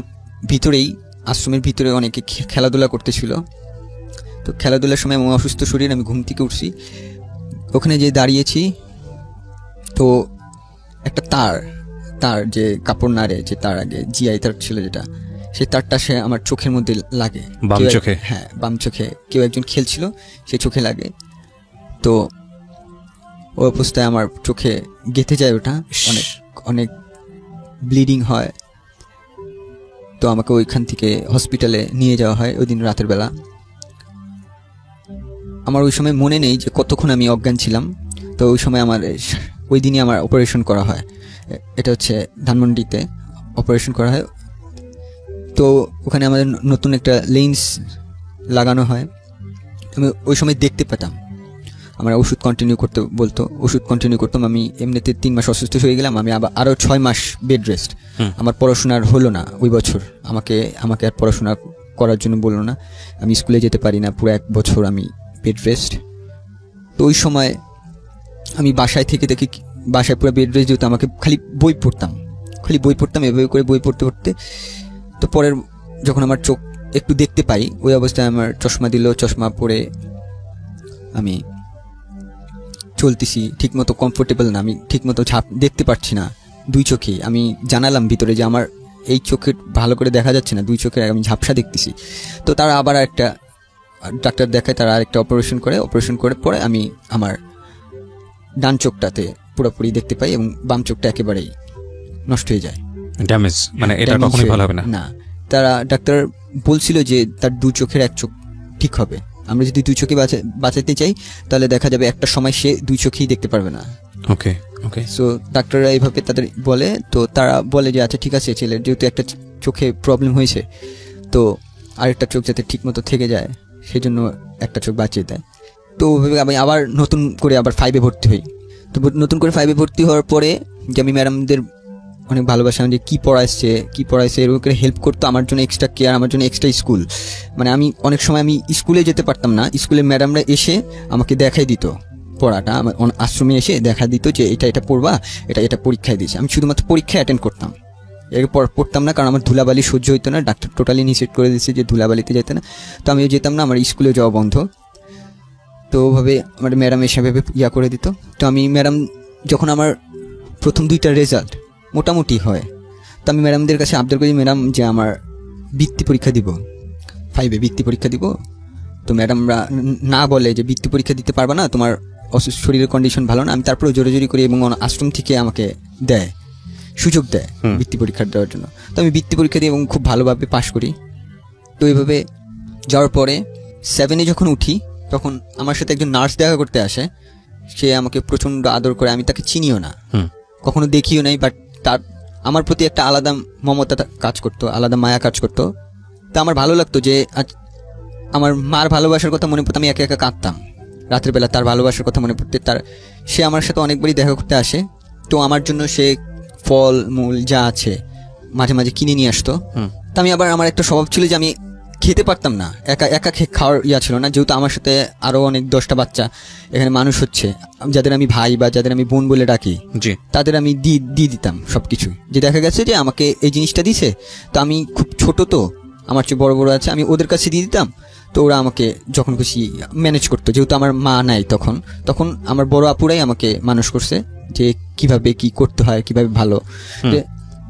আশ্রমের ভিতরে অনেকে খেলাধুলা করতেছিল। তো খেলাধুলার সময় আমার অসুস্থ শরীর, আমি ঘুম থেকে উঠছি, ওখানে যে দাঁড়িয়েছি, তো একটা তার যে কাপড় নাড়ে, যে তার আগে জিআই তার ছিল যেটা, সেই তারটা সে আমার চোখের মধ্যে লাগে, বাম চোখে? হ্যাঁ, বাম চোখে। কেউ একজন খেলছিল, সে চোখে লাগে। তো ওই অবস্থায় আমার চোখে গেঁথে যায় ওটা, অনেক ব্লিডিং হয়। তো আমাকে ওইখান থেকে হসপিটালে নিয়ে যাওয়া হয় ওই দিন রাতের বেলা। আমার ওই সময় মনে নেই যে কতক্ষণ আমি অজ্ঞান ছিলাম। তো ওই সময় ওই দিনই আমার অপারেশন করা হয়। এটা হচ্ছে ধানমন্ডিতে অপারেশন করা হয়। তো ওখানে আমাদের নতুন একটা লেন্স লাগানো হয়। আমি ওই সময় দেখতে পেতাম। আমরা ওষুধ কন্টিনিউ করতে বলতো, ওষুধ কন্টিনিউ করতাম। আমি এমনিতে 3 মাস অসুস্থ হয়ে গেলাম। আমি আরও 6 মাস বেড রেস্ট। আমার পড়াশোনার হলো না ওই বছর। আমাকে আর পড়াশোনা করার জন্য বললো না। আমি স্কুলে যেতে পারি না, পুরো 1 বছর আমি বেড রেস্ট। তো ওই সময় আমি বাসায় থেকে দেখি, বাসায় পুরো বেড রেস্ট যেহেতু আমাকে খালি বই পড়তাম, এভাবে করে বই পড়তে পড়তে। তো পরের যখন আমার চোখ একটু দেখতে পাই, ওই অবস্থায় আমার চশমা দিল। চশমা পরে আমি চলতেছি, ঠিকমতো কমফোর্টেবল না, আমি ঠিকমতো দেখতে পারছি না 2 চোখে। আমি জানালাম ভিতরে যে আমার এই চোখে ভালো করে দেখা যাচ্ছে না, 2 চোখের আমি ঝাপসা দেখতেছি। তো তারা আবার একটা ডাক্তার দেখায়, তারা আরেকটা অপারেশন করে পরে আমি আমার ডান চোখটাতে পুরোপুরি দেখতে পাই এবং বাম চোখটা একেবারেই নষ্ট হয়ে যায়, ড্যামেজ, মানে এটা কখনোই ভালো হবে না। না, তারা ডাক্তার বলছিল যে তার 2 চোখের 1 চোখ ঠিক হবে। আমরা যদি 2 চোখে বাঁচাতে চাই তাহলে দেখা যাবে একটা সময় সে 2 চোখেই দেখতে পারবে না। ওকে। সো ডাক্তাররা এইভাবে তাদের বলে। তো তারা বলে যে আচ্ছা ঠিক আছে, ছেলের যেহেতু একটা চোখে প্রবলেম হয়েছে, তো আরেকটা চোখ যাতে ঠিক মতো থেকে যায় সেই জন্য একটা চোখ বাঁচিয়ে দেয়। তো আমি আবার নতুন করে 5-এ ভর্তি হই। তো নতুন করে 5-এ ভর্তি হওয়ার পরে যে আমি ম্যাডামদের অনেক ভালোবাসলাম যে কী পড়াইছে এরকম করে হেল্প করতো আমার জন্য, এক্সট্রা কেয়ার, আমার জন্য এক্সট্রা স্কুল। মানে আমি অনেক সময় আমি স্কুলে যেতে পারতাম না, স্কুলে ম্যাডামরা এসে আমাকে দেখাই দিত পড়াটা, আমার আশ্রমে এসে দেখা দিত যে এটা পড়বা, এটা পরীক্ষায় দিয়েছে। আমি শুধুমাত্র পরীক্ষায় অ্যাটেন্ড করতাম, এরপর পড়তাম না, কারণ আমার ধুলাবালি সহ্য হইতো না। ডাক্তার টোটালি নিষেধ করে দিয়েছে যে ধুলাবালিতে যেতে না। তো আমিও যেতাম না, আমার স্কুলে যাওয়া বন্ধ। তো ওভাবে আমার ম্যাডাম এসেভাবে করে দিত। তো আমি ম্যাডাম যখন আমার প্রথম 2টা রেজাল্ট মোটামুটি হয়, তো আমি ম্যাডামদের কাছে আবদার করি, ম্যাডাম যে আমার বৃত্তি পরীক্ষা দিব, 5-এ বৃত্তি পরীক্ষা দিব। তো ম্যাডামরা না বলে যে বৃত্তি পরীক্ষা দিতে পারবা না, তোমার শরীরের কন্ডিশন ভালো না। আমি তারপরেও জোরে করি এবং আশ্রম থেকে আমাকে সুযোগ দেয় বৃত্তি পরীক্ষা দেওয়ার জন্য। তো আমি বৃত্তি পরীক্ষা দিই এবং খুব ভালোভাবে পাশ করি। তো এইভাবে যাওয়ার পরে 7-এ যখন উঠি তখন আমার সাথে একজন নার্স দেখা করতে আসে। সে আমাকে প্রচণ্ড আদর করে, আমি তাকে চিনিও না, কখনো দেখিও নাই, বাট তার আমার প্রতি একটা আলাদা মমতা কাজ করতো, আলাদা মায়া কাজ করতো। তা আমার ভালো লাগতো যে আমার মার ভালোবাসার কথা মনে পড়তো। আমি একা কাঁদতাম রাতের বেলা, তার ভালোবাসার কথা মনে পড়তে। সে আমার সাথে অনেকবারই দেখা করতে আসে। তো আমার জন্য সে ফল মূল যা আছে মাঝে মাঝে কিনে নিয়ে আসতো। তা আমি আবার, আমার একটা স্বভাব ছিল যে আমি খেতে পারতাম না, একা খাওয়ার ছিল না, যেহেতু আমার সাথে আরও অনেক 10টা বাচ্চা এখানে মানুষ হচ্ছে, যাদের আমি ভাই বা যাদের আমি বোন বলে ডাকি, তাদের আমি দিয়ে দিতাম সব কিছু। যে দেখা গেছে যে আমাকে এই জিনিসটা দিছে, তো আমি খুব ছোট, তো আমার চেয়ে বড় আছে, আমি ওদের কাছে দিয়ে দিতাম। তো ওরা আমাকে যখন খুশি ম্যানেজ করতো, যেহেতু আমার মা নাই তখন আমার বড় আপুরাই আমাকে মানুষ করছে যে কিভাবে কি করতে হয়, কিভাবে ভালো।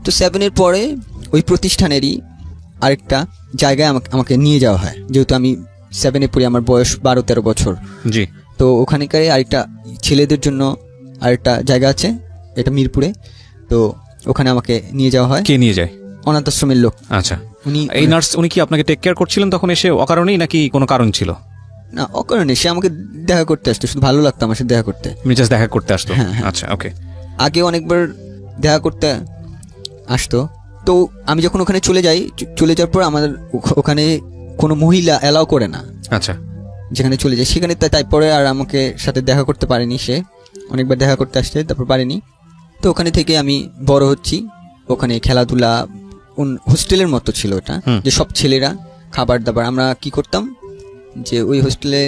তো 7-এর পরে ওই প্রতিষ্ঠানেরই আরেকটা জায়গায় আমাকে নিয়ে যাওয়া হয়, যেহেতু আমি 7-এ পড়ি, আমার বয়স 12-13 বছর। জি। তো ওখানকার আরেকটা ছেলেদের জন্য আরেকটা জায়গা আছে, এটা মিরপুরে। তো ওখানে আমাকে নিয়ে যাওয়া হয়। কে নিয়ে যায়? অনাথ আশ্রমের লোক। আচ্ছা। এই নার্স উনি কি আপনাকে টেক কেয়ার করছিলেন তখন এসে, অকারণেই নাকি কোনো কারণ ছিল? না, অকারণে। সে আমাকে দেখা করতে আসতো, শুধু ভালো লাগতো আমার সাথে দেখা করতে। জাস্ট দেখা করতে আসতো? হ্যাঁ। আচ্ছা, ওকে। আগে অনেকবার দেখা করতে আসতো। তো আমি যখন ওখানে চলে যাওয়ার পর আমাদের ওখানে কোনো মহিলা অ্যালাউ করে না। আচ্ছা। যেখানে চলে যায় সেখানে, তারপরে আর আমাকে সাথে দেখা করতে পারেনি। সে অনেকবার দেখা করতে আসছে, তারপর পারেনি। তো ওখানে থেকে আমি বড় হচ্ছি। ওখানে খেলাধুলা, হোস্টেলের মতো ছিল ওটা, যে সব ছেলেরা খাবার দাবার। আমরা কি করতাম যে ওই হোস্টেলে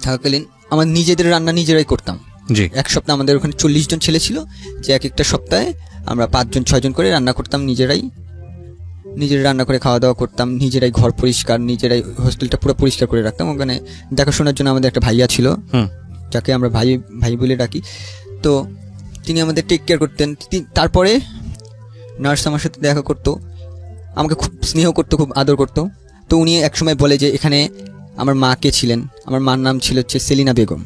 থাকাকালীন আমার নিজেদের রান্না নিজেরাই করতাম। এক সপ্তাহে আমাদের ওখানে 40 জন ছেলে ছিল, যে একটা সপ্তাহে আমরা 5-6 জন করে রান্না করতাম, নিজেরাই রান্না করে খাওয়া দাওয়া করতাম, নিজেরাই ঘর পরিষ্কার, নিজেরাই হোস্টেলটা পুরো পরিষ্কার করে রাখতাম। ওখানে দেখাশোনার জন্য আমাদের একটা ভাইয়া ছিল, যাকে আমরা ভাই বলে ডাকি। তো তিনি আমাদের টেক কেয়ার করতেন। তারপরে নার্স আমার সাথে দেখা করতো, আমাকে খুব স্নেহ করতো, খুব আদর করতো। তো উনি একসময় বলে যে এখানে আমার মা কে ছিলেন, আমার মার নাম ছিল হচ্ছে সেলিনা বেগম।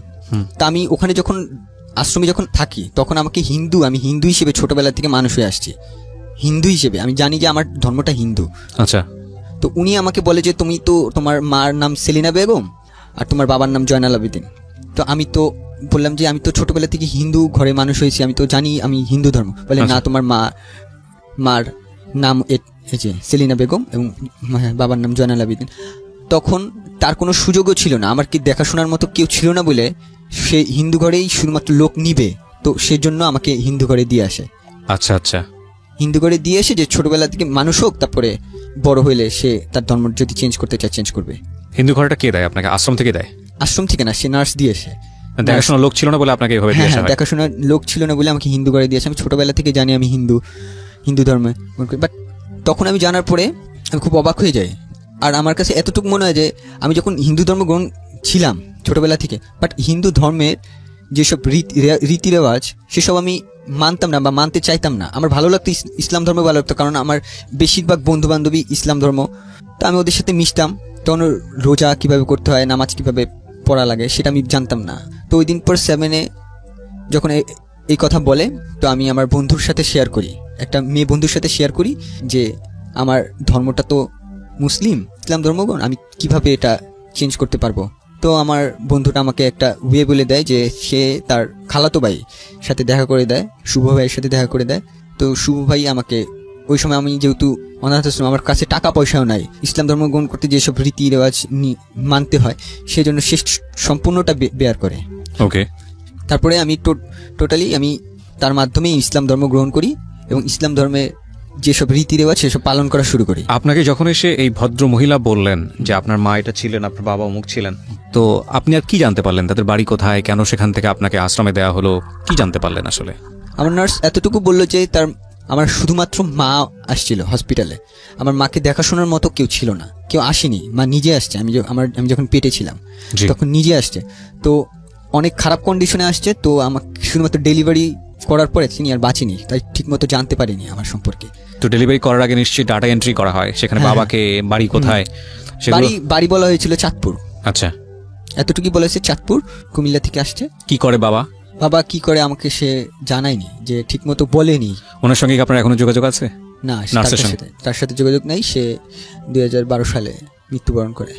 তা আমি ওখানে যখন আশ্রমে যখন থাকি তখন আমাকে আমি হিন্দু হিসেবে ছোটবেলা থেকে মানুষ হয়ে আসছি। হিন্দু হিসেবে আমি জানি যে আমার ধর্মটা হিন্দু। আচ্ছা। তো উনি আমাকে বলে যে তুমি তো তোমার মার নাম সেলিনা বেগম আর তোমার বাবার নাম জয়নাল আবেদিন। তো আমি তো বললাম যে আমি তো ছোটবেলা থেকে হিন্দু ঘরে মানুষ হয়েছি, আমি তো জানি আমি হিন্দু ধর্ম। বলে না, তোমার মার নাম এই যে সেলিনা বেগম এবং বাবার নাম জয়নাল আবেদিন। তখন তার কোনো সুযোগও ছিল না, আমার কি দেখাশোনার মতো কেউ ছিল না বলে সে হিন্দু ঘরেই শুধুমাত্র লোক নিবে, তো সেই জন্য আমাকে হিন্দু ঘরে দিয়ে আসে। আচ্ছা আচ্ছা। হিন্দু ঘরে দিয়ে এসে যে ছোটবেলা থেকে মানুষ হোক, তারপরে বড় হইলে সে তার ধর্ম যদি চেঞ্জ করতে চায় চেঞ্জ করবে। হিন্দু ঘরটা কে দেয় আপনাকে? আশ্রম থেকে দেয়? আশ্রম থেকে না, সে নার্স দিয়ে এসে। দেখাশোনা লোক ছিল না বলে আপনাকে এভাবে দিয়ে আসা হয়? দেখাশোনার লোক ছিল না বলে আমাকে হিন্দু ঘরে দিয়ে আসে। আমি ছোটবেলা থেকে জানি আমি হিন্দু ধর্মে, বাট তখন আমি জানার পরে আমি খুব অবাক হয়ে যাই। আর আমার কাছে এতটুকু মনে হয় যে আমি যখন হিন্দু ধর্ম গ্রহণ ছিলাম ছোটবেলা থেকে, বাট হিন্দু ধর্মের যেসব রীতি রেওয়াজ সেসব আমি মানতাম না বা মানতে চাইতাম না। আমার ভালো লাগতো, ইসলাম ধর্ম ভালো লাগতো, কারণ আমার বেশিরভাগ বন্ধু বান্ধবী ইসলাম ধর্ম। তো আমি ওদের সাথে মিশতাম, তখন রোজা কিভাবে করতে হয়, নামাজ কিভাবে পড়া লাগে সেটা আমি জানতাম না। তো ওই দিন পর 7-এ যখন এই কথা বলে, তো আমি আমার বন্ধুর সাথে শেয়ার করি, একটা মেয়ে বন্ধুর সাথে শেয়ার করি যে আমার ধর্মটা তো মুসলিম, ইসলাম ধর্মগ্রহণ, আমি কিভাবে এটা চেঞ্জ করতে পারবো। তো আমার বন্ধুটা আমাকে একটা ওয়ে বলে দেয় যে সে তার খালাতো ভাই সাথে দেখা করে দেয়, শুভ ভাইয়ের সাথে দেখা করে দেয়। তো শুভ ভাই আমাকে, ওই সময় আমি যেহেতু অনাথ আশ্রম, আমার কাছে টাকা পয়সাও নাই, ইসলাম ধর্ম গ্রহণ করতে যেসব রীতি রেওয়াজ মানতে হয় সেই জন্য সে সম্পূর্ণটা বেয়ার করে। ওকে। তারপরে আমি টোটালি আমি তার মাধ্যমেই ইসলাম ধর্ম গ্রহণ করি এবং ইসলাম ধর্মে যেসব রীতি রেওয়াজ সেসব পালন করা শুরু করি। আপনাকে যখন এসে এই ভদ্র মহিলা বললেন যে আপনার মা এটা ছিলেন, আপনার বাবা অমুক ছিলেন, তো আপনি আর কি জানতে পারলেন? তাদের বাড়ি কোথায়, কেন সেখান থেকে আপনাকে আশ্রমে দেওয়া হলো, কি জানতে পারলেন আসলে? আমার নার্স এতটুকু বললো যে আমার শুধুমাত্র মা আসছিল হসপিটালে, আমার মাকে দেখাশোনার মতো কেউ ছিল না, কেউ আসেনি, মা নিজে আসছে। আমি যখন পেটে ছিলাম তখন নিজে আসছে, তো অনেক খারাপ কন্ডিশনে আসছে। তো আমাকে শুধুমাত্র ডেলিভারি করার পরে তিনি আর বাঁচিনি, তাই ঠিক মতো জানতে পারিনি আমার সম্পর্কে। তো ডেলিভারি করার আগে নিশ্চয়ই ডাটা এন্ট্রি করা হয়, সেখানে বাবাকে, বাড়ি কোথায়, বাড়ি বলা হয়েছিল চাঁদপুর। আচ্ছা, এতটুকুই বলেছে চাঁদপুর, কুমিল্লা থেকে আসছে। কি করে বাবা কি করে আমাকে সে জানায়নি, যে ঠিক মতো বলেনি। ওনার সঙ্গে আপনার এখনো যোগাযোগ আছে? না, তার সাথে যোগাযোগ নাই। সে 2012 সালে মৃত্যুবরণ করে।